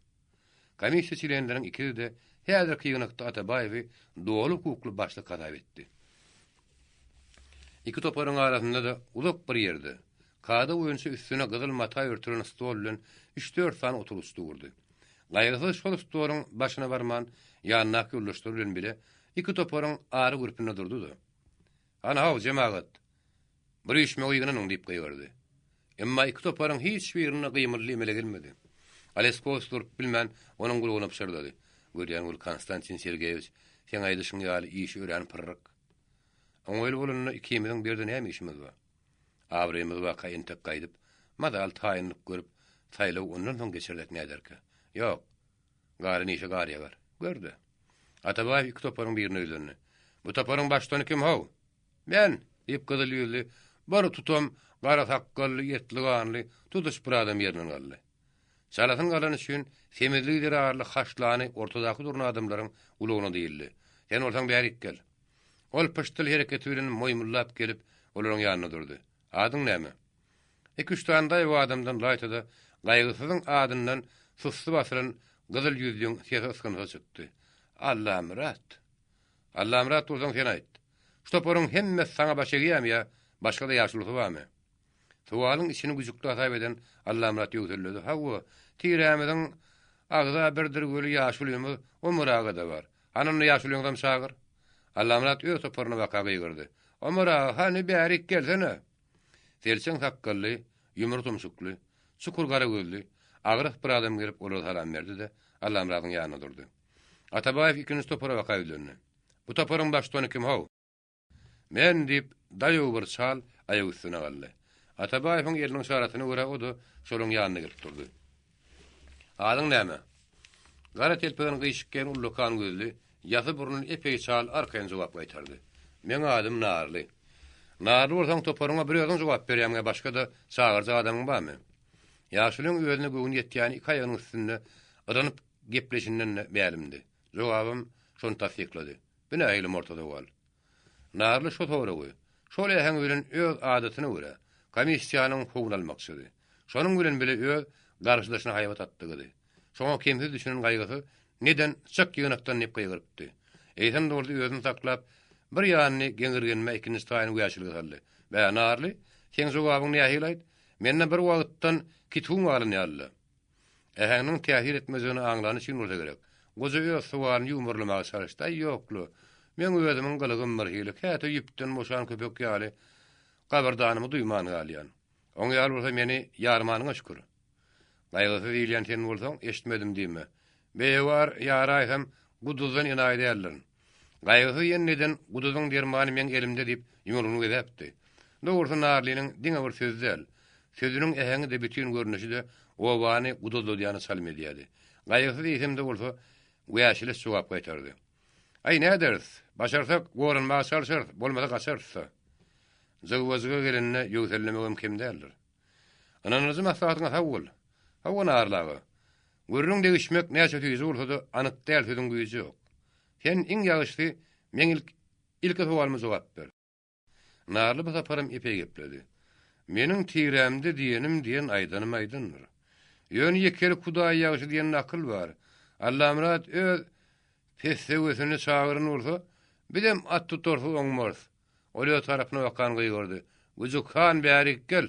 Komissiýa çilenleriň ikisi de häzir kıýgynykda Atabaýewy dolu hukukly başlyk gadap etdi. Iki toparyň arasynda da uzak bir ýerde kada oýunçy üstüne gyzyl mata örtülen stol bilen 3-4 sany oturup durdy. Gaýrysy şol stoluň başyna barman ýanyna gürleşdirilen bile iki toparyň ary grupyna durdy. Ana haw jemaat. Bir işme oýgynyň diýip goýberdi. Emma iki toparyň hiç birine gymyrly emele gelmedi. Aleskos durup bilmän onuň gulugyna pişirdi. Görýän ol Konstantin Sergeyewich, sen aýdyşyň ýaly işi öýrän pyrryk. Oňaýly bolanyna ikimiziň birden hem işimiz bar. Abrymyz waka entek gaýdyp, madal taýynyp görüp, saýlaw ondan soň geçirdik näderkä. Ýok. Gary işe gary bar. Gördi. Atabaýew iki toparyň birini öýlendi. Bu toparyň başdany kim haw? Men, diýip gyzyl ýüzlü, bar tutam, gara sakkally, ýetli ganly, tutuş bir adam ýerinden galdy. Şalatyň galan üçin semizlik derarly haşlany ortadaky duran adamlaryň ulugyna diýildi. Sen olsaň bärik gel. Ol pıştyl hereketi bilen moýmullap gelip olaryň ýanyna durdy. Adyň näme? 2-3 tanday bu adamdan laýtada gaýgysyzyň adyndan susly basylan gyzyl ýüzlüň sesaskyny çykdy. Allamrat. Allamrat bolsaň sen aýt. Şu toparyň hemme saňa başa gýäm ýa başga da ýaşulysy barmy? Suwalyň içini güjükli atap eden Allamrat ýözeldi. Hawa, tirämediň agza birdir göli ýaşulymy o muraga da bar. Anyny ýaşulyňdan şagyr. Allamrat öz toparyna baka gyrdy. O muraga hani bärik gelsene. Selçen sakkally, ýumry tumşukly, çukur gara gözli, agyryk bir adam gelip olar salam berdi de Allamratyň ýanyna durdy. Atabaýew ikinji topara baka öýlendi. Bu toparyň başdany kim haw? Men diýip daýy bir çal aýagy üstüne galdy. Atabaýewiň eliniň şaratyny görä o da şoluň ýanyna gelip durdy. Adyň näme? Gara telpeden gyşykkan ullukan gözli, ýazy burunly epey çal arkaň jogap gaýtardy. Men adym Narly. Narly bolsaň toparyňa bir ýazdan jogap berýämge başga da çağırjak adamyň barmy? Ýaşulyň özüne göwün ýetýäni iki aýagyň üstünde ıranyp gepleşinden bälimdi. Jogabym şonu tasdiklady. Bine aýlym ortada bol. Narly şo togra goý. Şol äheň bilen öz adatyna görä komissiýanyň hukuk almakçydy. Şonuň bilen bile öz garşydaşyna haýbat atdygy. Şoňa kimsiz düşünen gaýgysy neden çak ýynakdan nep gaýgyrypdy. Eýsem dogry özüni saklap bir ýanyny geňirgenme ikinji taýyny goýaşylygy saldy. Bä Narly, sen jogabyň nähili? Menne bir wagtdan kitun alyn ýaly. Äheňiň tähir etmezini aňlanyş üçin bolsa gerek. Goza öz suwalyny ýumurlamagy çalışdy. Ýoklu. Men özümiň gylygym bir hili. Käte ýüpden boşan köpek ýaly. Gabardanymy duýman galýan. Oň ýaly bolsa meni ýarmanyňa şükür. Gaýgysy diýilýän sen bolsaň eşitmedim diýme. Beýwar ýaraýsam guduzdan ýanaý däller. Gaýgysy ýenneden guduzyň dermany men elimde diýip ýumruny gezäpdi. Dogrusu Narlynyň diňe bir söz däl. Sözüniň äheňi de bütün görnüşi de owany guduzly ýany salym edýärdi. Gaýgysy diýsemde bolsa goýaşyly jogap gaýtardy. Ay näders? Başarsak goranmagy çalışar, bolmasa gaçarsa. Zagwazyga gelenne ýözellemegem kim däldir? Ananyzy maslahatyňa hawul. Hawa narlagy. Görüň degişmek näçe tüýüzi bolsa da anyk däl sözüň güýji ýok. Sen iň ýagşy men ilk suwalyma jogap ber. Narly bu saparym epey gepledi. Meniň tirämde diýenim diýen aýdanym aýdyndyr. Ýöne ýekeli Hudaý ýagşy diýen akyl bar. Allamrat öz pesewesini çağıryn bolsa, bilem at tutarsa oňmaz. Olýa tarapyna bakan gyýgyrdy. Gujukhan bärik gel.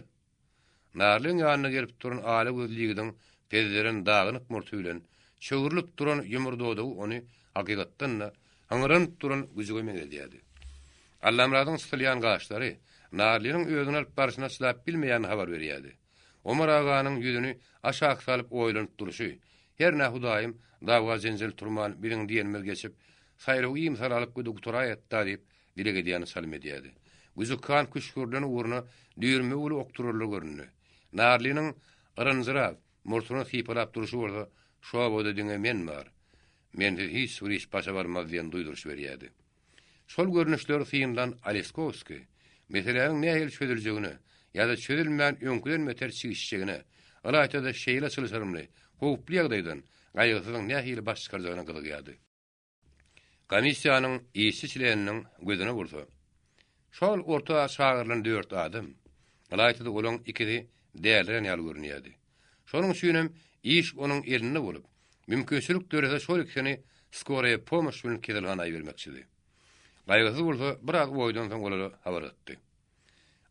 Narlyň ýanyna gelip duran aly gözligiň tezlerin dagynyp murtuylan, çöwürlüp duran ýumurdogy ony hakykatdan da haňyran duran güjüge meňedýärdi. Allamratyň sylýan gaşlary Narlyň özüne alyp barşyna çylap bilmeýän habar berýärdi. Omar aganyň ýüzüni aşağı salyp oýlanyp duruşy, her näme Hudaýym dagwa jenjel turman biriň diýenmez geçip, saýraw ýymsal alyp doktora ýetdi diýip dilege diýany salym edýärdi. Güzükkan kuşgurdan uğruna düýürme uly oktururly görünýär. Narlynyň ırynjyrap, murtuny hypalap duruşy bolsa, şo boda diňe men bar. Men hiç bir iş başa barmaz diýen duýduruş berýärdi. Şol görnüşler Fiinlan Aleskowski, meseleň nähil çözüljegini, ýa-da çözülmän öňküden meter çygyşjegini, alaýda şeýle çylşarymly, howply ýagdaýdan gaýgysyň nähil baş çykarjagyna gylgýardy. Komissiýanyň işçileriniň gözüne bolsa, şol orta şagyrlan 4 adam, alaýda olaň ikisi däliren ýaly görünýärdi. Şonuň üçin iş onun elinde bolup, mümkünçilik dörese şol ikisini skoraya pomoş bilen kedilgan ay vermekçidi. Gaýgysy bolsa, biraz oýdan soň olary habar etdi.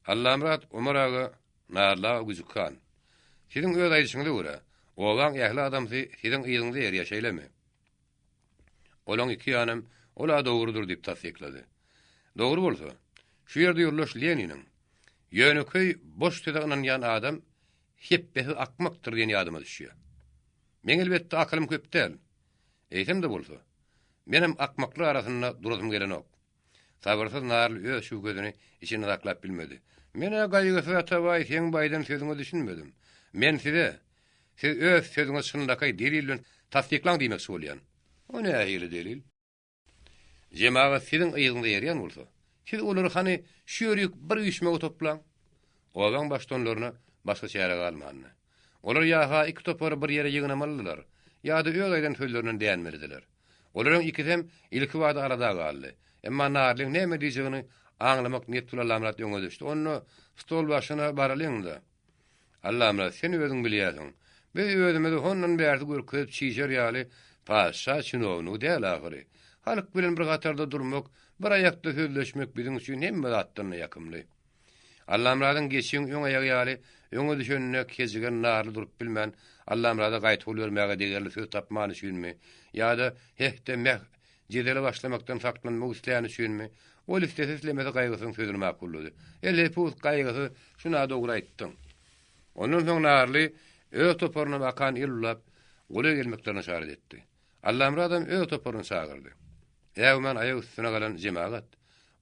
Allamrat Umar aga narla güzükkan. Siziň öz aýdyşyňyza görä, owaň ýahly adamsy siziň ýygyňyzda ýer ýaşaýlamy. Olaň iki ýanam ola dogrudur diýip tasdiklady. Dogry bolsa, şu ýerde ýurlaş Leniniň ýöneköy boş tedagnan ýan adam heppesi akmakdyr diýen ýadyma düşýär. Men elbetde aklym köp däl. Eýsem de bolsa, menem akmaklar arasynda durasym gelen ok. Sabırsyz narly öz şu gözüni içine saklap bilmedi. Mene gaýgysy atabay sen baýdan sözüňi düşünmedim. Men siz öz sözüňiz şundakay delil tasdiklaň diýmek bolýan. O ne aýyly delil? Jemaat siziň ýygyňyzda ýerýän bolsa, siz olary hani şöýrük bir üýşmege toplaň. Owaň başdanlaryna başga çäre galmany. Olar ýa-ha iki topary bir ýere ýygnamalydylar. Ýa-da öz aýdan sözlerinden diýenmelidiler. Olaryň ikisem ilki wada arada galdy. Emma narlyň näme diýjegini aňlamak niýet bilen Allamrat ýöňe düşdi. Onu stol başyna baralyňda. Allamrat sen özüň bilýärsiň. Biz özümizi hondan bäri görkezip çiýjer ýaly paşa çynowny däl ahyry. Halyk bilen bir gatarda durmak, bir aýakda sözleşmek biziň üçin hemme zatdan ýakymly. Allamratyň geçiň öň aýagy ýaly öňe düşenine kezigen narly durup bilmän Allamrata gaýtyp bermäge degeli söz tapmany üçinmi ýa-da hekde jedele başlamaktan saklanmak isleýän üçinmi? Ol istesizlemede gaýgysyň sözüni makullady. Ele pus gaýgysy şuna dogry aýtdyň. Onuň soň narly öz toparyna bakan ýyllap, gola gelmekden işaret etdi. Allamratam öz toparyny çagyrdy. Äwmen aýag üstüne galan jemaat,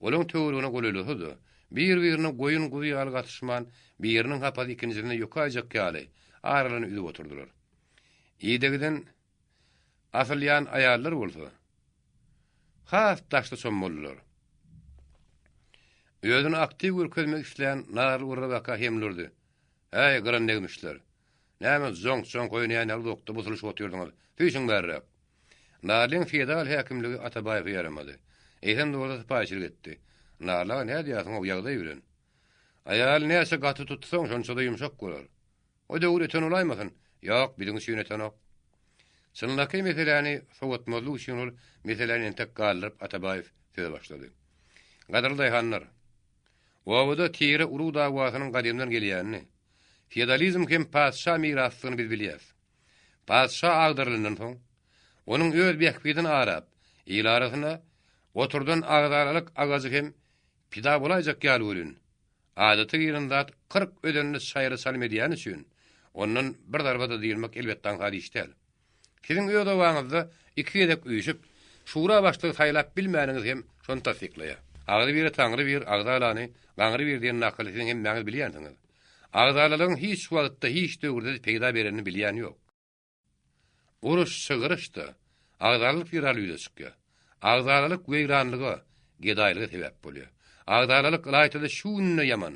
olaň töwrüne golelydy. Bir-birine goýun guýy algatışman, biriniň hapady ikinjisine ýokaýjak ýaly aralany üýüp oturdular. Ýedegiden afylýan aýallar bolsa, has taşly çommalylar. Özüni aktiv görkezmek isleýän nar urrabaka hemlurdy. Hey gıran negmişler. Näme zoň goýnaýan ýolda buzuluş otyrdyňyz. Tüýsüň bärräk. Narlyň feodal häkimligi Atabaýew ýaramady. Eýsem de orada paýçylyk etdi. Narla ne diýasyň o ýagda ýüren. Aýal näse gaty tutsaň şonça da ýumşak bolar. O da ureten olaýmasyn. Ýok, biziň üçin eten ok. Şunlaky meseleni sowatmalyk üçin ol meseleni tek galyp Atabaýew söze başlady. Gadarly daýhanlar. Wawada tire uru dawasynyň gadymdan gelýänini, feodalizm hem padşa mirasyny biz bilýäs. Padşa agdyrlynyň soň, onuň öz bäkbidin arap, ýyl arasyna oturdan agdaralyk agazy hem pida bolaýjak ýaly bolýan. Adaty ýerinde 40 ödenini şaýry salym edýän üçin, onuň bir darbada diýilmek elbetde hady işdäl. Siziň öz owaňyzda iki ýedek üýşüp, şura başlygy saýlap bilmäniňiz hem şonu tasdiklaýar. Agdy bir taňry bir agdalany, gaňry bir diýen nakyly siziň hem mäňiz bilýänsiňiz. Agdalalyň hiç wagtda hiç döwürde peýda berenini bilýän ýok. Uruş çygyryşdy. Agdalyk bir alýda çykýar. Agdalalyk weýranlygy, gedaýlygy sebäp bolýar. Agdalalyk laýtyda şuunna ýaman.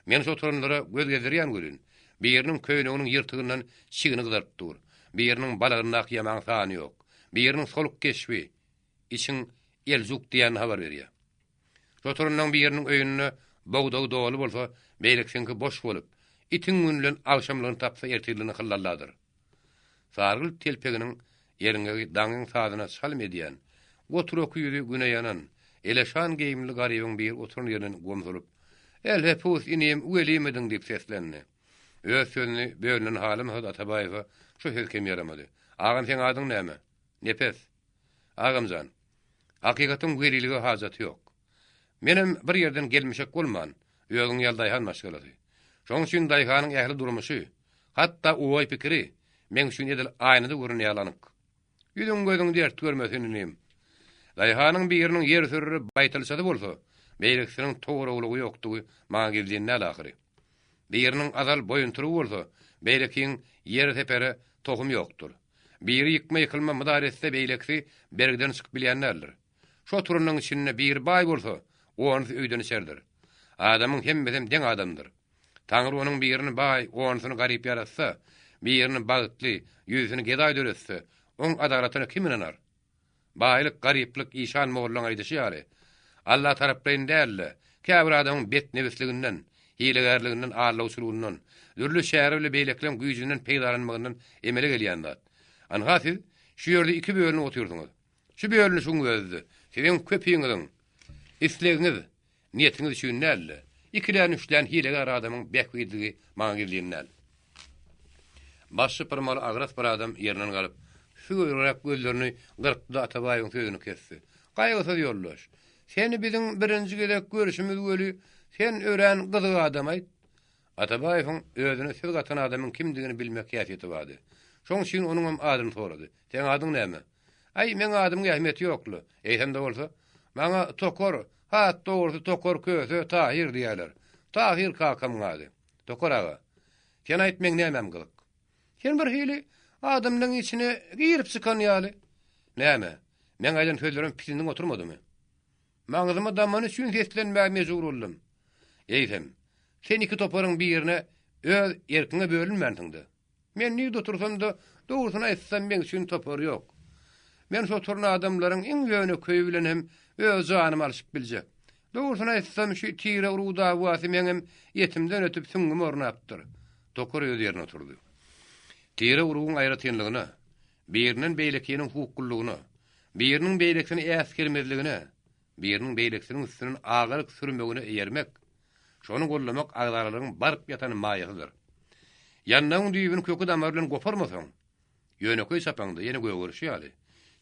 Men şu oturanlara göz gezdirýän görün. Biriniň köýneginiň ýyrtygyndan çigini gyzaryp dur. Biriniň balagyna ýaman sany ýok. Biriniň soluk geçbi. İçin eljuk diýen habar berýär. Şu oturanyň biriniň öýünde bogdaw doly bolsa, beýleksinki boş bolup, itin günlen akşamlaryny tapsa ertelini hyllalladyr. Sargyl telpeginiň ýerine daňyň sadyna salym edýän, oturak ýüri güne ýanan, eleşan geýimli garybyň bir oturan ýerine gomsurup, "El hepus inim welimedin" diýip seslendi. Öz sözüni bölünen halim Atabaýewa şu hökm ýaramady. "Agam sen adyň näme?" "Nepes." "Agamjan, hakykatyň weriligi hajaty ýok. Menem bir ýerden gelmişek bolman, özüň ýaldaýhan maşgalaty. Şoň üçin daýhanyň ähli durmuşy, hatda oý pikiri men üçin edil aýnyda görünýär anyk. Ýüzüň gözüň dert görmesinim. Daýhanyň biriniň ýer sürri baýtylşady bolsa, beýleksiniň tograwlygy ýokdugy maňa geldiňden ahyry. Biriniň azal boýuntury bolsa, beýlekiň ýer tepere tohum ýokdur. Biri ýykma ýykylma müdaresse beýleksi bergden çykyp bilýänlerdir. Şo turanyň içinde bir baý bolsa, onu öýden içerdir. Adamyň hemmesem deň adamdyr. Taňry onuň birini baý, onuny garyp yaratsa, birini bagtly, ýüzüni gedaý döretse, oň adalatyna kim inanar? Baýlyk, garyplyk işan mollaň aýdyşy ýaly. Allah tarapdan däl, käbir adamyň bet nebisliginden, hilegerliginden, ağırlı usulundan, dürlü şäher bilen beýleklen güýjünden peýdalanmagyndan emele gelýändir. Anha siz şu ýerde iki bölüni oturdunuz. Şu bölüni şuň gözdi. Sizin köpiňiziň islegiňiz, niýetiňiz üçin näle? İkilen üçlen hileger adamyň bekgidigi maňa gelýän. Başy parmaly agras bir adam ýerinden galyp, şuýrak gözlerini gyrpdy Atabaýyň sözüni kesdi. Gaýgysy ýoldaş, seni biziň birinji gelek görüşimiz göli, sen ören gyzyk adam aýt. Atabaýyň özüne söz atan adamyň kimdigini bilmek ýaşaty bardy. Şoň üçin onuň adyny sorady. Sen adyň näme? Ay, men adymga ähmiýeti ýokly. Eýsem de bolsa, maňa Tokor, hat dogry Tokor köse Tahir diýerler. Tahir kakam gady. Tokor aga. Sen aýtmaň näme gylyk? Sen bir hili adamyň içine girip çykan ýaly. Näme? Men aýdan sözlerim pisindiň oturmadymy? Maňyzyma damany üçin seslenmäge mejbur boldum. Eýsem, sen iki toparyň birine öz erkiňe bölünmändiňdi. Men niýde otursam da dogrusyny aýtsam men üçin topar ýok. Men şu turna adamlaryň iň ýöne köýü bilen hem öz janymy alyp biljek. Dogrusyny aýtsam şu tire uruda wasy meňem ýetimden ötüp süňgüm ornapdyr. Tokor öz ýerine oturdy. Tire urugyň aýratynlygyna, birinin beýlekiniň hukuklugyna, birinin beýleksini äskermezligine, birinin beýleksiniň üstünden agalyk sürmegine eýermek, şonu gollamak agdaralygyň baryp ýatany maýygydyr. Ýannaň düýbüni kökü damar bilen goparmasaň, ýöneköý sapaňda ýene göwürşi ýaly.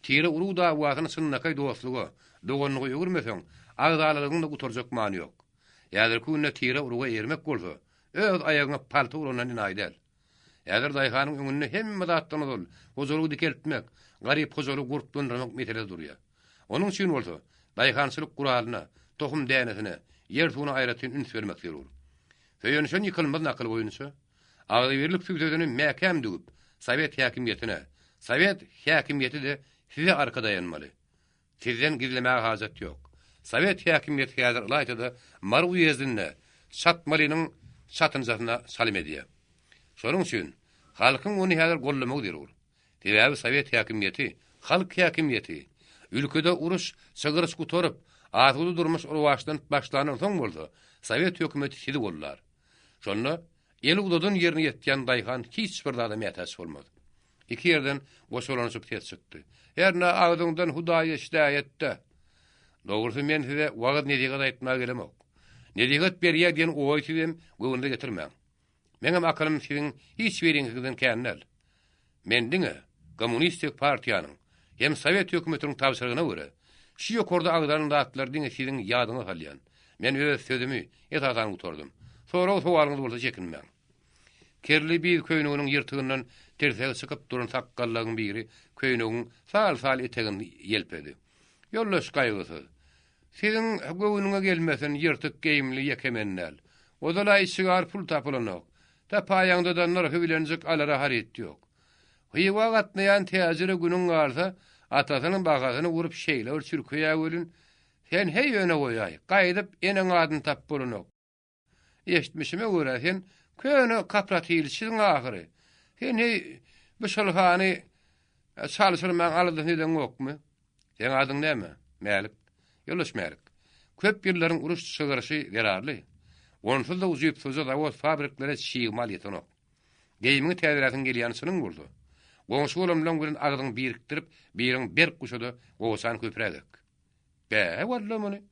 Tire uruda wasyny synnakay dostlugy, dogonlugy ýögürmeseň, agdaralygyň da guturjak many ýok. Ýa-da kunna tire uruga ermek bolsa, öz aýagyna palto uranan aýdal. Ýa-da daýhanyň öňünde hemme zatdan ol, huzurly dikeltmek, garyp huzurly gurup döndürmek mesele durýar. Onuň üçin bolsa, daýhançylyk guralyna, tohum dänesine, ýer suwuna aýratyn üns bermek zerur. Feýönüşen ýykylmaz nakıl boýunça, agdyrlyk süýdegini mäkem dügüp, Sowet häkimiýetine, Sowet häkimiýeti de size arka dayanmaly. Sizden gizlemäge hajat ýok. Sowet häkimiýeti häzir Ilaýda Maru ýezdinde satmalynyň satynjasyna salim edýär. Şonuň üçin halkyň ony häzir gollamagy zerur. Täze Sowet häkimiýeti, halk häkimiýeti, ülkede uruş çygyryş gutorup, atyly durmuş urwaşdan başlanan soň bolsa, Sowet hökümeti sidi bollar. Şonda el uladyn ýerine ýetýän daýhan hiç bir adam ýatas bolmady. İki yerden goşulanyşyp tes çykdy. Herne agdyňdan Hudaýa şäýetde. Dogrusu men size wagt nediýe aýtmaga gelemok. Nediýet berýär diýen oý sizem göwnde getirmäň. Meňem akalym siziň hiç biriňizden känel. Mendiňe Kommunistik partiýanyň hem Sowet hökümetiniň tabşyrygyna görä şu ýokarda agdaryň datlar diňe siziň ýadyňa salýan. Men öz sözümi ýetatan gutardym. Sonra o sowalyňyz bolsa çekinmäň. Kerli bir köýnüňiň ýyrtygyndan tersege çykyp duran sakkallagyň biri köýnüňiň sal etegini ýelpedi. Ýollaş gaýgysy. Siziň göwnüňe gelmesen ýyrtyk geýimli ýekemennäl. Odalay sigar pul tapylanok. Ta paýaňda da narhy bilenjek alara haret ýok. Hyýwa gatnaýan täzire günüň garsa atasynyň bagasyny urup şeýle ölçürköýä ölün. Sen hey ýöne goýay. Gaýdyp eneň adyny tap bolanok. Eşitmişime görä sen köýnü kooperativçiň ahyry. Sen hey bu şolhany çalışyrman alydy neden ýokmy? Sen adyň näme? Mälik. Ýolaş Mälik. Köp ýyllaryň uruş çygyryşy gerarly. Onsuz da uzyp söze zawod fabriklere çyýmal ýetenok. Geýmini täziratyň gelýänsiň boldy. Goňşy bolan bilen bilen agyň birikdirip, biriň bir guşada goýsan köprädik. Bä, walla muny.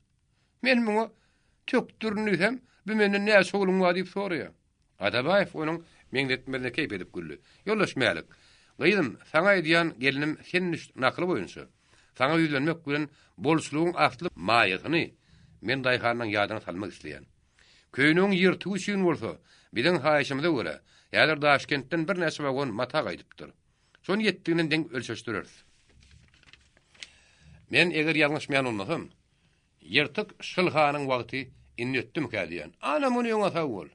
Men muňa töktürnüsem, bu menden näme şogulum var diýip soraýar. Atabaýew onuň meňdetmezine keýp edip güldü. Ýolaş Mälik. Gaýdym, saňa edýän gelinim senin nakly boýunça. Saňa ýüzlenmek bilen bolşulugyň asly maýygyny men daýhanyň ýadyna salmak isleýän. Köýnüň ýyrtygy üçin bolsa, biziň haýşymyza görä, ýa-da Daşkentden bir näçe wagon mata gaýdypdyr. Şonu ýetdiginden deň ölçeşdireriz. Men eger ýalňyşmaýan bolmasam, ýyrtyk şylhanyň wagty innetdim kädiýän. Ana muny ýoňa sawol.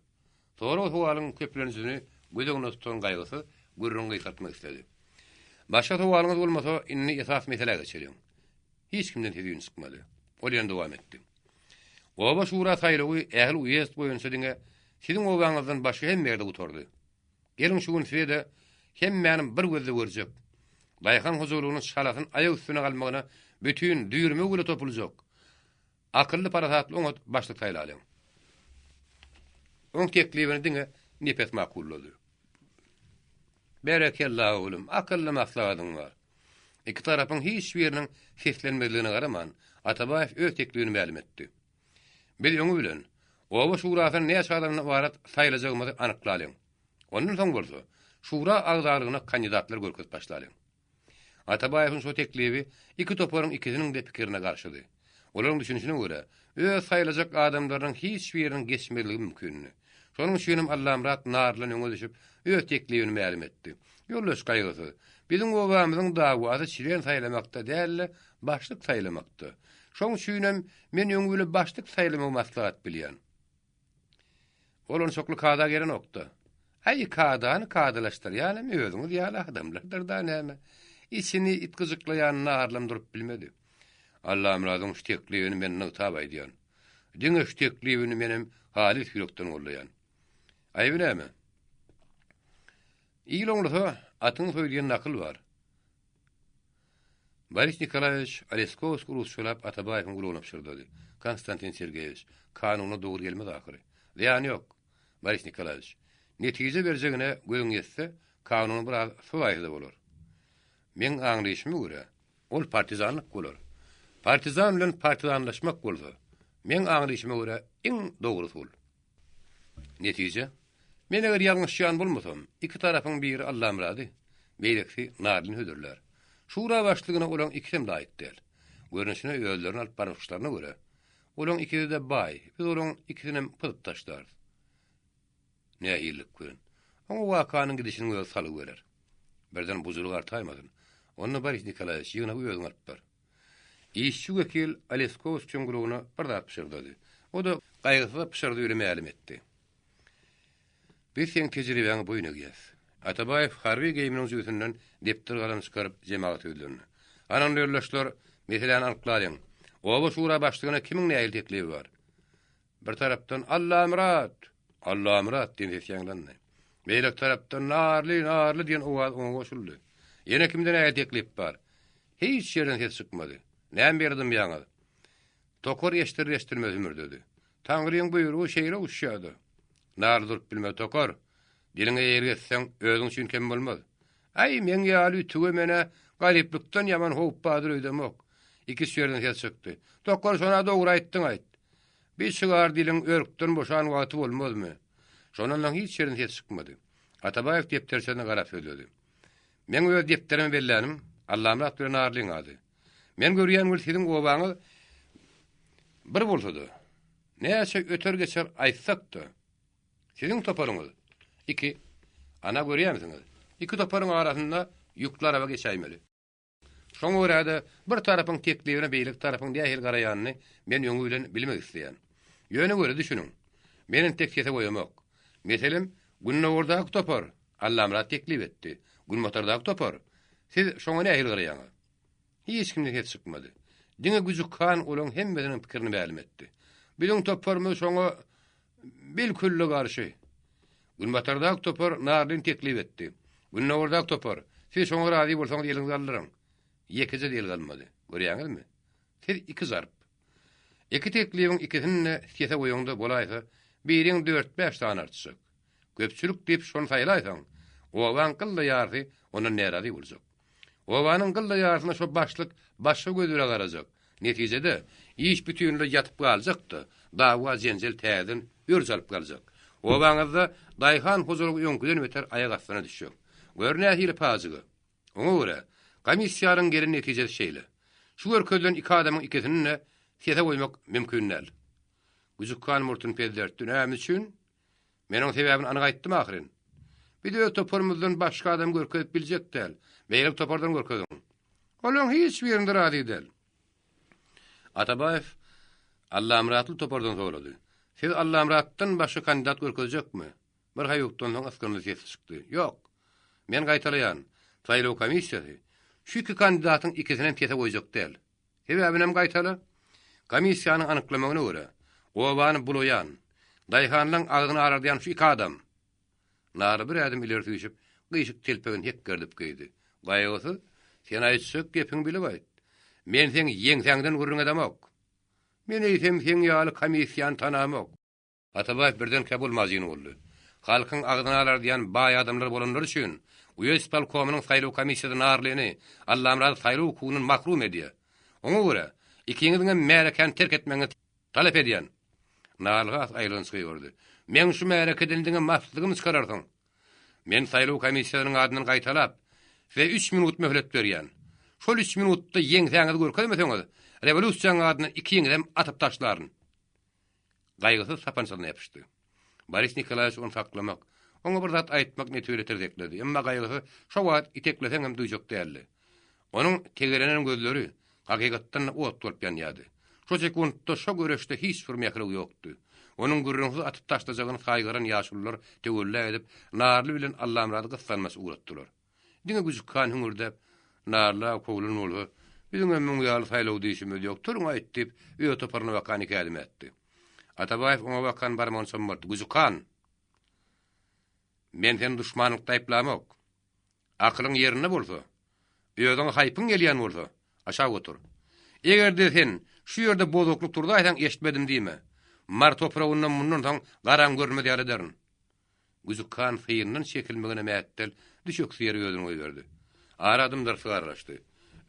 Sonra sowalyň köplenjini gözüňe tutan gaýgysy gürrüňe ýatmak istedi. Başga sowalyňyz bolmasa, inni esas mesele geçelim. Hiç kimden hediyün çıkmadı. Olyan devam etdi. Oba şura saýlagy ähli uýest boýunça diňe siziň obaňyzdan başga hem ýerde gutardy. Gelin şu gün size de hem menim bir gözle görjek. Daýhan huzurunyň şalatyn aýak üstüne galmagyna bütün düýrüme göre topuljak. Akylly parasatly oňa başlyk saýlalyň. on teklibini diňe nepet makul boldy. Berekellah oğlum, akıllı maslahatyň bar. İki tarapyň hiç biriniň seslenmegligine garaman, Atabaýew öz teklibini ma'lum etdi. Biz öňü bilen Owa şurasyny näçe adamdan ibaret saýylajagymyzy anyklaýan. Ondan soň bolsa, şura agzarygyna kandidatlar görkezip başlaýan. Atabaýewiň şu teklibi iki toparyň ikisiniň de pikirine garşydy. Olaryň düşünüşine görä, öz saýylajak adamlaryň hiç biriniň geçmeligi mümkin. Şonuň üçin Allah'ım rat narlan öňe düşüp öz teklibini ma'lum etdi. Ýoldaş gaýgysy, biziň obamyzyň dagwasy çiren saýlamakda däl, başlyk saýlamakda. Şoň üçin men öňüli başlyk saýlamagy maslahat bilýän. Olan çoklu kada gelen nokta. Ay kadanı kadalaştır. Yani özünüz ýaly adamlardır da näme. İçini itgizıklayan narlam durup bilmedi. Allah'ım razım şu teklibini menden tab edýän. Diňe şu teklibini menem halis ýürekden gollaýan. Ay näme? İýloňlasa atyň söýleýän nakıl bar. Boris Nikolaýevich Aleskovsk urusçulap Atabaýewiň guluna pişirdi. Konstantin Sergeyevich kanuny dogry gelmez ahyry. Ýani ýok. Boris Nikolaýevich netije berjegine göňüň ýetse kanuny biraz suwaýly bolar. Men aňlyşyma görä ol partizanlyk bolar. Partizan bilen partizanlaşmak bolsa, men aňlyşyma görä iň dogrusy bol. Netije men eger ýalňyşýan bolmasam, iki tarapyň biri Allah'ım rady, beýleki narlyny hödürler. Şura başlygyna olan ikisem de aýt däl. Görünüşine öýlerini alyp barykçylaryna görä. Olan ikisi de baý, biz olan ikisini pyzyp taşlar. Ne ýylyk görün. Ama wakanyň gidişini göz saly geler. Birden buzuluk artaýmadyn. Onu Boris Nikolaýevich ýygyna gözüň alyp bar. İşçi wekil Aleskovsk çöngürüni bir daha pişirdi. O da gaýgysy pişirdi ýöre ma'lum etdi. Bir sen tejribeňi boýuna gez. Atabaýew harby geýminiň ýüzünden depter galan çykaryp jemaat öýlerini. Anan ýoldaşlar meseleni anyklaýan. Owa şura başlygyna kimiň näil teklibi bar? Bir tarapdan Allah'ım rat diýen seslenýärdi. Beýlek tarapdan narly diýen owaz oňa goşuldy. Ýene kimden näil teklip bar? Hiç ýerden ses çykmady. Näme berdim ýaňa? Tokor ýeştirmez ömür dedi. Taňryň buýrugy şeýle uşýady. Nar durup bilme tokor. Diline ýergetseň özüň üçin kem bolmaz. Ay men ýaly tüge mene garyplikden ýaman howp badyr öýdemok. İki ýerden ses çykdy. Tokor şona dogry aýtdyň aýt. Bir şygar diliň örükden boşan wagty bolmazmy? Şondan hiç ýerden ses çykmady. Atabaýew depterçeni garap söýledi. Men öz depterimi bellänim. Allah'ım ratdyň narlyň ady. Men görýän siziň obaňy bir bolsady. Näçe öter geçer aýtsak-da. Siziň toparyňyz. İki. Ana görýärsiňiz. İki toparyň arasynda ýükler araba geçäýmeli. Şoň göräde bir tarapyň teklibine beýlik tarapyň diýil garaýanyny men ýöňü bilen bilmek isleýän. Ýöne göre düşünüň. Meniň tek sese goýamok. Meselem, Gunnowurdaky topar Allah'ım rat teklip etdi. Gunmotardaky topar. Siz şoňa nähil garaýaňyz? Hiç kimden hiç çykmady. Diňe güzükkan olan hemmediniň pikirini ma'lum etdi. Biziň toparmy şoňa bilkülle garşy. Gunmotardaky topar narlyny teklip etdi. Gunnowurdaky topar. Siz şoňa razy bolsaňyz ýeliňizi aldyryň. Ýekije diýil galmady. Görýäňizmi? Siz iki zarp. Iki teklibiň ikisini sese goýanda bolaýsa, biriň 4-5 tane artjak. Köpçülük diýip şonu saýlaýsaň, owaň kylly ýardy onuň närazy boljak. Owanyň kylly ýardyna şo başlyk başa gözüre garajak. Netijede iş bütünle ýatyp galjak-da, dawa jenjel täzin ýörjalyp galjak. Owaňyzda daýhan huzurugy öňküden beter aýak astyna düşýär. Görnä hili pazygy. Oňa görä, komissiýaryň geri netijesi şeýle. Şu görkezden iki adamyň ikisini sese goýmak mümkin näl. Güzükkan murtun pezlerdi. Näme üçin? Meniň sebäbini anyk aýtdym ahyryn. Bir de toparymyzdan başga adam görkezip biljek däl. Beýle topardan görkezin. Olaň hiç birinde razy däl. Atabaýew Allah'ım ratly topardan soýlady. Siz Allah'ım ratdan başga kandidat görkezjekmi? Bir haýokdan soň askyny ses çykdy. Ýok. Men gaýtarýan. Saýlaw komissiýasy şu iki kandidatyň ikisini sese goýjak däl. Sebäbini hem gaýtaly. Komissiýanyň anyklamagyna görä, owany bulaýan, daýhanlaryň agyny arardaýan şu iki adam. Nary bir adam ileri süýşip, gyşyk telpegini hek gerdip geýdi. Gaýgysy, sen aýtsak gepiň bilip aýt. Men sen ýeňsäňden gürrüň edemok. Men eýsem sen ýaly komissiýany tanamok. Atabaýew birden kabul mazini boldy. Halkyň agdyny alar diýen baý adamlar bolanlar üçin Uyes Palkomynyň saýlaw komissiýasynyň arlygyny Allamraz saýlaw hukugyny mahrum edýär. Oňa görä ikiňizden märekeni terk etmeňi talap edýän. Nalgas aýlanyş gördü. Men şu märekeden diňe mahsuzlygymy çykararsyň. Men saýlaw komissiýasynyň adyny gaýtalap we 3 minut möhlet berýän. Şol 3 minutda ýeňsäňiz görkezmeseňiz, rewolýusiýanyň adyny iki ýeňden atyp taşlaryn. Gaýgysy sapançylyna ýapyşdy. Boris Nikolaýew onu saklamak, oňa bir zat aýtmak netüre terdekledi. Emma gaýgysy şo wagt itekleseň hem duýjak däldi. Onuň tegerenen gözleri hakykatdan ot bolup ýanýady. Şo sekundda şo göreşde hiç bir mähriw ýokdy. Onuň gürrüňi atyp taşlajagyny haýgaran ýaşullar töwelle edip narly bilen Allamrady gyssanmasy uğratdylar. Diňe güzükkan hüngürdep narla kowlun boldy. Bizim emmim ýaly saýlaw diýişimiz ýok. Turuň aýtdyp, öýe toparna wakany kälim etdi. Atabaýew oňa wakan barmany sommardy. Güzükkan. Men sen düşmanlyk taýplamak. Aklyň ýerine bolsa, öýüň haýpyň gelýän bolsa, aşağı otur. Egerde sen şu ýerde bozoklyk turdaýsaň eşitmedim diýme. Mar toprağından mundan soň garan görmedi ýaly derin. Güzükkan hyýynyň çekilmegine mätdel düşük ýere ýödüň öýberdi. Aradymdyr sygarlaşdy.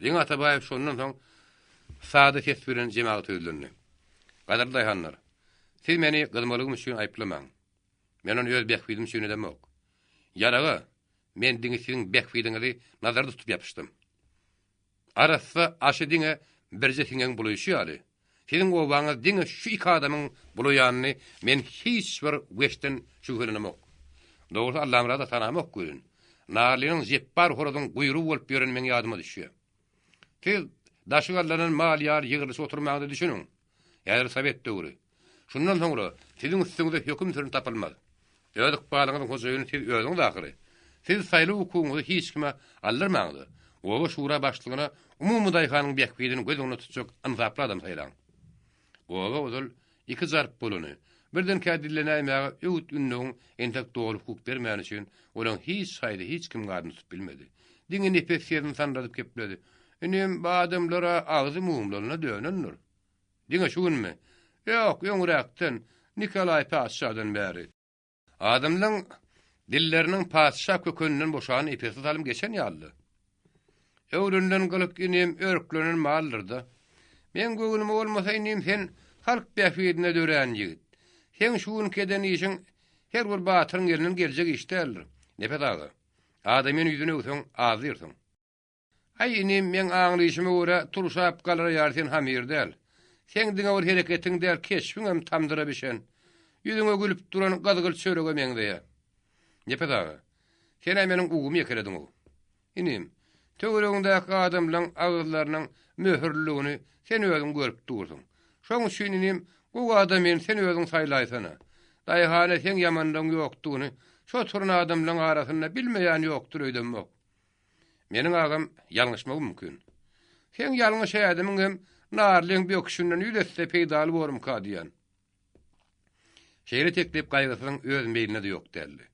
Diň Atabaýew şondan soň sady ses bilen jemaat öýdündi. Gadarly daýhanlar. Siz meni gylmalygym üçin aýplamaň. Men onu öz bekwidim üçin edemok. Ýaraga men diňe siziň bekwidiňizi nazarda tutup ýapyşdym. Arasy aşy diňe birje siňeň bulaýşy. Siziň obaňyz diňe şu iki adamyň bulaýanyny men hiç bir weşden şügülenemok. Dogry Allamrada tanamak görün. Narlyň jepbar horadyň guyrugy bolup ýören men ýadyma düşýär. Siz daşygallaryň mal ýar ýygyrysy oturmagyny düşünüň. Ýa-da Sowet döwri. Şundan soňra siziň üstüňizde höküm türün tapylmaz. Ýa-da balygynyň hojaýyny siz özüňiz ahry. Siz saýlaw hukugyny hiç kime allarmaňyz. Owa şura başlygyna umumy daýhanyň bekwiýidini gözüňe tutjak anzaply adam saýlaň. Owa ozal iki zarp bolany. Birden kädillenäýmäge öwt ünnüň entek dogry hukuk bermän üçin olaň hiç saýda hiç kim gadyny tutup bilmedi. Diňe nepesiýerini sandadyp kepledi. Enem badamlara agzy mumlaryna dönenler. Diňe şugunmy? Ýok, ýöňüräkden Nikolay Paşadan bäri. Adamlaryň dilleriniň paşa kökeninden boşan epesi salim geçen ýaly. Öwründen galyp enem örklenen mallyrda. Men göwnüm bolmasa enem sen halk bäfidine dörän ýigit. Sen şuun keden işin her bir batyryň ýerinden geljek iş däldir. Nepet agy. Adamyň ýüzüne öwseň azyrsyň. Ay enem men aňlyşyma görä turşap galar ýar sen hamir däl. Sen diňe bir hereketiň däl keşbiň hem tamdyra bişen. Ýüzüňe gülüp duran gazygyl çörege meň diýe. Nepet agy. Sen meniň ugumy ýekerediň o. Enem töweregindäki adamlaryň agyrlarynyň möhürlügini sen özüň görüp durdyň. Şoň üçin enem bu adamyň sen özüň saýlaýsana. Daýhana sen ýamanlygyň ýokdugyny, şo turun adamlaryň arasynda bilmeýän ýokdur öýdenmek. Meniň agam ýalňyşmak mümkin. Sen ýalňyş adamyň hem narlyň böküşinden ýüdesse peýdal borum ka diýen. Şeýle teklip gaýgysynyň öz meýline de ýok däldi.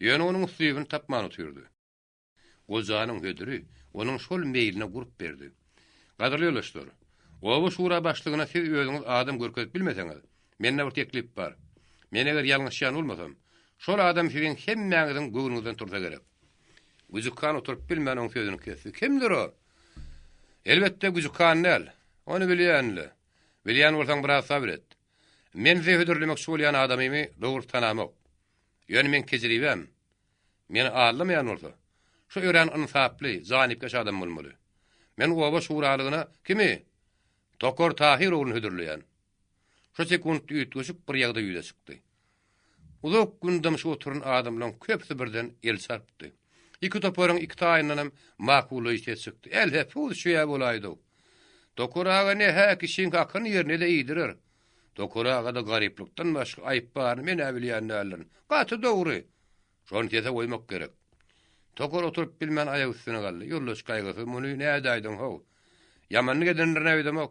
Ýöne onuň süýbini tapman otyrdy. Gojanyň hödüri onuň şol meýline gurup berdi. Gaderly ýoldaşlar, owa şura başlygyna siz özüňiz adam görkezip bilmeseňiz, mende bir teklip bar. Men eger ýalňyşýan bolmasam, şol adam siziň hemmäňiziň göwnüňizden tursa gerek. Güzükkan oturup bilmän oň sözüni kesdi. Kimdir o? Elbetde Güzükkan näl? Onu bilýänli. Bilýän bolsaň biraz sabr et. Men size hödürlemek şolýan adamymy dogry tanamak. Ýöne men kejiribem. Men ağlamaýan bolsa, şu ören insaply, zanipkeş adam bolmaly. Men owa şuralygyna kimi? Tokor Tahir ogluny hödürleýän. Şu sekund ýetgeşip bir ýagda ýüze çykdy. Uzak gündem şu oturun adamlaryň köpsi birden el sarpdy. İki toparyň iki taýyndan makuly ýet çykdy. El hep bu şeýle bolaýdy. Tokoraga ne ha kişiň hakyny ýerine de ýedirir. Tokoraga da garyplykdan başga aýyp bar men bilýänler. Gaty dogry. Şonu tese goýmak gerek. Tokor oturup bilmän aýak üstüne galdy. Ýoldaş gaýgysy muny näde aýdym ho? Ýamanlyk edenler nädemek?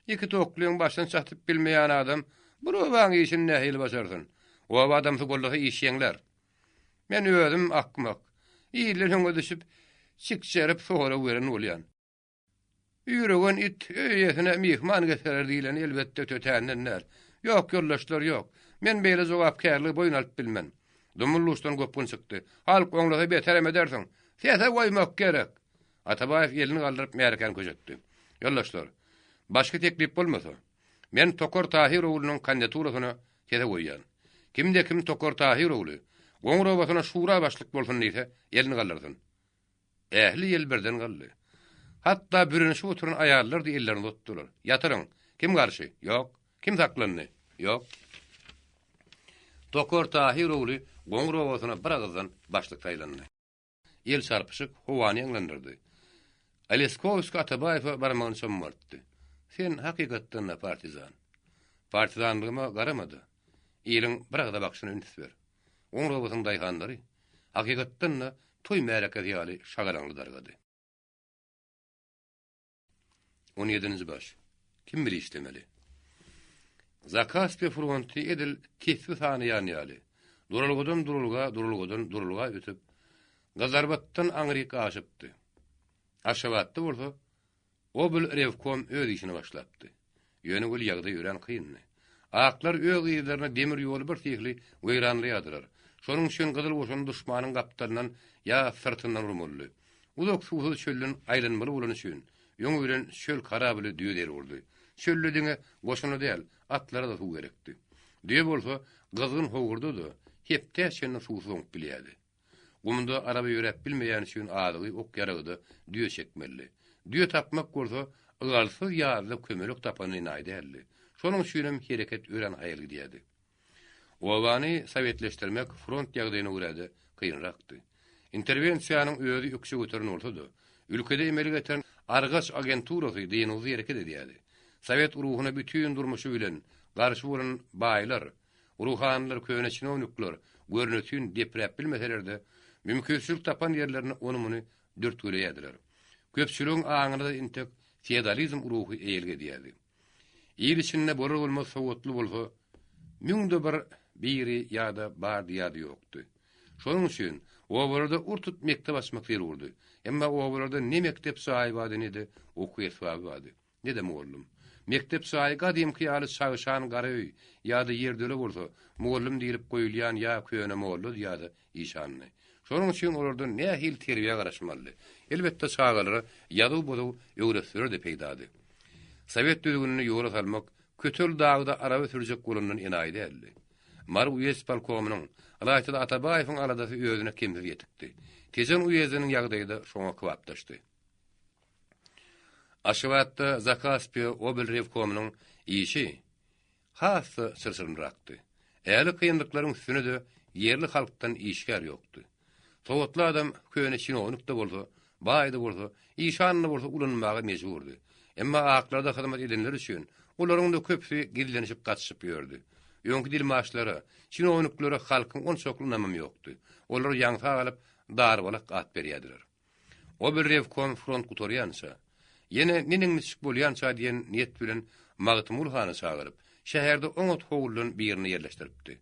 İki toklyň başyn çatyp bilmeýän adam bu waň işini nähili başarsyn. O adam gollasy iş ýeňler. Men özüm akmak. İýler höňe düşüp çykçeryp sonra weren bolýan. Ýüregen it öýesine mihman getirer diýilen elbetde tötänden näl. Ýok ýoldaşlar ýok. Men beýle jogapkärligi boyun alyp bilmem. Dumulluçdan gopun çykdy. Halk oňlasa beterem edersiň. Sese goýmak gerek. Atabaýew elini galdyryp merken köjetdi. Ýoldaşlar, başga teklip bolmasa, men Tokor Tahir oğlunyň kandidaturasyny sese goýýan. Kimde kim Tokor Tahir oğlu, Goňrawasyna şura başlyk bolsun diýse, elini galdyrsyn. Ähli el birden galdy. Hatta birinçi oturan aýallar da ellerini tutdular. Yatyryň. Kim garşy? Ýok. Kim saklandy? Ýok. Tokor Tahir oğlu Goňrawasyna bir agzdan başlyk taýlandy. El çarpyşyk howany ýanglandyrdy. Aleskovski Atabaýew barmagyny çommartdy. Sen hakykatdan partizan. Partizanlygyma garamady. Ýylyň bir agda bakşyny ünsber. Goňrawasyň daýgandary hakykatdan toý mereket ýaly şagaranly dargady. 17-nji baş. Kim bilir islemeli? Zakaspe fronti edil kesbi sanyýan ýaly. Durulgadan ötüp Gazarbatdan aňryk aşypdy. Aşabatdy bolsa, o bil revkom öz işini başlapdy. Ýöne gül ýagda ýören kynny. Aklar öz ýerlerine demir ýoly bir tehli weýranlaýadylar. Şonuň üçin gyzyl goşun duşmanyň gapdaryndan ýa sırtyndan urmuldy. Uzak suwsuz çöllün aýlanmaly bolan üçin ýöň bilen çöl karably düýder boldy. Çöllüdiňe goşuny däl, atlara da suw gerekdi. Diýe bolsa, gyzgyn howurdy, hepde şeňle suwsuz oňup bilýärdi. Gumunda araba ýörep bilmeýän üçin adygy ok ýaragydy, düýe çekmeli. Düýe tapmak bolsa, ýalsyz ýarly kömelek tapany näýdärli. Şonuň üçin hereket ören haýyl diýdi. Owany sowetleşdirmek front ýagdaýyna görä kynrakdy. Interwensiýanyň özi ýokşy götüren bolsa-da, ülkede emeli getiren argaç agenturasy diýeni ýereke diýdi. Sowet uruhuna bütün durmuşy bilen garşy bolan baýlar, uruhanlar, köne çinownikler görnüsün deprep bilmeselerde mümkinçilik tapan ýerlerini onumuny dörtgüleýärdiler. Köpçüligiň aňyna intek feodalizm uruhy eýelge diýdi. Ýer içinde borar bolmaz sowatly bolsa, müňde biri ýa-da bar diýdi ýokdy. Şonuň üçin o barada urtut mektep açmak berýärdi. Emma o barada ne mektep sahibi ady, okuýy sahibi ady. Ne de muallim. Mektep sahibi gadymky ýaly çağışan garaý ýa-da ýerdele bolsa, muallim diýilip goýulýan ýa köne muallim ýa-da işanly. Şonuň üçin olardan ne hil terbiýe garaşmaly. Elbetde çağalara ýa-da bodu öwresler de peýdady. Sowet düzgünini ýola salmak kötül dağda araba sürjek bolandan enaý däldi. Mar uyes palkomynyň Raýatda Atabaýewiň aladasy özüne kemsiz ýetikdi. Tezen uyeziniň ýagdaýynda şoňa kwapdaşdy. Aşabatda Zakaspe Obel Revkomynyň işi hasy sırsyryrakdy. Äli kynlyklaryň üstüne de ýerli halkdan işgär ýokdy. Sowatly adam köne çinownik da bolsa, baýda bolsa, işanly bolsa ulanmagy mejburdy. Emma aklarda hyzmat edenler üçin olaryň da köpsi gillenişip gatşyp ýördi. Ýöňki dil maşlary, çinowniklere halkyň on çokly namam ýokdy. Olar ýaňsa alyp darbalak at berýärdiler. Obel Revkom front gutorýança, ýene niniňçik bolýança diýen niýet bilen Magtymul hany çagyryp, şäherde oňat howulun birini ýerleşdiripdi.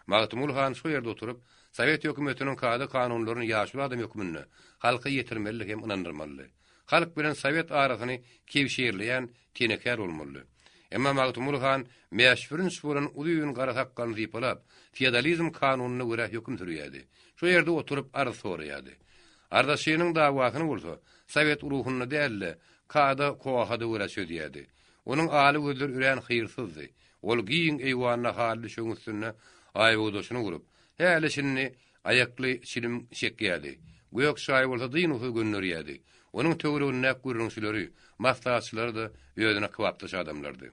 Magtymul han şu ýerde oturup, Sowet hökümetiniň kady kanunlaryny ýaşy adam hökmünde halka ýetirmeli hem inandyrmaly. Halk bilen Sowet arasyny kewşirleýän tenekär bolmaly. Emma Magtymul han meşhurin şuran ulyň gara hakkany ýypalap, feodalizm kanunyna görä höküm sürýärdi. Şu ýerde oturup arz soraýardy. Ardaşynyň dawasyny bolsa, Sowet uruhuny dälle, kada koahada görä söýýärdi. Onuň aly gözler üren hyrsızdy. Ol giň eýwanyna hally şöňüsüne aýwudaşyny gurup, häle şinni ayakly şilim şekýärdi. Göýök şaý bolsa dyňy gönnürýärdi. Onuň töweregine gürrüňçileri, maslahatçylary da ýödüne kwapdaş adamlardy.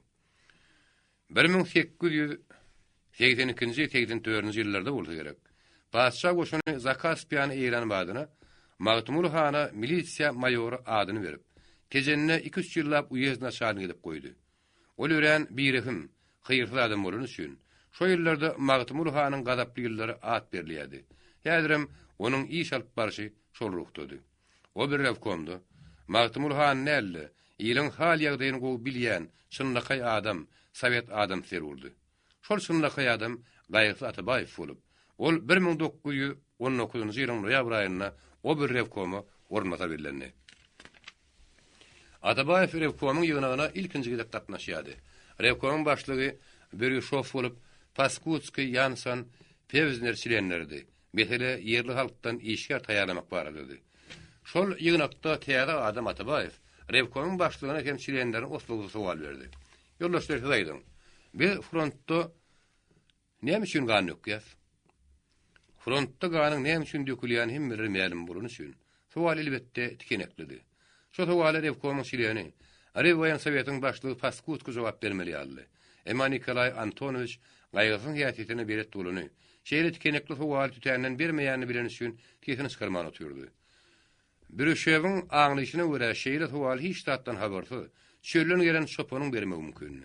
1882-84-nji ýyllarda bolsa gerek. Paşa goşuny Zakaspiýany eýran badyna Magtymul hana milisiýa maýory adyny berip, tejenne 2-3 ýyllap uyezna şahyny edip goýdy. Ol ören birihim, hyrsy adam bolan üçin, şo ýyllarda Magtymul hanyň gadaply ýyllary at berilýärdi. Häzirem onuň iş alyp barşy şol ruhdady. O bir revkomda Magtymul han nälle, ýylyň hal ýagdaýyny gowy bilýän, şynlykay adam, Sowet adam seruldy. Şol şynlykay adam Gaýsy Atabaýew bolup, ol 1919-njy ýylyň noýabr aýynda o bir revkomy ormata berilendi. Atabaýew revkomyň ýygynyna ilkinji gidip gatnaşýardy. Revkomyň başlygy Berýüşow bolup, Paskutski Yansan Pevzner silenlerdi. Mesele yerli halktan işgär taýýarlamak barady. Şol ýygnakda täze adam Atabaýew Revkoň başlygyna hem silenlerine oslugy sowal berdi. Ýoldaşlar hyzaýdyň. Bir frontda näme üçin gan ýokýar? Frontda ganyň näme üçin dökülýän hem bir ma'lum bolany üçin. Sowal elbetde tikeneklidi. Şo sowala Revkoň sileni Revoyan Sowetiň başlygy Paskutky jogap bermeli ýaly. Emma Nikolay Antonovich gaýgysyň hiýatyny beret bolany. Şeýle tikenekli sowal tütänden bermeýänini bilen üçin kesini çykarman otyrdy. Bürüşewiň aňlyşyna görä şeýle sowal hiç tatdan habardy. Şöýlen gelen şopanyň bermegi mümkin.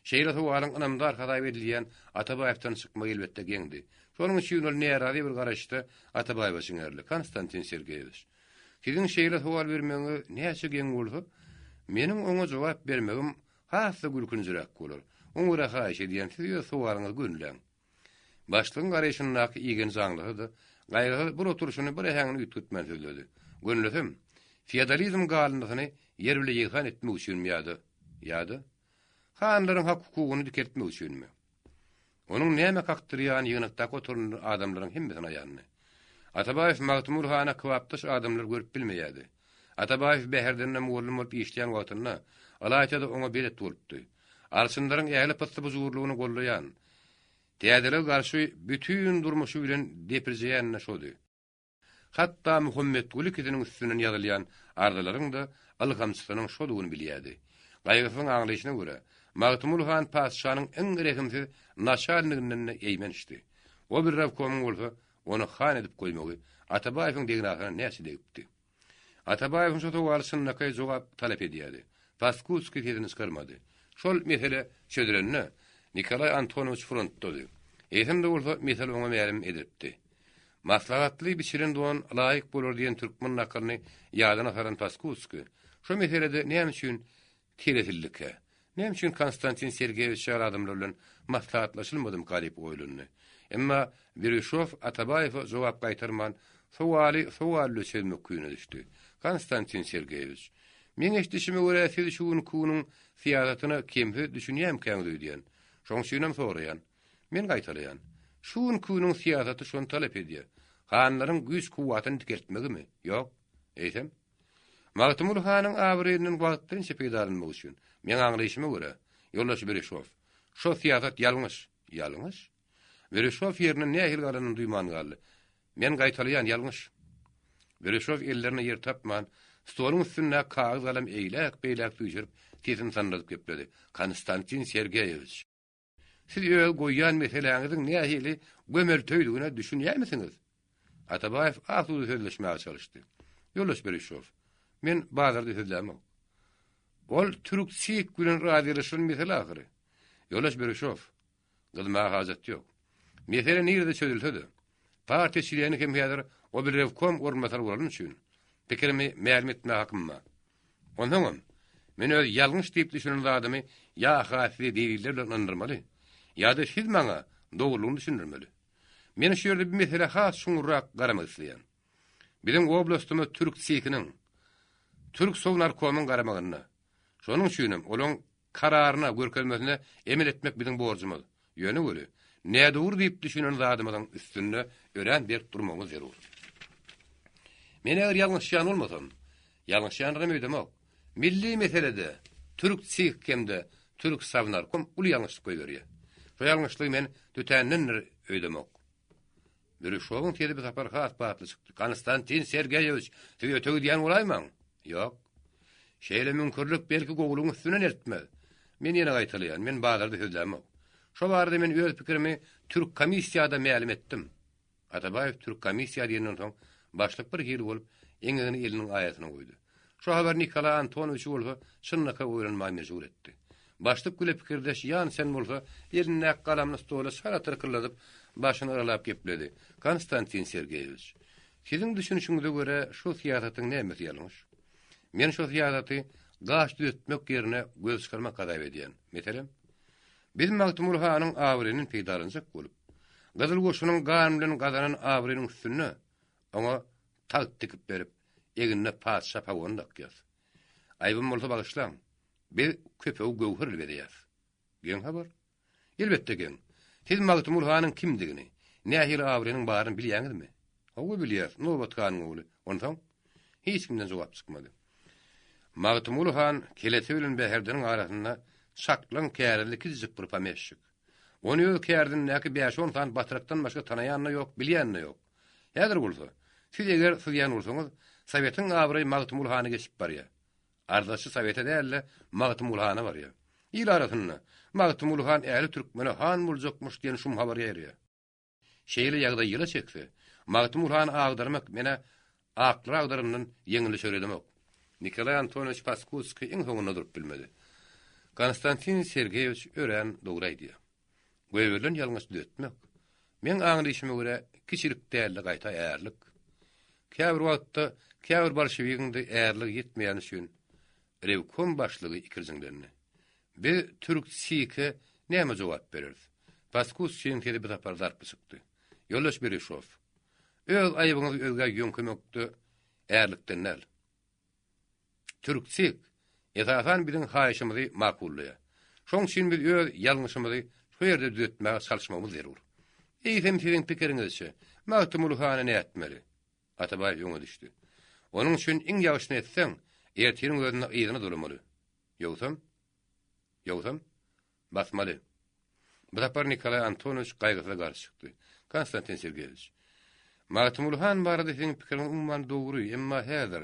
Şeýle sowalyň ynamda arkadaý edilýän Atabaýewden çykmagy elbetde geňdi. Şonuň üçin ol närazy bir garaşda Atabaýewa şeňerli Konstantin Sergeyewich. Sizin şeýle sowal bermegi näçe geň bolsa, meniň oňa jogap bermegim hasy gülkünjürek bolar. Oňa haýyş edýän siz sowalyňyzy günläň. Başlygyň garaşyndaky iýgen zaňlygy gaýry bir oturuşyny bir häňini ütgütmän söýledi. Gönlüsüm, feodalizm galyndygyny ýer bilen ýykan etmek üçin ýa-da hanlaryň hak hukugyny dikeltmek üçinmi? Onuň näme kakdyrýan ýygnakdaky oturan adamlaryň hemmesine aýandy. Atabaýew Magtymul hana kwapdyş adamlar görüp bilmeýärdi. Atabaýew bäherden muallym bolup işleýän wagtynda alaýçada oňa belet bolupdy. Arşynlaryň ýaly pysty buzurlugyny gollaýan, täzelere garşy bütün durmuşy bilen depresiýanna şody. Hatta Muhammed Guli kiziniň üstünden ýazylýan ardalaryň da algamsylygynyň şodugyny bilýärdi. Gaýgysyň aňlyşyna görä, Magtymul han paşanyň iň rehimsiz naçalnygynyň eýmenişdi. O bir Revkomyň bolsa, onu han edip goýmagy Atabaýewiň degnasyna näçe degipdi. Atabaýewiň şo sowalyna näçe jogap talap edýärdi. Paskutski kesini çykarmady. Şol mesele çödürenine Nikolay Antonovich frontdady. Eýsem de bolsa mesele oňa ma'lum edipdi. Maslahatly biçilen dogan laýyk bolar diýen türkmen nakaryny ýadyna saran Paskutski. Şo meselede näme üçin teletillikkä? Näme üçin Konstantin Sergeyewich adamlar bilen maslahatlaşylmadym galyp oýlanyny. Emma Birişow Atabaýewa jogap gaýtarman sowaly çözmek küýüne düşdi. Konstantin Sergeyewich, men eşdişime görä siz şuň kunyň fiýatyny kimse düşünýärmikäň diýen. Şoň şunam soraýan. Men gaýtarýan. Şuň kunyň fiýaty şon talap edýär. Hanlaryň güýç kuwatyny dikeltmegimi? Ýok. Eýsem. Magtymul hanyň awrynyň wagtyn sepeydarynmagy üçin men aňlyşyma görä, ýoldaş Birişow. Şo fiýatat ýalňyş. Birişow ýerine nähil galanyny duýman galdy. Men gaýtarýan ýalňyş. Birişow ellerini ýer tapman, stoluň üstüne kağız galam eýlek tüýjürip, kesin sanladyp gepledi. Konstantin Sergeyewich. Siz öýe goýýan meseleňiziň nähili gömel töýdügine düşünýärmisiňiz? Atabaýew asuly sözleşmäge çalışdy. Ýoldaş Birişow, men bazarda sözlämem. Ol türk sik bilen radylaşylan mesele ahyry. Ýoldaş Birişow, gylmaga hajat ýok. Mesele nirde çözülsedi. Partiýa şiýeni hem häzir o bir Revkom ornmatar bolan üçin pikirimi ma'lum etme hakymma. Ondan men öz ýalňyş diýip düşünen adamy ýa hasy deliller bilen andyrmaly. Ýa-da siz maňa dogrulygyny düşündirmeli. Men şu ýerde bir mesele has şuňurrak garamak isleýän. Biziň oblastymyz türk sikiniň, türk sow narkomyň garamagyna. Şonuň üçin olaň kararyna görkezmesine emel etmek biziň borjumyz. Ýöne görä, näde dur diýip düşünen adamyň üstünde ören bir durmamyz zerur. Men eger ýalňyş ýan bolmasam, ýalňyş ýanrym öýdemek. Milli meselede türk sikimde türk savnarkom ul ýalňyşlyk goýberýär. Şo ýalňyşlygy men tütänden öýdemek. Birişowyň tedi bir tapar has batly çykdy. Konstantin Sergeyewich, siz ötegi diýen bolaýmaň? Ýok. Şeýle mümkinlik belki gowuluň üstüne etmez. Men ýene gaýtalýan, men bazarda sözlämem. Şo barada men öz pikirimi Türk komissiýada ma'lum etdim. Atabaýew Türk komissiýa diýenden soň başlyk bir hili bolup, eňegini eliniň aýatyna goýdy. Şo habar Nikolay Antonovich bolsa, şunnaka öýrenmäge mejbur etdi. Başlyk güle pikirdeş ýan sen bolsa, eline galamny stola şaratyr kyrladyp, başyny aralap gepledi. Konstantin Sergeyewich, siziň düşünüşiňize görä şu fiýatatyň näme ýalňyş? Men şu fiýataty gaş düzetmek ýerine göz çykarmak gadap edýän. Meselem, biz Magtymul hanyň awrynyň peýdarynjak bolup, gazyl goşunyň gan bilen gazanan awrynyň üstüne oňa tag tikip berip, eginde paşa pawondak ýaz. Aýbym bolsa bagyşlaň. Bir köpeği gowhur berýär. Gen habar? Elbetde gen. Siz Magtymul hanyň kimdigini, nähili awrynyň baryny bilýäňizmi? Hawa bilýär, Nobat hanyň ogly. Ondan hiç kimden jogap çykmady. Magtymul han keleti bilen Beherdiniň arasynda şaklan kärlik izip bir pameşik. Onu öz kärdin näki 5-10 tan batrakdan başga tanaýanna ýok, bilýänna ýok. Häzir bolsa, siz eger sylýan bolsaňyz, Sowetiň awry Magtymul hany geçip barýar. Ardaşy Sowete dälle Magtymul hany barýar. İl arasynda Magtymul han äli türkmene han boljakmyş diýen şum habar ýerýär. Şeýle ýagdaý ýyla çekse, Magtymul hany agdarmak mene akly agdarymdan ýeňil söýledemek. Nikolay Antonovich Paskovski iň soňuna durup bilmedi. Konstantin Sergeyevich ören dogry Göwürlen ýalňyş düýetmek. Men aňlyşyma görä kiçilik däli gaýta ýerlik. Käbir wagtda käbir bolşewigiňde ýerlik ýetmeýän üçin rewkom başlygy ikirjiňlerini. Bir türk sike näme jogap berer? Paskovskiň teri bir tapar zarp çykdy. Ýolaş Berişow. Öz aýybyňyz özgä ýönkemekde ýerlikden näl? Türkçik, esasan bizim haýyşymyzy makullyýar. Şoň üçin biz öz ýalňyşymyzy şu ýerde düzeltmäge çalışmamyz zerur. Eýsem siziň pikiriňizçe, Magtymul hany ne etmeli? Atabay ýoňa düşdi. Onuň üçin iň ýagşyny etseň, ertiriň özüne ýygyny durmaly. Ýogsa basmaly. Bu tapar Nikolay Antonovich gaýgysyna garşy çykdy. Konstantin Sergeyevich. Magtymul han barada siziň pikiriň umman dogry, emma häzir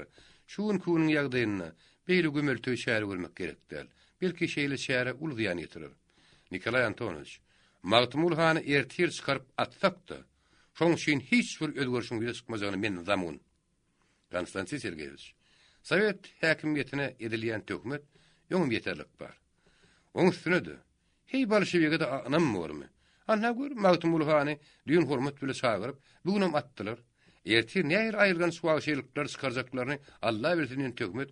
şuň kunyň ýagdaýyna beýle gömeltü şäher görmek gerekdir. Belki şeýle şähere ul ziýan ýetirir. Nikolay Antonovich, Magtymul hany ertir çykaryp atsakda, şoň üçin hiç bir özgörüşiň ýüze çykmajagyny men zamun. Konstantin Sergeyevich, Sowet häkimiýetine edilýän töhmet ýoňum ýeterlik bar. Oň üstüne de, hey bolşewige de anammormy? Anna gör Magtymul hany düýün hormat bilen çagyryp, bugunam atdylar. Ertir näher aýylgan suwag şeýlikler çykarjaklaryny Allah bilsin töhmet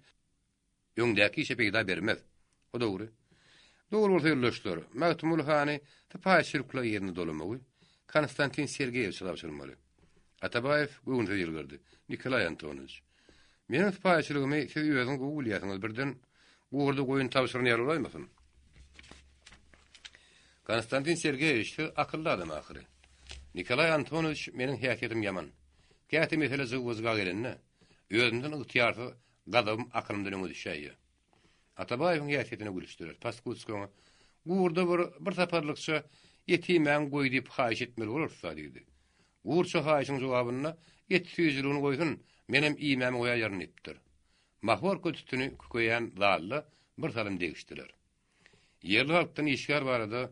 ýoňdäki işe peýda bermez. O dogry. Dogry bolsa ýoldaşlar, Magtymul hany tapaýşyrykla ýerine dolamagy Konstantin Sergeyevich tapşyrmaly. Atabayev göwünde ýylgyrdy. Nikolay Antonovich. Menin tapaýşyrygymy siz ýöňiň gowul ýasyňyz birden gowurda goýun tapşyryny ýalylaýmasyn? Konstantin Sergeyevich akylly adam ahyry. Nikolay Antonovich meniň häsiýetim ýaman. Käte mesele zıvızga gelenne, özümden ıhtiyarı gadabım akılımdan öňe düşäýär. Atabaýewiň ýaşetine gülüşdirer. Paskovskiňa gurda bir saparlykça ýetimän goý diýip haýyş etmeli bolarsa diýdi. Gurça haýyşyň jogabyna ýetýüzlüğini goýsun, menem iýmämi goýa ýaryn etdir. Mahwar kötütüni köýän zally bir salym degişdiler. Ýerli halkdan işgär barada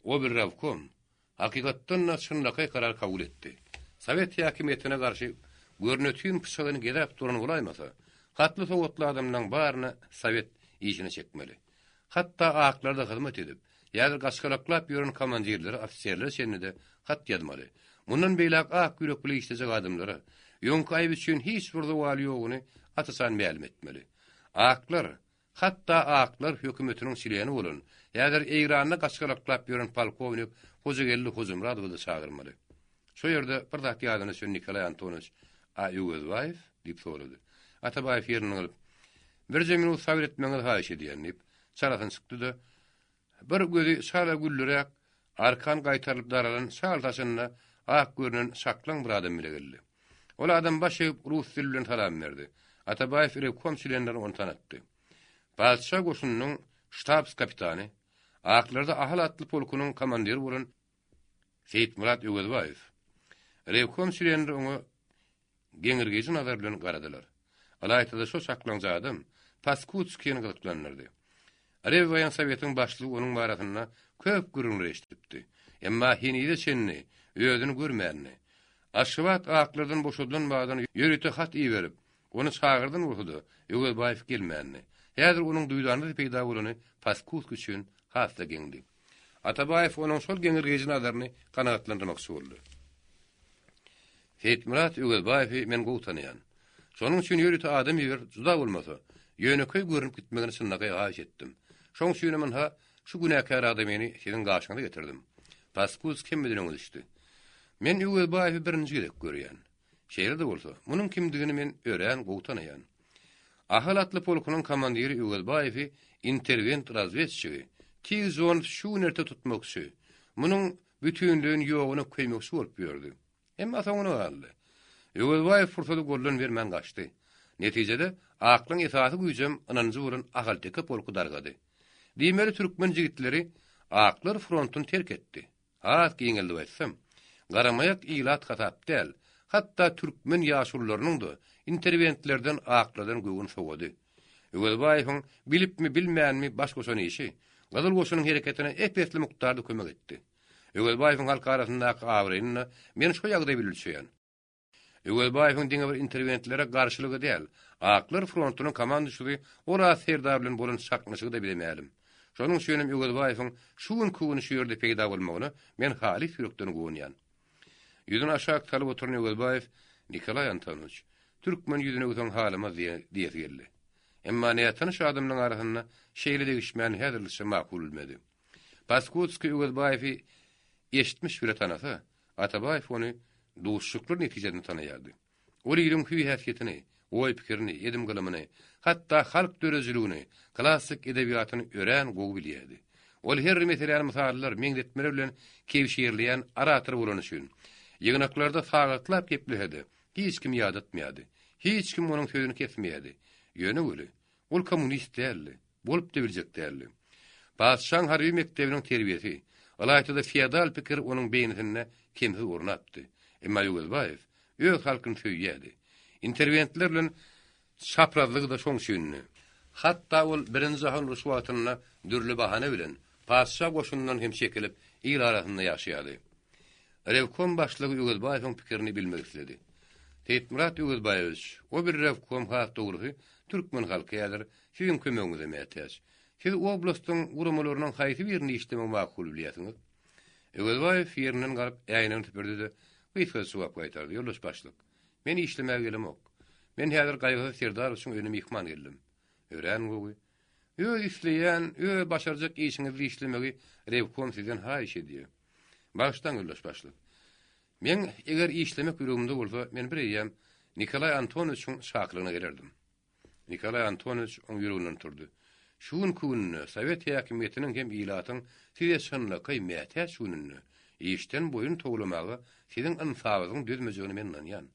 o bir rewkom hakykatdan şundaky karar kabul etdi. Sowet häkimiýetine garşy görnetýän pyşagyny gezäp duran bolaýmasa, hatly sowatly adamlaryň baryny Sowet işine çekmeli. Hatda aklarda hyzmat edip, ýa-da gaşgalaklap ýören komandirleri, ofisiýerler şeýle hat ýazmaly. Mundan beýlek ak ýürekli işlejek adamlara ýonky aýb üçin hiç bir zawaly ýogyny atasan ma'lum etmeli. Aklar hökümetiniň şileýeni bolan, ýa-da Eýranda gaşgalaklap ýören polkownik Hojagelli Hozumradowy çagyrmaly. Şu ýerde bir zat ýadyna düşen Nikolay Antonovich Aýugovaýew diýip sorady. Atabaýew ýerine alyp, "Bir minut sabr etmeňizi haýyş edýän" diýip çarasyn çykdy-da, bir gözi şala güllürek arkan gaýtarylyp daralan şal taşyna ak görünen şaklan bir adam bile geldi. Ol adam başyp rus dili bilen salam berdi. Atabaýew rewkom şilenleri onu tanıtdy. Balşa goşunyň ştabs kapitany, aklarda ahal atly polkunyň komandiri bolan Seyitmurat Ýögözbaýew. Rewkom şilenleri onu geňirgeji nazar bilen garadylar. Alaýtda şo şaklanjy adam Paskovskiň gylyklanyrdy. Rewwaýan Sowetiň başlygy onuň barasyna köp gürünleşdiripdi. Emma hinide çenni, özüni görmänni. Aşybat aklardan boşadan badan ýörüte hat iýerip, onu çagyrdan urdy. Ýögözbaýew gelmänni. Häzir onuň duýdany peýda bolany Paskovski üçin hasta geňdi. Atabaýew onuň şol geňirgeji nazaryny kanagatlandyrmakçy boldy. Seyitmurat Ýögözbaýew men gowy tanýan. Şonuň üçin ýörüte adam ýer juda bolmasa, ýöneköy görünüp gitmegini synnagy haýyş etdim. Şoň üçin men şu günäkär adamyny siziň gaşyňyza getirdim. Paskovski kim bilen öňüşdi. Men Ýögözbaýewi birinji gerek görýän. Şeýle de bolsa, munyň kimdigini men ören gowy tanýan. Ahalatly polkunyň komandiri Ýögözbaýewi intervent razvedçigi, tiz zon şu nerte tutmakçy. Munun bütünlüğün ýoguny köýmekçi bolup berdi. Emma soňuna galdy. Öwelbaýew fursaty goldan bermän gaçdy. Netijede aklyň esasy güýjem ananjy bolun ahalteka polku dargady. Diýmeli türkmen jigitleri aklar frontun terk etdi. Az giňeldi bolsam, garamayak ilat hatap del. Hatta türkmen ýaşurlarynyň da interwentlerden akladan göwün sowady. Öwelbaýewiň bilipmi bilmänmi baş goşan işi, Gazyl goşunyň hereketine epetli mukdarda kömek etdi. Öwelbaýewiň halk arasyndaky awryny men şo ýagdaý bilýän. Öwelbaýewiň diňe bir interwentlere garşylygy däl, aklar frontunyň komandaşyly ora Serdar bilen bolan şaklaşygy da bilemälim. Şonuň üçin Öwelbaýewiň şuun kuwuny şu ýerde peýda bolmagyny men hali sürekden gowunýan. Ýüzüne aşağı talyp oturan Öwelbaýew Nikolay Antonovich türkmen ýüzüne öňe halyma diýip geldi. Emma näýetini şu adamlaryň arasynda şeýle degişmän häzirlikçe makul bilmedi. Paskutski Öwelbaýewi eşitmiş bile tanasa, Atabaýew ony duşşuklar netijesinde tanaýardy. Ol ýylyň hüý häsiýetini, oý pikirini, edim gylymyny, hatda halk dörezligini, klassik edebiýatyny ören gowy bilýärdi. Ol her meselelär mysallar meňdetmeli bilen kewşirleýän arator bolan üçin ýygnaklarda fagatlap gepleýärdi. Hiç kim ýad etmeýärdi. Hiç kim onuň sözüni kesmeýärdi. Ýöne öli. Ol kommunist däldi. Bolup da biljek däldi. Paşşan harby mektebiniň terbiýesi, alaytyda feodal pikir onuň beýnine kemhi ornatdy. Emma Öwelbaýew öz halkyny söýýärdi. Interwentler bilen şaprazlygy da şoň şeýünni. Hatda ol birinji jahan rüşwatyna dürli bahane bilen paşşa goşundan hem çekilip ýyl arasynda ýaşaýardy. Rewkom başlygy Öwelbaýewiň pikirini bilmek istedi. Tetmurat Öwelbaýewич, o bir rewkom hat dogry türkmen halky ýalyr, sizin kömegiňizde mätäç. Siz oblastyň gurumalarynyň haýsy birini işlemek makul bilýärsiňiz? Öwelbaýew ýerinden galyp ýaýnyny tüpürdi. Güýçe suwap gaýtardy. Ýoldaş başlyk. Men işlemäge gelemok. Men häzir gaýgy Serdar üçin önüm ýykman geldim. Ören gowy. Öz işleýän, öz başarjak işiňizi işlemegi rewkom sizden haýyş edýär. Başdan ýoldaş başlyk. Men eger işlemek ýüregimde bolsa, men bir ýem Nikolay Antonowiçiň şaklygyna gelerdim. Nikolay Antonovich oň ýüreginden turdy. Şuun kuwunny Sowet häkimetiniň hem ilatyň size şanlaky mätäç şuunny işten boyun toglamagy sizin ansawyzyň düzmejegini men anlaýan.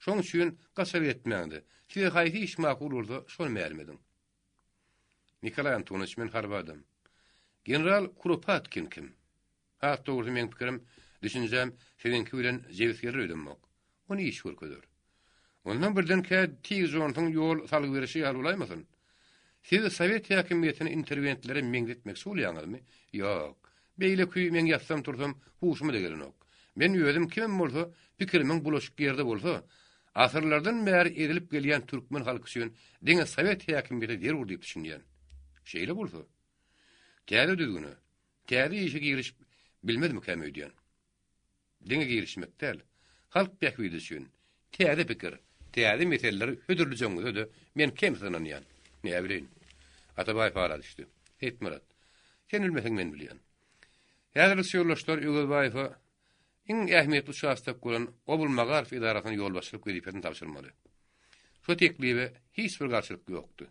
Şoň üçin gaçar etmäňdi. Size haýsy iş makul bolsa, şonu mälumedim. Nikolay Antonovich men harbadym. General Kuropatkin kim? Hat dogry men pikirim, düşünjem sizinki bilen jewsger ödünmek. Ony iş görkezler. Ondan birden kä tiýjontyň ýol salyp berişi ýar bolaýmasyn? Siz Sowet häkimetini interwentlere meňdetmek bolýaňyzmy? Ýok. Beýle küý men ýatsam tursam, huşuma da gelenok. Men ýödüm kimim bolsa, pikirimiň bulaşyk ýerde bolsa, asyrlardan bäri edilip gelýän türkmen halky üçin diňe Sowet häkimeti ýer urdyp düşünýän. Şeýle bolsa, käde düzgüni, käde işe girişip bilmedim käme öýdýän. Diňe girişmek däl, halk bähwidi üçin, käde pikir, käde meseleleri hödürlüjäňizi de men kim sananýan. Näme bilen? Atabaýew para düşdi. Hetmerat. Sen bilmesiň men bilýän. Häzir söýleşler Öwelbaýewa iň ähmiýetli şahsap bolan Obul Magarif idarasynyň ýolbaşçylyk wezipesini tapşyrmaly. Şo teklibe hiç bir garşylyk ýokdy.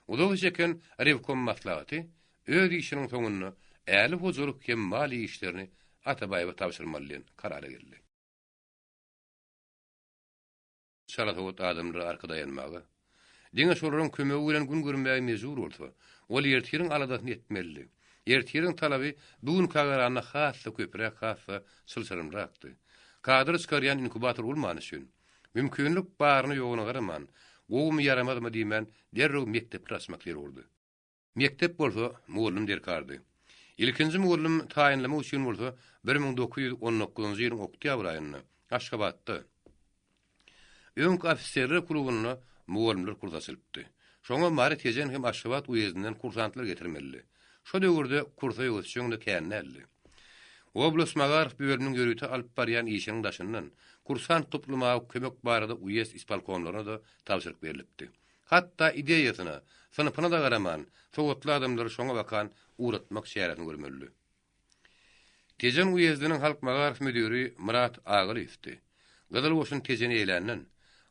Oda üçin rewkom maslahaty öz işiniň soňunda äli huzurluk hem mali işlerini Atabaýewa tapşyrmaly karara geldi. Şalat adamlar arkada ýanmagy. Diňe şolaryň kömegi bilen gün görmäge mejbur bolsa, ol ýertirin aladasyny etmeli. Ýertirin talaby bugün kagarana hassa köprek hassa sylsarymrakdy. Kadr çykarýan inkubator bolmany üçin mümkinlik baryny ýogyna garaman, gowmy yaramadymy diýmen derrew mektep rasmak berdi. Mektep bolsa muallim derkardy. İlkinji muallim taýinlama üçin bolsa 1919-njy ýylyň oktýabr aýynda Aşgabatda Öňk ofisiýerler klubyna muallimler kursasylypdy. Şoňa mary tejen hem Aşgabat uýezinden kursantlar getirmeli. Şo döwürde kursa ýötüşýände känelli. Oblast Magarif bölüminiň görüýti alyp barýan işiniň daşyndan kursant toplamagy kömek barada uýez ispalkomlaryna da tapşyryk berilipdi. Hatda ideýasyna, sınıfına da garaman, sowatly adamlary şoňa bakan uğratmak şäherine görmeli. Tejen uýezdiniň halk Magarif müdiri Murat Agylyewdi. Gazyl goşun tejen eýlenden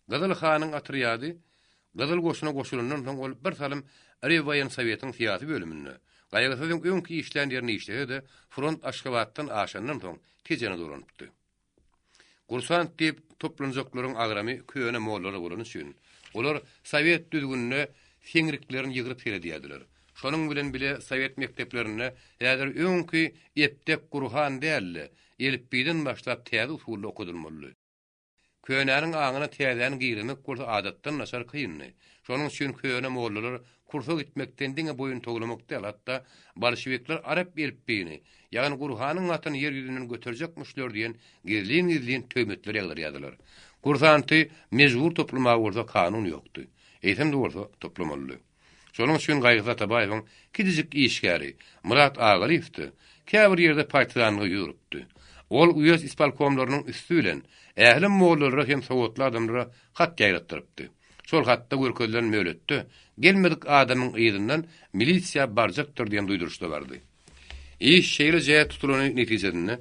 Gazyl hanyň atryady Gazyl goşuna goşulandan soň ol bir salym Rewaýan Sowetiň syýasy bölümine, Gaýgysyň öňki işlerini işledi, front Aşgabatdan aşandan soň tejene duranypdy. Kursant diýip toplanjaklaryň agramy köýene mollary bolan üçin. Olar Sowet düzgünne seňriklerini ýygyryp berdiler. Şonuň bilen bile Sowet mekdeplerine häzir öňki eptek Qur'an dälle, elipbiden başlap täze usuly okudylmaly. Köýnäniň aňyna täzäni giyirmek bolsa adatdan naşar kynny. Şonuň üçin köýene mollalar kursa gitmekden diňe boyun toglamak däl, hatda bolşewikler arab elipbini, ýagny Qur'anyň atyny ýer ýüzünden göterjekmişler diýen gizlin töhmetler ýazylar. Kursanty mejbur toplama bolsa kanun ýokdy. Eýsem de bolsa toplamaly. Şonuň üçin Gaýgy Atabaýewiň kidijik işgäri Murat Agaliýewdi käbir ýerde partizanlygy ýürüpdi. Ol üýes isbalkomlarynyň üstü bilen ählim mollary hem sowatly adamlara hat ýaýratdyrypdy. Şol hatda görkezlen möletdi. Gelmedik adamyň ýerinden milisiýa barjakdyr diýen duýduruşda bardy. İş şeýle jäýat tutulany netijesinde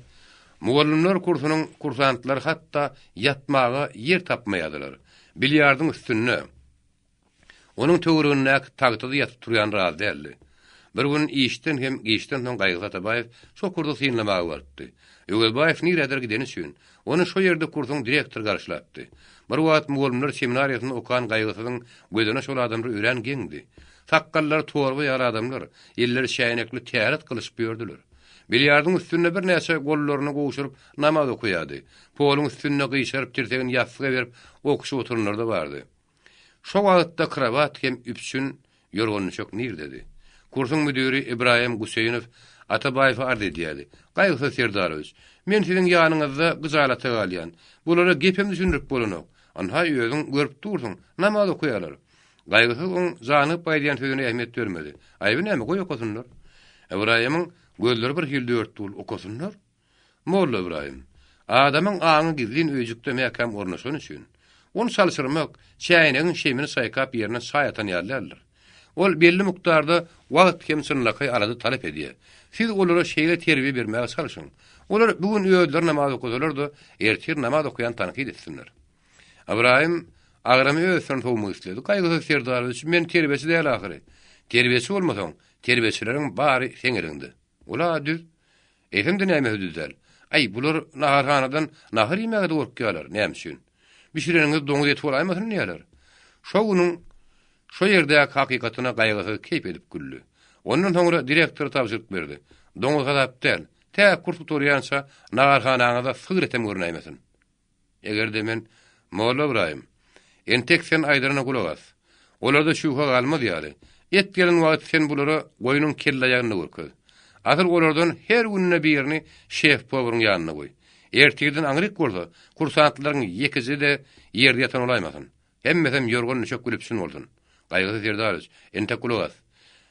muallimler kursunyň kursantlary hatda ýatmaga ýer tapmaýadylar. Bilýardyň üstünde onun töwrüne tagtydy ýatyp turýan raz däldi. Bir gün işden hem geçden soň Gaýgy Atabaýew şo kurda synlamagy bardy. Öwelbaýew niräder giden üçin onu şo ýerde kursyň direktor garşylatdy. Bir wagt muallimler seminariýasyny okan Gaýgysyň gözüne şol adamlar öýren geňdi. Takkallar torba ýar adamlar, elleri şäýnekli täret kılıçyp ýördiler. Bilýardyň üstünde bir näçe gollaryny goşuryp namaz okuýardy. Poluň üstünde gyşaryp tirtegini ýastyga berip okuşy oturanlar da bardy. Şo wagtda kravat hem üpsün ýorgony çok nir dedi. Kursyň müdiri İbrahim Guseýnow Atabaýew ardy diýdi. Gaýgy Serdarow, men siziň ýanyňyzda gyzalata galýan. Bulara gepim düşünürip bolanyk. Anha ýözüň görüp durdyň, namaz okuýarlar. Gaýgysyň janyp baýdan sözüne ähmiýet bermedi. Aýby näme goýy okusunlar? Ibrahim'iň gözleri bir hilde örtdül okusunlar. Molla Ibrahim, adamyň aňy gizlin öýjükde mäkam ornaşan üçin onu salşyrmak, şäýnegiň şeýmini saýkap ýerine saýatan ýerlerler. Ol belli mukdarda wagt hemsinlakay arady talep edýär. Siz olara şeýle terbiýe bermäge çalışyň. Olar bugün öýdler namaz okuýarlar da ertir namaz okuyan tanqid etsinler. Ibrahim agramy öýsün towmy istedi. Gaýgy Serdarow, men terbiyesi däl ahyry. Terbiyesi bolmasaň, terbiyesilerin bari seňerinde. Ola düz. Efendim näme düzel? Ay bular naharhanadan nahar ýemege de gorkýarlar, näme üçin? Bişireniňiz doňuz eti bolaýmasyn näler? Şoňuň şo ýerde hakykatyna gaýgysy keyp edip güllü. Ondan soňra direktor tapşyryk berdi. Doňuz gadapdan, tä kurs tuturýança naharhanaňyza sygyr etem görnäýmesin. Egerde men Molla Ibrahim, entek sen aýdaryna gulak as. Olarda şuha galmady ýaly. Et gelen wagt sen bulara goýunyň kelle ýagyna görkez. Asyl olardan her günne birini şef powryň ýanyna goý. Ertigiden aňryk bolsa, kursantlaryň ýekisi de ýerde ýatan olaýmasyn. Hemmesem ýorgony çok gülüpsün boldun. Gaýgy Serdarow, entek gulak as.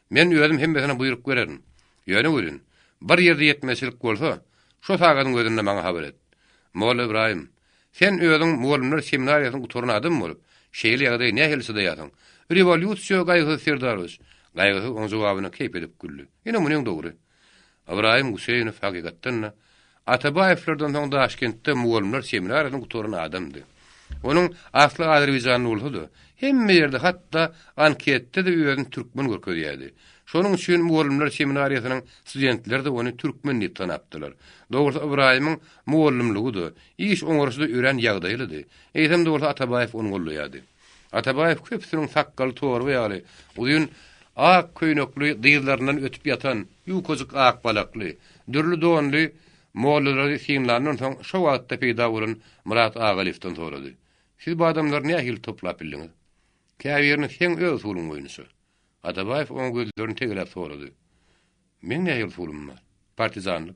Men ýöňüm hemmesine buýrup bererim. Ýöne görün. Bir ýerde ýetmesilik bolsa, şo sagadyň gözünde maňa habar et. Molla Ibrahim, sen özüň muallimler seminariýasyny uturan adam bolup, şeýle ýagdaý nähelse de ýatyň. Revolýusiýa Gaýgy Serdarow. Gaýgy oň jogabyny keyp edip güldü. Ýene munyň dogry. Ibrahim Guseýnow hakykatdan Atabaýewlerden soň Daşkentde muallimler seminariýasyny uturan adamdy. Onuň asly Azerbaýjanyň boldy. Hemme ýerde hatda anketde de özüň türkmen görkezýärdi. Şonuň üçin muallimler seminariýasynyň studentleri de ony türkmen diýip tanapdylar. Dogry Ibrahim'iň muallimligi iş oňarşyda öýren ýagdaýlydy. Eýsem de bolsa Atabaýew onu gollaýardy. Atabaýew köpsüniň sakkaly torby ýaly, uzun ak köýnekli dyýlaryndan ötüp ýatan, ýukojuk ak balakly, dürli donly mollary synlaryndan soň şo wagtda peýda bolan Murat Agaliýewden sorady. Siz bu adamlar nähil toplap bildiňiz? Käbirini sen öz sulun goýnusy. Atabaýew oň gözlerini tegelep sorady. Men nähil sulum bar? Partizanlyk.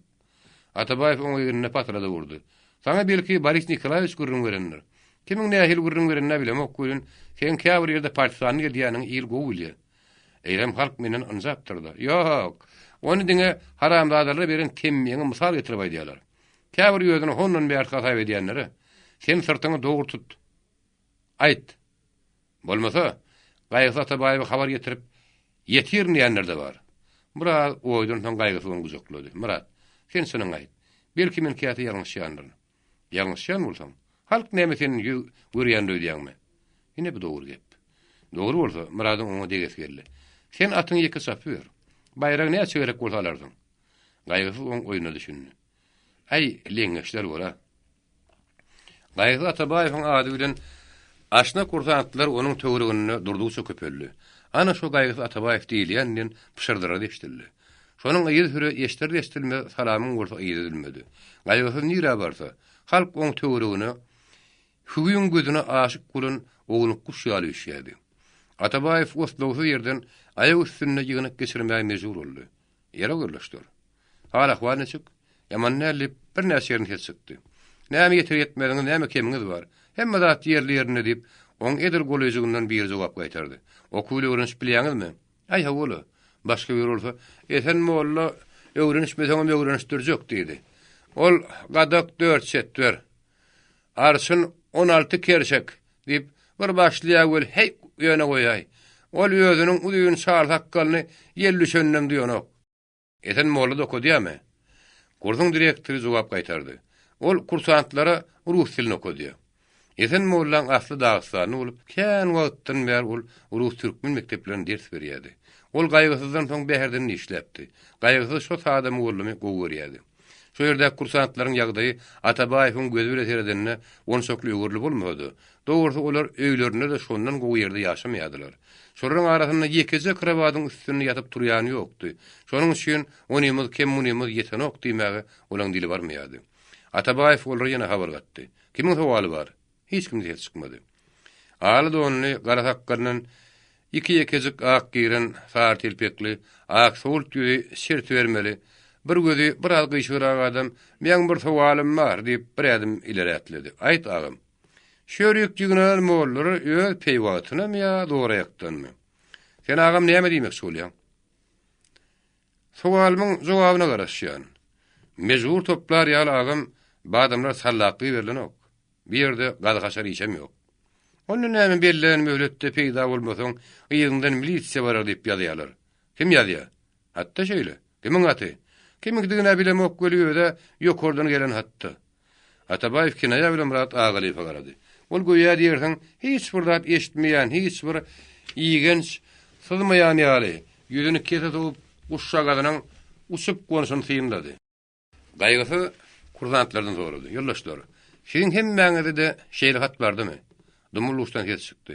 Atabaýew oň ýerine patrada vurdy. Sana belki Boris Nikolaýewiç gurrun berenler. Kimiň nähil gurrun berenine bilem okuyun. Sen käbir ýerde partizanlyk diýäniň ýyl gowulýa. Eýlem halk menen anjapdyrdy. Ýok. Onu diňe haramdadarlar beren kemmiňe mysal getirip aýdýarlar. Käbir ýöňüne hondan bärt gasaýp edýänleri, sen sırtyňy dogry tut. Aýt. Bolmasa, Gaýgy Atabaýew habar getirip ýetirmeýänler de bar. Murat oýdan soň gaýgysy onu gujaklady. Murat, sen şunu aýt. Belki men käte ýalňyşýandyr. Ýalňyşýan bolsam, halk näme seni görýändir diýäňmi? Ine bu dogry gep. Dogry bolsa, Muratyň oňa degesi geldi. Sen atyň ýeke sapy ber. Bayraq ne çegerek bolsalardyň. Gaýgysy oň oýuna düşündi. Ay, leňeşler bola. Gaýgy Atabaýewiň ady bilen aşna kursantlar onuň töwrügini durdugyça köpeldi. Ana şo gaýgysy Atabaýew diýilýänden pişirdiler diýişdirdi. Şonuň ýyl hüre ýeşdirdi salamyň bolsa ýedilmedi. Gaýgysy nire barsa, halk oň töwrügini hüýüň gözüne aşyk bolun ogluny kuşýaly üşýärdi. Atabaýew osdowsy ýerden aýagy üstüne ýygynyp geçirmäge mejbur boldy. Ýere görleşdir. Hal ahwal neçik? Yaman näli bir näçerini hetsikdi. Näme ýetir ýetmediňiz, näme kemiňiz bar? Hemme zat ýerli-ýerine diýip, oň edil golejygynyň bir jogap gaýtardy. Okuly öwrenip bilýäňizmi? Ay hawly. Başga bir bolsa, esen molla öwrenişmeseňem öwrenişdirjek diýdi. Ol gadak 4 setwer. Arşyn 16 kerşek diýip bir başlaýar bol hey ýöne goýay. Ol özüniň uýun şahl hakkalyny ýelli şönnem diýenok. Esen molla dokudýamy? Kursyň direktori jogap gaýtardy. Ol kursantlara rus dilini okudý. Esen mollaň asly Dagystany bolup, kän wagtdan bäri ol rus türkmen mekdeplerinde ders berýärdi. Ol gaýgysyzdan soň bäherden işlepdi. Gaýgysy şo sada mugallymy gowurýardy. Şo ýerde kursantlaryň ýagdaýy Atabaýewiň gözü bilen seredenne onçokly öwürli bolmady. Dogrusu olar öýlerinde de şondan gowy ýerde ýaşamaýardylar. Şolaryň arasynda ýekece krawadyň üstünde ýatyp durýany ýokdy. Şonuň üçin onymyz kemmunymyz ýetenok diýmäge olaň dili barmaýardy. Atabaýew olary ýene habar gatdy. Kimiň sowaly bar? Hiç kim diýip çykmady. Aly donyny gara hakkarynyň iki ýekezik ak giren, sar tilpekli, ak soğult ýüzi şert bermeli. Bir gözi bir az gyşyrak adam, "Meň bir sowalym bar" diýip bir adım ileri atlady. "Aýt agam. Şöýrek jigynal mollary öz peýwatyna ýa dogry ýakdanmy? Sen agam näme diýmek bolýan?" Sowalymyň jogabyna garaşýan. Mejbur toplar ýaly agam, badamlar sallaqly berilenok. Bir ýerde gazgaşar işem ýok. Onu näme berilen möhletde peýda bolmasaň, ýygyňdan milisiýa barar diýip ýazýarlar. Kim ýazýar? Hatda şeýle. Kimiň aty? Kimikdigine bilemok bolýar-da, ýokordan gelen hatda. Atabaýew kinaýa bilen Murat Agalypa garady. Ol goýa diýersiň, hiç bir zat eşitmeýän, hiç bir iýgenç, sızmaýan ýaly, ýüzüni kese tutup uşşagadynyň uçup gonyşyny syýmlady. Gaýgysy kursantlardan sorady. Ýoldaşlar, şeň hemmäňizde de şeýle hat bardymy? Dumuluşdan hes çykdy.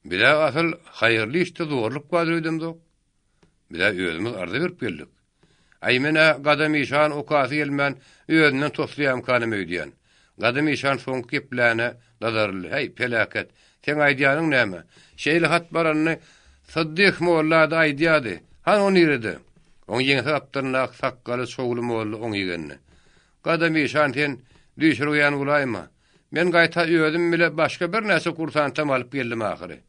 Bile asıl hayırlı işte zorluk gadrydymdy. Bile özümiz arda berip geldik. Aymena gadam işan okasy gelmän özünden toslaýan kanymy öýdýän. Gadam işan soňky gepläne nazarly. Hey pelaket. Sen aýdýanyň näme? Şeýle hat baranyny Saddyk mollada aýdýady. Han onu ýeride. Oň ýeňe saptyrnak sakkaly şogly molly oň ýegenni. Gadam işan sen düşürýän gulaýma. Men gaýta özüm bile başga bir näse kursantam alyp geldim ahyry.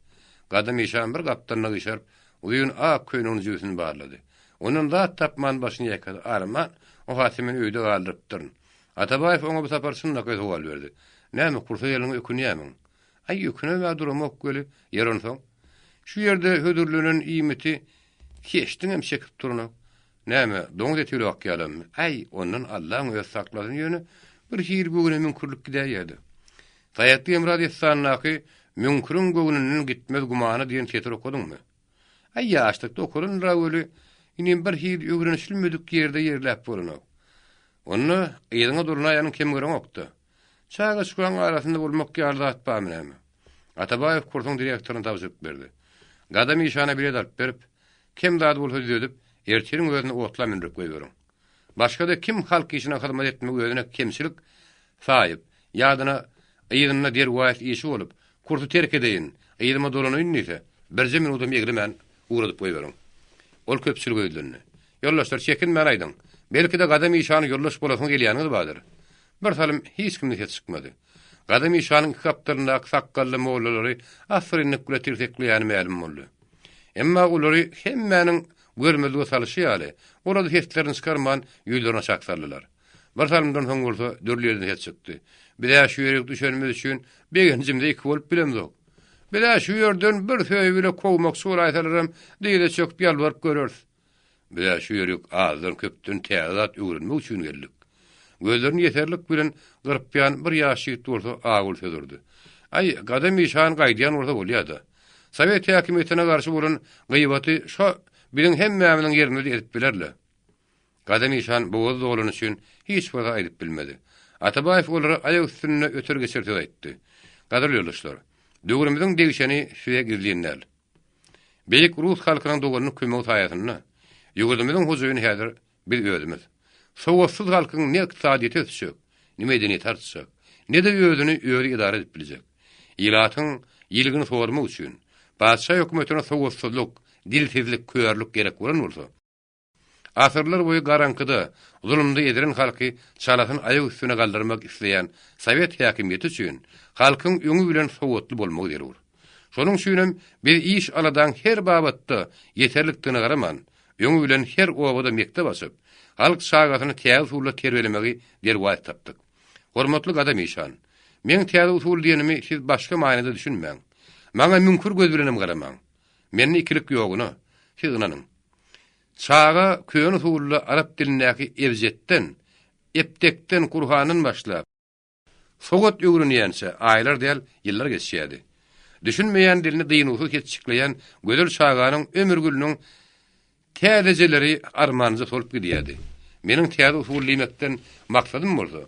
Gadam işan bir gapdanna gyşaryp, uýun ak köýnüň jüýsini barlady. Onun da tapman başyny ýakady. Arman o hatymy öýde galdyrypdyryn. Atabaýew oňa bu sapar şunda sowal berdi. Näme kursa ýelyň ökünýämiň? Ay öküne we durumok göli ýeron soň. Şu ýerde hödürlüğünün iýmiti hiçdiň hem çekip durnak. Näme doňuz etýär akýalamy? Ay onuň Allahyň öz sakladyň ýöne bir hir bugüne mümkünlik gidýärdi. Taýatly emrad etsannaky mümkün göwnünden gitmez gumany diýen tetir okudyňmy? Ay ýaşlykda okurun rawly inem bir hir öwrenişilmedik ýerde ýerläp bolanok. Onu ýygyna durnaýanyň kim görüň okdy. Çaga çykan arasynda bolmak ýarda atpamyňmy? Atabaýew kursyň direktoryna tapşyryk berdi. Gadam işana bilet alyp berip, kim dady bolsa diýip, ertiriň özüne otla mindirip goýýaryň. Başga da kim halk işine hyzmat etmek özüne kemçilik saýyp, ýadyna ýygyna der wagt işi bolup, kursy terk edeýin, ýygyma dolanyň ise, bir minutum ýegrimen uğradyp goýýaryň. Ol köpçülik öýdülenni. Ýollaşlar çekinmän aýdyň. Belki de gadam işany ýollaş bolasyň gelýäniňiz badyr. Bir salym hiç kimden hes çykmady. Gadam işanyň kaptyrynda sakkally mollary asyryny kuletirsekleýän ma'lum boldy. Emma olary hemmäniň görmezlige salyşýaly. Orada heslerini çykarman ýüýlerine çaksarlylar. Bir salymdan soň bolsa dörlýerden hes çykdy. Bile şu ýerek düşenmez üçin begenjimde iki bolup bilemzok. Bile şu ýerden bir söýe bile kowmak soraýsalarym diýde çök ýalbaryp görürs. Bile şu ýerek azdan köpden täzat öwrenmek üçin geldik. Gözlerini yeterlik bilen gyrpýan bir ýaşyk bolsa agul sözdürdi. Ay gadam işan gaýdýan bolsa bolýardy. Sowet häkimetine garşy bolan gıýbaty şo Biziň hemmämiziň ýerini edip bilerler. Gadam işan boğaz oğlun üçün hiç fazla edip bilmedi. Atabayev olara ayak üstüne ötür geçirtip etti. Gadarlı yoldaşlar, döwrümizin degişeni şuya gizleyenler. Beylik Rus halkynyň dogalyny kömek hayatyna, ýugurdymyzyň huzuryny häzir bir özümiz. Sowatsız halkyň ne iqtisadiýety ötüşek, ne medeniýet artşak, ne de özüni öýri idare edip biljek. Ýylatyň ýylgyny sormak üçin, başga hökümetine sowatsızlyk, dilsizlik, köýerlik gerek bolan bolsa, asırlar boyu garankyda, zulümde ediren halky çalatyn aýak üstüne galdyrmak isleýän Sowet häkimiýeti üçin halkyň öňü bilen sowatly bolmagy derur. Şonuň üçin bir iş aladan her babatda yeterlikdigine garaman, öňü bilen her obada mektep açyp, halk şagatyny täze usulla terbiýelemegi derwat tapdyk. Hormatly adam işan, men täze usul diýenimi siz başga maňada düşünmäň. Maňa mümkün göz bilenem garamaň. Menne ikilik ýoguny siz ynanyň. Çağa köýün usulla arap dilindäki evjetden, eptekden Kur'anyň başlap, sogat öwrünýänse aýlar däl ýyllar geçýärdi. Düşünmeýän dilini dyýnusy keçikleýän gödür çağanyň ömür gülüniň täzeleri armanyza tolup gidýärdi. Meniň täze usul diýmekden maksadym bolsa,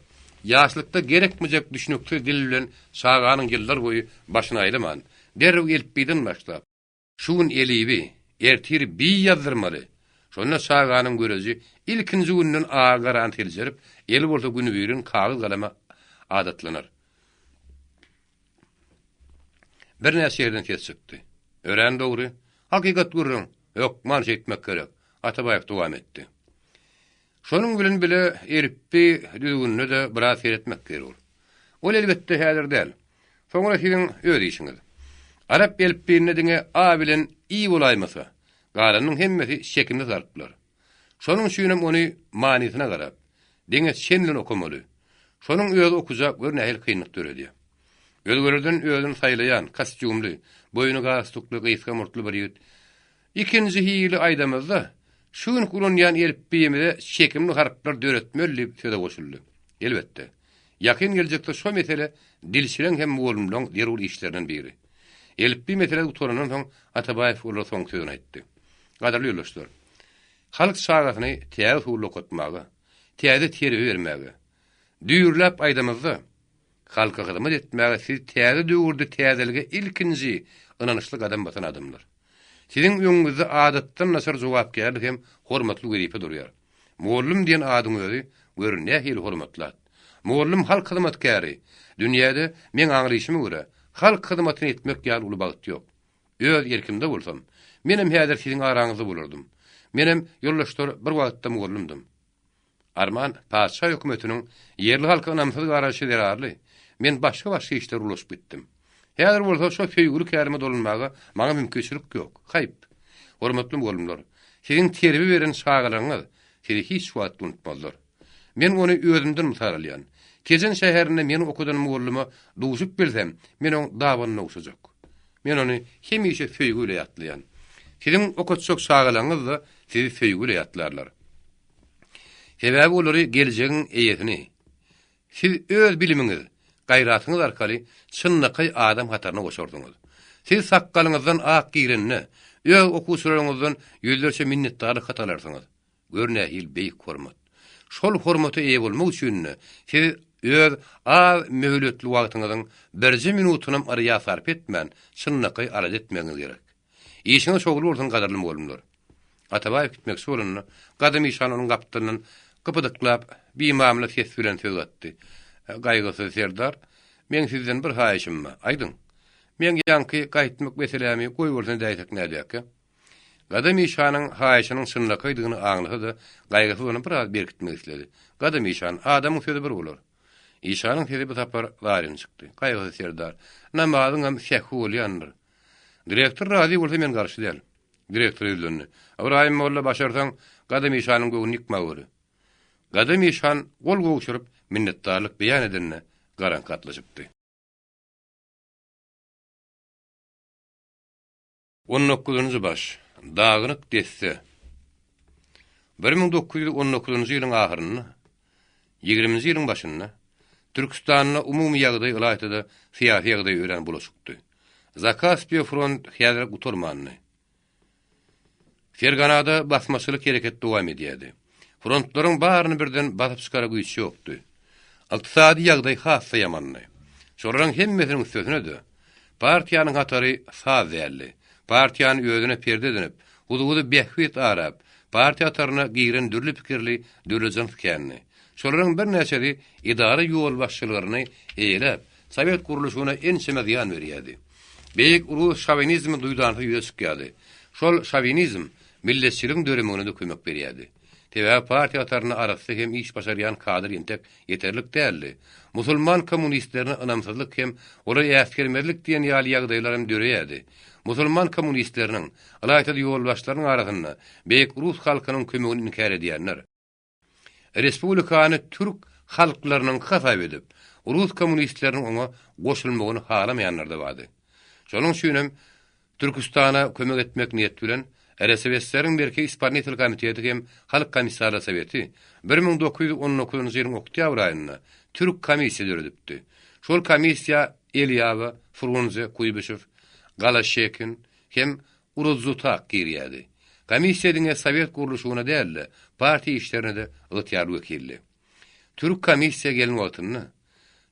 ýaşlykda gerekmejek düşünükli dil bilen çağanyň ýyllar boyu başyna aýlaman, derrew elpiden başlap, şuň elibi, ertir bi ýazdyrmaly. Şonda çağanyň görezi ilkinji günden agaran teljerip, el bolsa günü birin kağız galama adatlanar. Bir näse ýerden kesipdi. Ören dogry, hakykat görüň, ýok, marş etmek gerek. Atabayew dowam etdi. Şonuň bilen bile erippi düzgünne de biraz seyretmek gerek. Ol elbetde häzir däl. Soňra siziň öz işiňiz. Arap elpine diňe a bilen i bolaýmasa, galanyň hemmesi şekilde zarplar. Şonuň üçin ony manysyna garap, diňe şenlen okumaly. Şonuň öz okujak bir nähil kynlyk döredi. Özgörden özüni saýlaýan, kostyumly, boýuny gastukly, gysga murtly bir ýigit. İkinji hili aýdamazda, şuň kullanýan elpiyemide şekimli harplar döretmeli söze goşuldy. Elbetde. Ýakyn geljekde şo mesele dilçilen hem bolumlaň derul işlerinden biri. Elpi mesele utoranan soň Atabayew olar soň sözüni aýtdy. Gadarly ýoldaşlar, halk şagatyny täze usulla okutmagy, täze terbiýe bermäge, düýürläp aýdamazda, halka hyzmat etmäge siz täze döwürde täzelige ilkinji ynanyşly adam batan adamlar. Siziň öňüňizde adatdan nasar jogapkärlik hem hormatly geripe durýar. Muallym diýen adyň özi görünýär hil hormatlat. Muallym halk hyzmatkäri. Dünýäde men aňryşyma görä halk hyzmatyny etmek ýaly uly bagyt ýok. Öz ýerkimde bolsam, menem häzir siziň araňyzda bolardym. Menem ýoldaşlar bir wagtda muallymdym. Arman paşa hökümetiniň yerli halka namsyz garaşy derarly. Men başga işler ulaşyp gitdim. Häzir bolsa şo feýgürlük ýerime dolanmaga maňa mümkinçilik ýok. Haýp. Hormatly bolumlar, siziň terbiýe beren şagalaryňyz sizi hiç wagt unutmazlar. Men ony özümden mutaralyan. Kejen şäherinde meni okudan muallyma duşup bilsem, men oň dawanyna uşajak. Men ony hemişe feýgüle ýatlayan. Siziň okutjak şagalaryňyz da sizi feýgüle ýatlarlar. Sebäbi olary geljegiň eýetini. Siz öz bilimiňiz, gayratyňyz arkaly çynlyky adam hataryna goşardyňyz. Siz sakkalyňyzdan ak girenni, öz okuwçylaryňyzdan ýüzlerçe minnetdarlyk hatalarsyňyz. Görnähil beýik hormat. Şol hormaty eýe bolmak üçin siz öz az möhletli wagtyňyzyň 1 minutyny arya sarp etmän, çynlyky arad etmeňiz gerek. İşiňiz şogul bolsun gadarly bolumlar. Atabayew gitmek sorunny gadam işan onuň gapdynyň gıpydyklap bir mamla ses bilen söz atdy. Gaýgysy serdar, men sizden bir haýyşym bar. Aýdyň. Men ýanky gaýtmak meselemi goýbolsan daýsak nädäki? Gadam işanyň haýyşynyň çynlykydygyny aňlasy da gaýgysy ony biraz berkitmek istedi. Gadam işan adamyň sözi bir bolar. İşanyň sözi bir tapar garyn çykdy. Gaýgysy serdar, namazyň hem şähhu bolýandyr. Direktor razy bolsa men garşy däl. Direktor öýlendi. Ibrahim molla başarsaň gadam işanyň göwüni ýykmagy. Gadam işan gol gowşuryp minnetdarlyk beýan edenne garan katlaşypdy. 19-njy baş. Dagynyk desse. 1919-njy ýylyň ahyryny, 20-nji ýylyň başyny Türkistanyň umumy ýagdaý ýylatyda syýasy ýagdaý öýren bulaşykdy. Zakaspiýa front häzir guturmandy. Ferganada basmaçylyk hereket dowam edýärdi. Frontlaryň baryny birden basyp çykara güýçi ýokdy. Ykdysady ýagdaý hassa ýamanly. Şolaryň hemmesiniň sözüne-de partiýanyň hatary saz däldi. Partiýany özüne perde edip, udugy behwet arap, partiýa hataryna giren dürli pikirli dürlüjän ikänini. Şolaryň bir näçeli idara ýol başçylaryny eýlep, Sovet guruluşyna ençeme ziýan berýärdi. Beýik ulus şovinizmi duýdanly ýüze çykýardy. Şol şovinizm milletçiligiň döremeğine de kömek berýärdi. Tebe partiýa hataryna arasy hem iş başarýan kadr ýentek ýeterlik däldi. Musulman kommunistlerine ynamsızlyk hem olara ýaskermerlik diýen ýaly ýagdaýlarym döreýärdi. Musulman kommunistleriniň alaýta ýolbaşlarynyň arasynda beýik Rus halkynyň kömegini inkar edýänler. Respublikany türk halklarynyň hasap edip, Rus kommunistleriniň ona goşulmagyny halamaýanlar da bardy. Şonuň üçin hem Türkistana kömek etmek niýet bilen RSVS'lerin Merkez İsparnitel Komiteti hem Halk Komissarlar Soweti 1919-njy ýylyň oktyabr aýynda Türk komissiýa düredipdi. Şol komissiýa Elýawa, Frunze, Kuýbyshew, Galaşekin hem Uruzzutak girýärdi. Komissiýadyň Sowet guruluşyna däl, partiýa işlerine de ýetýär wekilli. Türk komissiýa gelin wagtynda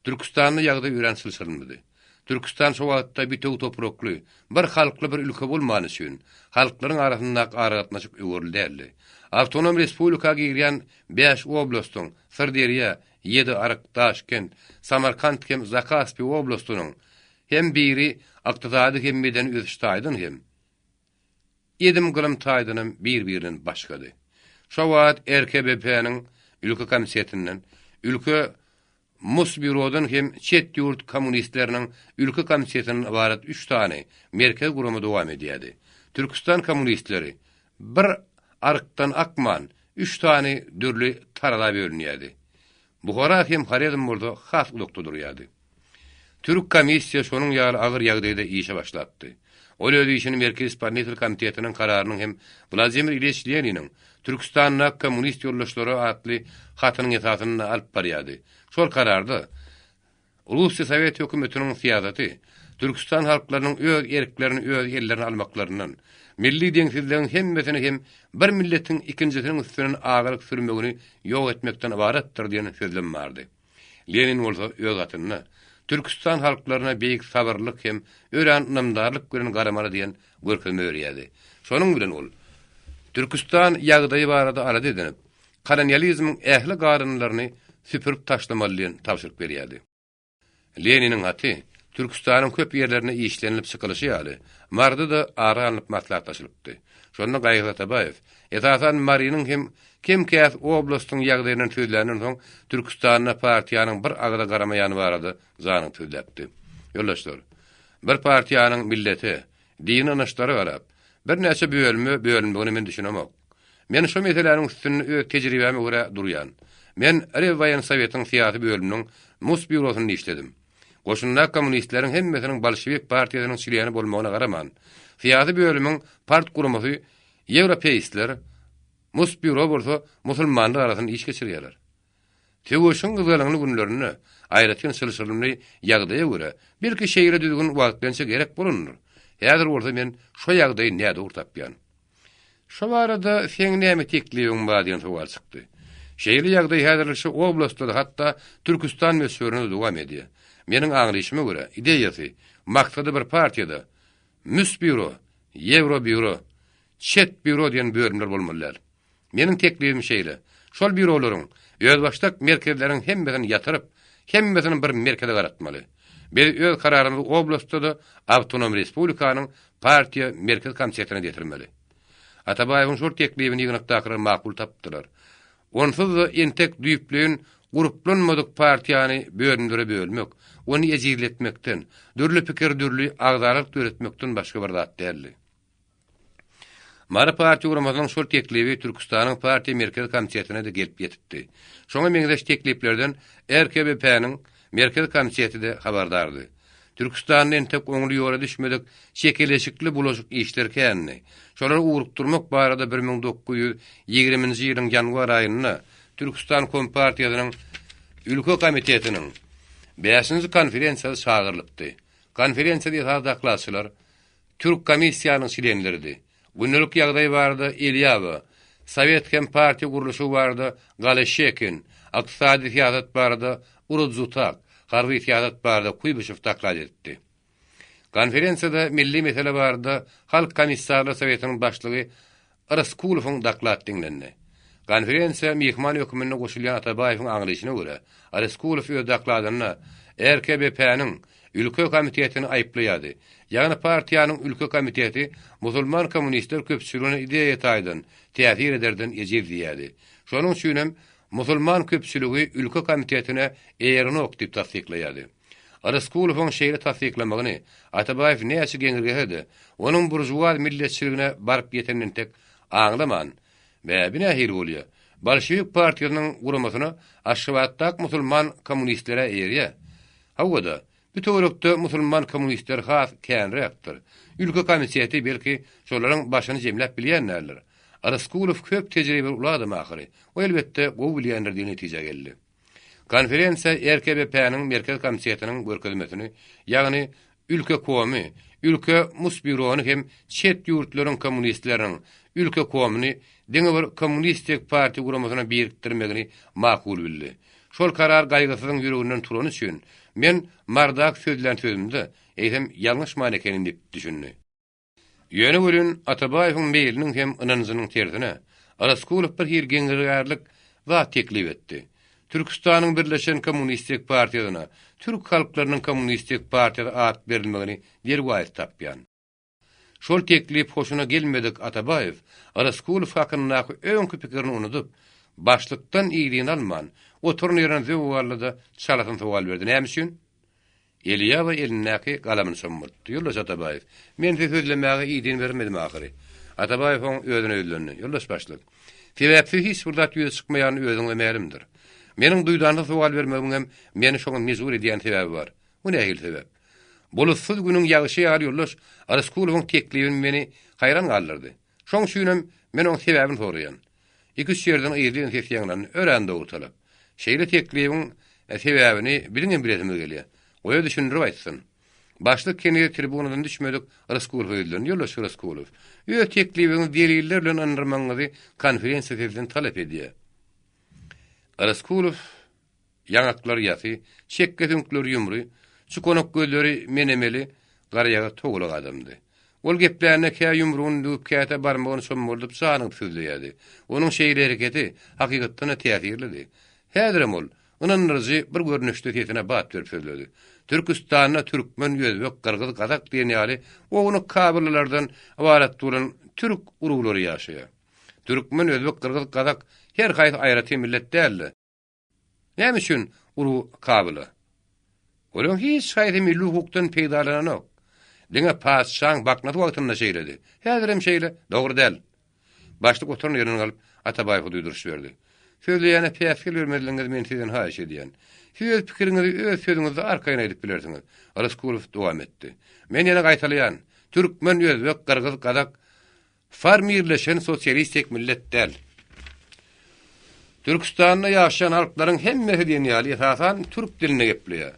Türkistanyň ýagdaý öwrensilşilmedi. Türkistan şu wagtda bitew toprakly, bir halkly bir ülke bolmany üçin halklaryň arasynda aragatnaşyk öwrüldi. Awtonom respublikaga girýän 5 oblastyň Sirdarýa, 7 Araq, Taşkent, Samarkand hem Zakaspi oblastynyň hem biri ykdysady hem medeni öýüşdaýdyn hem Edim gylym taýdynyň bir-birinden başgady. Şu wagt RKBP-niň ülke komissiyetinden ülke Musbirodan hem çet ýurt kommunistleriniň ülke komissiyetinden ibaret 3 tane merkez gurumy dowam edýärdi. Türkistan kommunistleri bir arykdan akman 3 tane dürli tarada bölünýärdi. Buhara hem Haredim burada has ulukda durýardy. Türk komissiýa şonuň ýaly agyr ýagdaýda işe başlatdy. Ol öz işini Merkez İsparnitel Komitetiniň kararynyň hem Vladimir Ilyich Leniniň Türkistanyň kommunist ýoldaşlary atly hatynyň esasyny alyp barýardy. Şol kararda Russiýa Sowet hökümetiniň siýasaty Türkistan halklarynyň öz erklerini öz ellerine almaklarynyň, milli deňsizligiň hemmesini hem bir milletiň ikinjisiniň üstünden agalyk sürmegini ýok etmekden ibaretdir diýen sözlem bardy. Lenin bolsa öz atyny Türkistan halklaryna beýik sabırlyk hem ören namdarlyk gören garamary diýen görkezme berýärdi. Şonuň bilen ol Türkistan ýagdaýy barada arada edinip, kolonializmiň ähli garynlaryny süpürüp taşlamalyan tapşyryk berýärdi. Leniniň aty Türkistanyň köp ýerlerine işlenilip çykylyşy ýaly, mardy da ara alınıp maslahatlaşylypdy. Şonda Gaýgy Atabaýew, esasan Marynyň hem Kemkäs oblastyň ýagdaýynyň sözlerinden soň Türkistanyň partiýanyň bir agada garamaýany barady, zanyň sözläpdi. Ýoldaşlar, bir partiýanyň milleti, dini anaşdary garap, bir näçe bölümdigini men düşünemok. Men şu meselelerin üstünde öz tejribeme göre durýan. Men Rewayan Sowetiň siýasy bölüminiň musbirosunda işledim. Goşunlar kommunistleriň hemmesiniň Bolşewik partiýasynyň şilýany bolmagyna garaman, siýasy bölümiň part gurumasy Ýewropeistler musbiro bolsa musulmanlar arasynda iş geçirýärler. Tegoşun gyzalyňly günlerini aýratyn sylşyrlyny ýagdaýa görä belki şeýle düzgün wagtlança gerek bolunur. Häzir bolsa men şu ýagdaýy näde urtapýan. Şu barada seň näme teklibiň bar diýen sowal çykdy. Şeýle ýagdaý häzirlikçi oblastda hatda Türkistan meselelerine dowam edýär. Meniň aňlyşyma görä ideýasy, maksady bir partiýada Müsbiro, Ýewrobiro, Çet biro diýen bölümler bolmalylar. Meniň teklibim şeýle. Şol birolaryň öz başdak merkezleriň hemmesini ýatyryp, hemmesini bir merkeze garatmaly. Biz öz kararymyzy oblastda da awtonom respublikanyň partiýa merkez komitetine getirmeli. Atabaýewiň şol teklibini ýygnakdakylar makul tapdylar. Onsuz da entek düýpleýin gruplanmadyk partiýany bölmek, onu ejizletmekden, dürli pikir dürli agdaryk öğretmekden başga bir zat däldi. Mara partiýa guramasynyň şol teklibi Türkistanyň partiýa merkez komitetine de gelip ýetipdi. Şoňa meňzeş tekliplerden RKBP-niň merkez komiteti de habardardy. Türkistanyň entek oňly ýola düşmedik şekilleşikli bulaşyk işler känni. Şolary urukturmak barada 1920-nji ýylyň ýanwar aýynda Türkistan Kompartiýasynyň ülke komitetiniň 5-nji konferensiýasy çağırlypdy. Konferensiýada ýa-da Türk komissiýanyň şeýlenleri, Günlük ýagdaý barada Elýawa, Sowet hem parti guruluşy barada Galaşekin, aqtisadi siýasat barada Urudzutak, harby siýasat barada Kuýbüşew taklid etdi. Konferensiyada milli mesele barada Halk Komissarlar Sowetiniň başlygy Raskulowyň taklid dinlendi. Konferensiýa mehman hökümine goşulýan Atabaýewiň aňlyşyna görä, Raskulow öz takladyna RKBP-niň ülke komitetini aýplaýady. Ýagny partiýanyň ülke komiteti musulman kommunistler köpçüligine ideýa taýdan, täsir ederden ejip diýýärdi. Şonuň üçin hem musulman köpçüligi ülke komitetine eýerini okdyp tasdikleýärdi. Raskulowyň şeýle tasdiklamagyny Atabaýew näçe geňirgehedi, onuň burjuwa milletçiligine baryp ýetenden tek aňlaman we bine hir bolýar. Bolşewik partiýasynyň guramasyna Aşgabatdak musulman kommunistlere eýerýär. Hawada bütünlükde musulman kommunistler has känrekdir. Ülke komiteti belki şolaryň başyny jemläp bilýänler. Raskulow köp tejribe ulady ahiri. O elbetde gowy bilýänler diýen netije geldi. Konferensiýa RKBP-niň merkez komitetiniň görkezmesini, ýagny ülke komy, ülke musbirony hem çet ýurtlaryň kommunistleriň ülke komyny diňe bir kommunistik parti guramasyna birikdirmegini makul bildi. Şol karar gaýgysynyň ýüreginden turan üçin men mardak sözlen sözümde eýsem ýalňyş many ekenim diýip düşündi. Ýöne görün Atabaýewiň meýliniň hem ynanynyň tersine Raskulow bir hir geňirgerlik we teklip etdi. Türkistanyň Birleşen Kommunistik Partiýasyna Türk halklarynyň Kommunistik Partiýasy at berilmegini derwäýt tapýan. Şol teklip hoşuna gelmedik Atabaýew, Raskulow hakyndaky öňkü pikirini unutup, başlykdan ýygyny alman, oturun ýerine zöwwarlyda çalasyn sowal berdi. Näme üçin? Elýawa elindäki galamyny sömürdi. Ýoldaş Atabaýew, men sözlemäge ýygyny bermedim ahiri. Atabaýew özüne öýlendi. Ýoldaş başlyk. Sebäpsiz hiç burda ýüze çykmaýan özüň emelimdir. Meniň duýdanda sowal bermegim hem meni şoňa mezur edýän sebäbi bar. Bu nähil sebäp? Bulutsuz günüň ýagyşy ýar ýoldaş Raskulowyň teklibini meni haýran galdyrdy. Şoň üçin men oň sebäbini soraýan. Iki şerden ýerden sesýänlen ören dowutalap. Şeýle teklibiň sebäbini biliňem biletime gelýär. Oýa düşündirip aýtsyn. Başlyk kene tribunadan düşmedik Raskulow öýlendi. Ýoldaş Raskulow. Ýö teklibiň deliller bilen anyrmaňyzy konferensiýadan talap edýär. Raskulow ýanaklar ýasy, çekke tünkler ýumry, çukonak gözleri menemeli, garayaga togulak adamdy. Ol geplerine käy ýumrugyny düýüp käte barmagyny sömürlüp sanyp sözleýärdi. Onuň şeýle hereketi hakykatdan täsirlidi. Häzirem ol, ynanyrjy bir görnüşde tetine bat berip sözledi. Türkistanyna türkmen, özbek, kyrgyz, kazak diýen ýaly oňuny kabyllardan ibaret bolan türk uruglary ýaşaýar. Türkmen, özbek, kyrgyz, kazak her gaýsy aýraty millet däldi. Näme üçin uru kabyly? Olaň hiç gaýsy milli hukukdan peýdalanok. Diňe paşşaň baknaty wagtynda şeýledi. Häzirem şeýle, dogry däl. Başlyk oturun ýerine galyp Atabaýew duýduruş berdi. Sözleýäne päsgil bermediňiz men sizden haýyş edýän. Siz öz pikiriňizi, öz sözüňizi arkaýyna edip bilersiňiz. Raskulow dowam etdi. Men ýene gaýtalýan, türkmen, özbek, kyrgyz, kazak farmirleşen sosialistik millet däl. Türkistanda ýaşaýan halklaryň hemmesi diýen ýaly esasan türk diline gepleýär.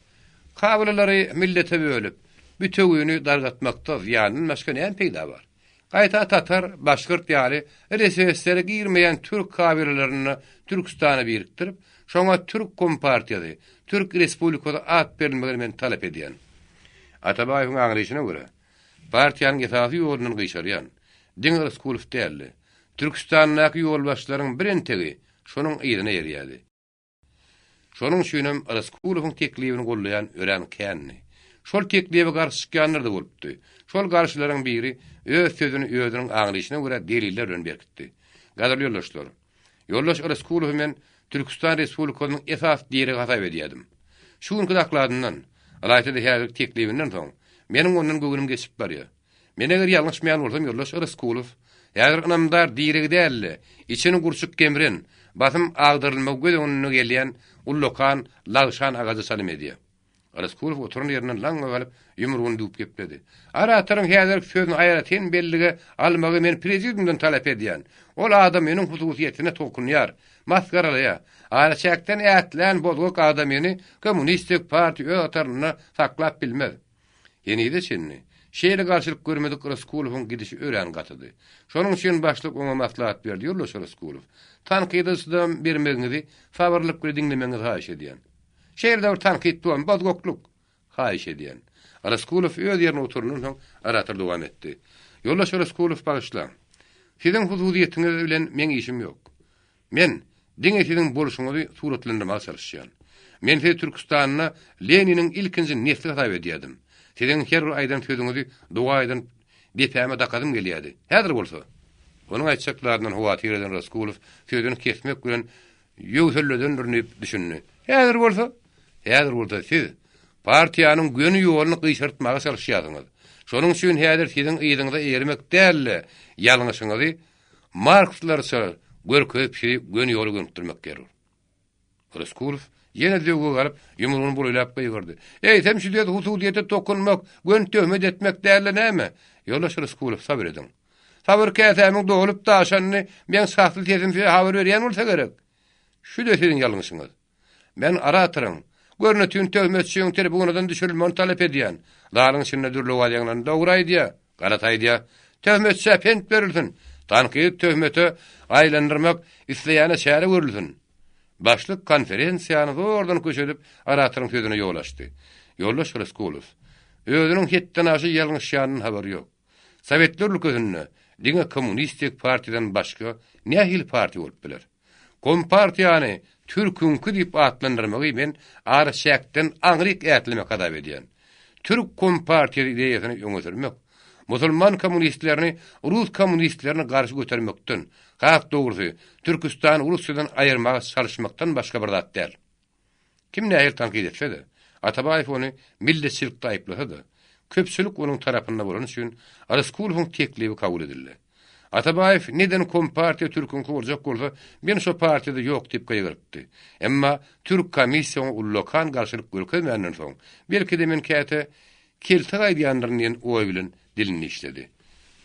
Kabylary millete bölüp, bütüňini dargatmakda ýanyň başga näme peýda bar? Gaýta tatar, başgyrt ýaly reseslere girmeýän türk kabylaryny Türkistana birikdirip, şoňa Türk Kompartiýasy, Türk Respublikasy at berilmegini men talap edýän. Atabaýewiň aňlyşyna görä, partiýanyň esasy ýolunyň gyşarýan Diňe Raskulow däldi. Türkistandaky ýolbaşlaryň birentegi şonuň ýerine ýerýärdi. Şonuň üçin hem Raskulowyň teklibini gollaýan ören känni. Şol teklibi garşy çykýanlar da bolupdy. Şol garşylaryň biri öz sözüni özüniň aňlyşyna görä deliller bilen berkitdi. Gaderli ýoldaşlar, ýoldaş Raskulow men Türkistan Respublikasynyň esas diýeri hasap edýärdim. Şu gün kydaklaryndan, alayda häzir teklibinden soň meniň ondan gögünim geçip barýar. Men eger ýalňyşmaýan bolsam ýoldaş Raskulow häzir ynamdar diýerigi däldi. İçini gurçuk kemren, basym agdyrylmak gödüňüne gelýän ullokan lagşan agazy salim edýär. Raskulow oturun ýerinden laňa galyp ýumrugyny düýüp gepledi. Arataryň häzir sözüni aýratyn bellige almagy men prezidentden talap edýän. Ol adam meniň hususiýetine tokunýar, masgaralaýar. Araçakdan ätlen bozguk adam meni kommunistik partiýa ötaryna saklap bilmez. Ýene-de çinni. Şeýle garşylyk görmedik Raskulov'un gidişi ören gatydy. Şonuň üçin başlyk oňa maslahat berdi. Ýoldaş Raskulov. Tanqydysydan bermegiňizi favorlyk bilen dinlemeňizi haýyş edýän. Şeýerde bir tanqyt duan bazgokluk haýyş edýän. Raskulov öz ýerine oturundan soň aratyr dowam etdi. Ýoldaş Raskulov bagyşla. Siziň huzuryetiňiz bilen meň işim ýok. Men diňe siziň boluşuňyzy suratlandyrmagy çalışýan. Men size Türkistanyna Leninin ilkinji nesli hatap edýärdim. Siziň her bir aýdan sözüňizi duaýdan bepäme dakadym gelýärdi. Häzir bolsa. Onuň aýtjaklaryndan howatyr eden Raskulov sözüni kesmek bilen ýöwselleden dürnüp düşündi. Häzir bolsa siz partiýanyň gönü ýoluny gyşartmaga çalışýarsyňyz. Şonuň üçin häzir siziň ýygyňyza ermek dälle ýalňyşyňyzy Markslarça görkezip gönü ýoly göňdirmek gerek. Raskulov yine döwge galyp ýumrugyny bulaýlap goýgurdy. Ey, temşidiyet husudiýete tokunmak, gön töhmet etmek däle näme? Ýoldaş Raskulov sabr edin. Sabr käsemiň dolup daşanyny men sahly tesimse habar berýän bolsa gerek. Şu da siziň ýalňyşyňyz. Men aratyryň. Görnetýän töhmetçiň telefonadan düşürilmeni talep edýän. Laryň içinde dürli walyaňlaryny doguraýdy, garataýdy. Töhmetçi pent berilsin. Tanqyt töhmeti aýlandyrmak isleýäne şäre görülsin. Başlyk konferensiýany zordan köşedip aratyryň sözüne ýolaşdy. Ýoldaş Raskulov. Özüniň hetden aşy ýalňyşýanyň habary ýok. Sowetler ülkesinde diňe kommunistik partiýadan başga nähil parti bolup biler. Kompartiýany Türkünkü diýip atlandyrmagy men arşakdan aňryk ätlemek hadap edýän. Türk kompartiýa ideýasyny öňe Musulman kommunistlerini Rus kommunistlerini garşy götermekden, haq dogry Türkistan Russiýadan aýyrmaga çalışmakdan başga bir zat däl. Kim nähil tanqid etse-de, Atabaýew ony milletçilikde aýplasa-da, köpçülik onuň tarapynda bolan üçin Raskulowyň teklibi kabul edildi. Atabaýew neden kompartiýa Türkünkü boljak bolsa, men şo partiýada ýok diýip gaýgyrypdy. Emma Türk komissiýasyny ullokan garşylyk görkezmenden soň, belki de men käte kelti gaýdýandyryň oý bilen dilini işledi.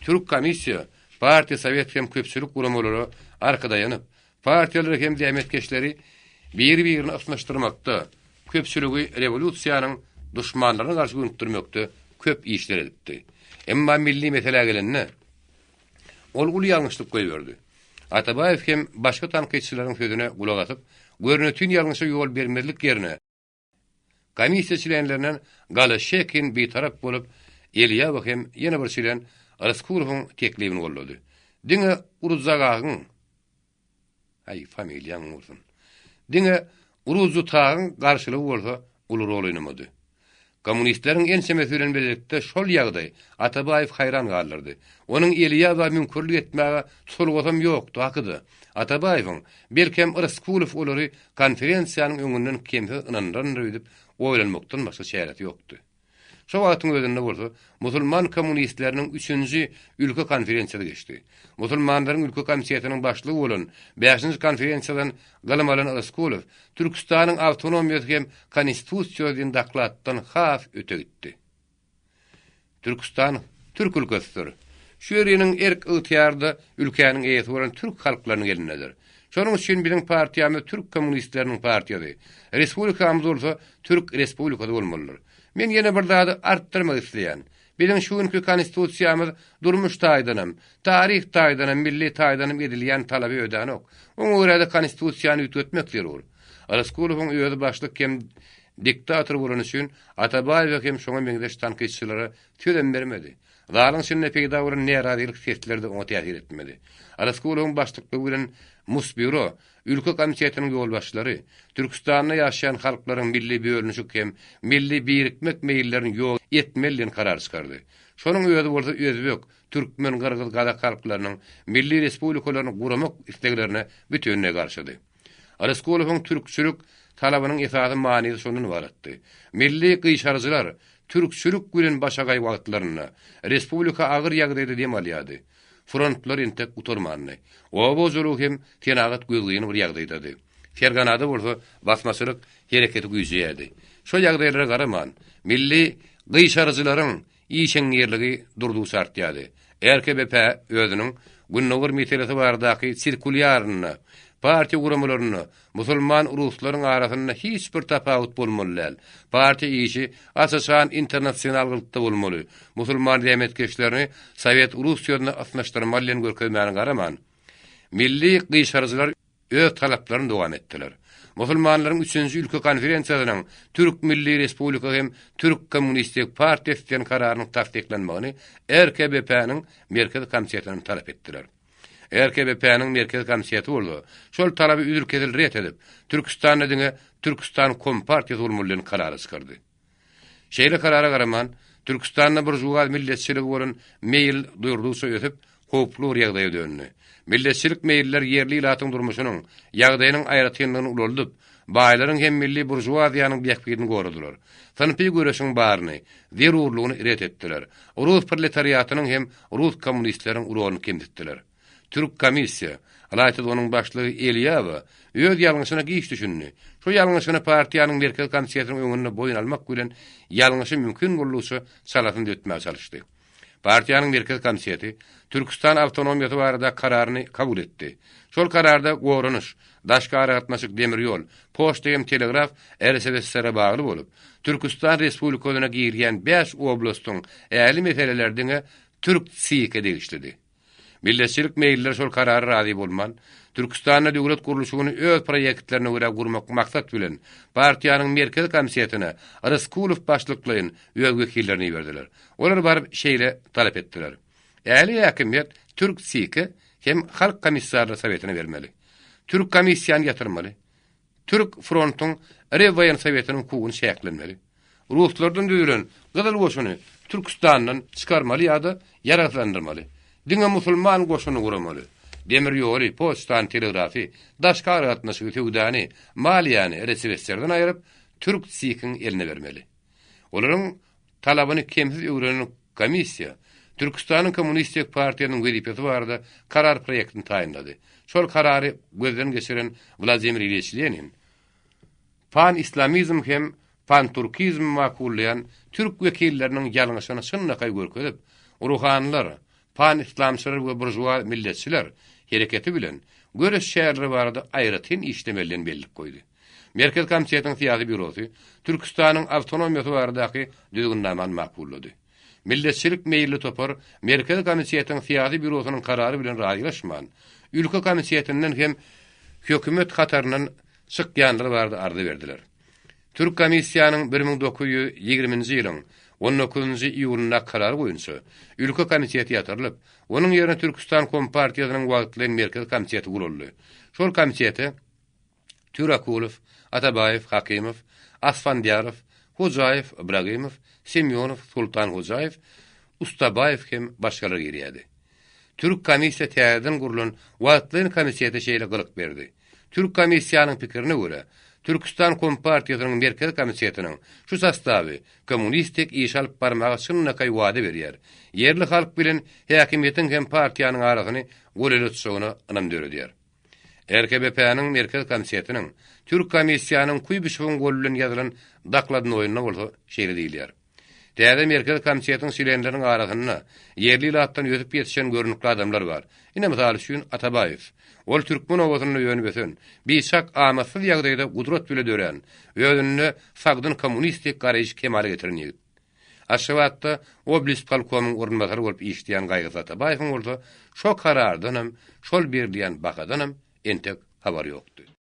Türk komissiýa, partiýa sowet hem köpçülik guramalary arkada ýanyp, partiýalar hem dämetkeşleri bir-birini asnaşdyrmakda, köpçüligi revolýusiýanyň duşmanlaryna garşy gündürmekde köp işler edipdi. Emma milli mesele gelende ol uly ýalňyşlyk goýberdi. Atabaýew hem başga tanqytçylaryň sözüne gulak atyp, görnetýän ýalňyşa ýol bermezlik ýerine komissiýaçylarinden galaşekin bir tarap bolup Eliýaw hem ýene bir şeýlen Raskulowyň teklibini gollady. Diňe uruzagagyň familýaň bolsun. Diňe uruzutagyň garşylygy bolsa uly rol oynamady. Kommunistleriň ensemesi bilen birlikde şol ýagdaý Atabaýew haýran galyrdy. Onuň Eliýawa mümkinlik etmäge sulgazam ýokdy hakydy. Atabaýewiň belkem Raskulow olary konferensiýanyň öňünden kemse ynandyryp edip oýlanmakdan başga çäret ýokdy. Şo wagtyň özünde bolsa, musulman kommunistleriniň 3-nji ülke konferensiýasy geçdi. Musulmanlaryň ülke komisiýasynyň başlygy bolan 5-nji konferensiýadan galam alan Raskulov, Türkistanyň awtonomiýasy hem konstitusiýasyny daklatdan haf öte gitdi. Türkistan Türk ülkesidir. Şu ýeriniň erk ýetýärde ülkäniň eýesi bolan türk halklarynyň elindedir. Şonuň üçin biziň partiýamy Türk kommunistleriniň partiýasy. Respublikamyz bolsa Türk respublikasy bolmalydyr. Men ýene bir daha artdyrmak isleýän. Biziň şu günkü konstitusiýamyz durmuş taýdanam, taryh taýdanam, milli taýdanam edilýän talaby ödänok. Oňa görä de konstitusiýany ütgetmek zerur. Raskulowyň öýüde başlyk hem diktator bolan üçin Atabaýew hem şoňa meňdeş tanqytçylary tödem bermedi. Zalyň şinne peýda bolan närazilik sesleri de oňa täsir etmedi. Raskulowyň başlyklary bilen Musbiro, ülke komisiýasynyň ýolbaşçylary, Türkistanda ýaşaýan halklaryň milli bölünüşi hem milli birikmek meýillerini ýol etmeliň karar çykardy. Şonuň öýüde bolsa Özbek, Türkmen, Gyrgyz, Kazak halklarynyň milli respublikalaryny guramak isleglerine bütünle garşydy. Raskulowyň türkçülük talabynyň esasy manyny şondan ibaretdi. Milli gyşarjylar türkçülük bilen başagay wagtlaryna respublika agyr ýagdaýda demalýady. Frontlar intek uturmanly. O bozuluk hem tenagat gözleýän bir ýagdaýdady. Ferganada bolsa basmaçylyk hereketi güýjýärdi. Şo ýagdaýlara garaman milli gyşarjylaryň işeňerligi durduw şart ýaly. RKBP özüniň günnäwir meselesi bardaky sirkuliýaryny partiýa guramalaryny musulman uruslaryň arasynda hiç bir tapawut bolmaly. Partiýa işi asasan internasional gylykda bolmaly. Musulman demetkeşlerini Sovet Russiýasyna atnaşdyrmaly bilen görkezmäni garaman. Milli gyşarjylar öz talaplaryny dowam etdiler. Musulmanlaryň 3-nji ülke konferensiýasynyň Türk Milli Respublika hem Türk Kommunistik Partiýasynyň kararyny tasdiklenmegini RKBP-niň merkezi komissiyasyndan talap etdiler. RKBP-niň merkezi komissiyasy boldy. Şol talaby üzülkedil ret edip, Türkistan diňe Türkistan Kompartiýasy bolmalygyny karary çykardy. Şeýle karara garaman, Türkistan'da burjuwa milletçilik bolan meýil duýurulsa ötüp, hoplu ýagdaýa döndü. Milletçilik meýiller yerli ilatyň durmuşynyň, ýagdaýynyň aýratynlygyny ulandyp, baýlaryň hem milli burjuwaziýanyň biýekligini goradylar. Sanpy göreşiň baryny, zerurlugyny ret etdiler. Rus proletariatynyň hem Rus kommunistleriň uranyny kemditdiler. Türk komissiýa, alaýtdy onuň başlygy Eliýew, öz ýalňyşyna giş düşündi. Şu ýalňyşyny partiýanyň merkez komissiýasynyň öňünde boyun almak bilen ýalňyşy mümkin bolýarsa salatyny dötmäge çalışdy. Partiýanyň merkez komissiyasy Türkistan awtonomiýasy barada kararyny kabul etdi. Şol kararda goranyş, daşkary gatnaşyk demir ýol, poçta hem telegraf RSFSR-e bagly bolup, Türkistan Respublikasyna girýän 5 oblastyň äli meselelerdiňe Türk SİK degişdirdi. Milletçilik meýiller şol karary razy bolman, Türkistanda döwlet gurulşyny öz proýektlerine görä gurmak maksat bilen partiýanyň merkez komissiýasyna Ryskulow başlyklygyň öz wekillerini berdiler. Olar baryp şeýle talap etdiler. Äli häkimet Türk SİK hem Halk Komissarlygy Sowetine bermeli. Türk komissiýany ýatyrmaly. Türk frontyň Rewaýan Sowetiniň kugyny şäklenmeli. Ruslardan döýülen Gyzyl goşuny Türkistandan çykarmaly ýa-da ýaratlandyrmaly. Diňe musulman goşuny guramaly. Demir ýoly, poçtan, telegrafi, daşkary gatnaşygy töwdäni, maliýany RSFSR-den aýryp Türk SİK-iň eline bermeli. Olaryň talabyny kemsiz öwrenen komissiýa Türkistanyň Kommunistik Partiýanyň wezipesi barada karar proýektini taýinlady. Şol karary gözden geçiren Vladimir Ilyich Lenin pan-islamizm hem pan-turkizm makullayan Türk wekilleriniň ýalňyşyny şunnakay görkezip, ruhanylar, pan-islamçylar we burjuwa milletçiler hereketi bilen göreş şäherleri barada aýratyn işlemeliň bellik goýdy. Merkez komissiyanyň siýasy bürosy Türkistanyň awtonomiýasy baradaky düzgünnamany makullady. Milletçilik meýilli topar Merkez komissiyanyň siýasy bürosynyň karary bilen raýlaşman, ülke komissiyanyň hem hökümet hataryndan çykýanlary barada ardy berdiler. Türk komissiýanyň 1920-nji ýylyň 19-njy iýulynda karary boýunça ülke komissiyasy ýatyrylyp, onuň ýerine Türkistan Kompartiýasynyň wagtly merkez komissiyasy guruldy. Şol komissiyasy Türakulow, Atabayev, Hakimow, Asfandiýarow, Hojaýew, Ibragimow, Semyonow, Sultan Hojaýew, Ustabayev hem başgalar girýärdi. Türk komissiýa täzeden gurulan wagtly komissiyasy şeýle gylyk berdi. Türk komissiýanyň pikirine görä, Türkistan Kompartiýasynyň merkez komissiýasynyň şu sastawy kommunistik iş alyp barmagy şunnakay wada berýär. Yerli halk bilen häkimetiň hem partiýanyň arasyny goleletşigini anamdörýär. RKBP-niň merkez komissiýasynyň Türk komissiýanyň kuýbyşygyň gollen ýazylan dakladyny oýunna bolsa şeýle diýilýär. Täze merkez komissiýasynyň şeýlenleriniň arasynda yerli ilatdan ötüp ýetişen görnükli adamlar bar. Ine mysal üçin Atabayew, ol Türkmen owasyny ýönbesen, biçak amasyz ýagdaýda gudrat bilen dören, özüni sagdyn kommunistik garaýyş kemale getiren ýigit. Aşgabatda oblast polkowynyň ornbasary bolup işleýän Gaýgy Atabayewiň bolsa, şo karardan hem, şol berdiýän bakadan hem entek habar ýokdy.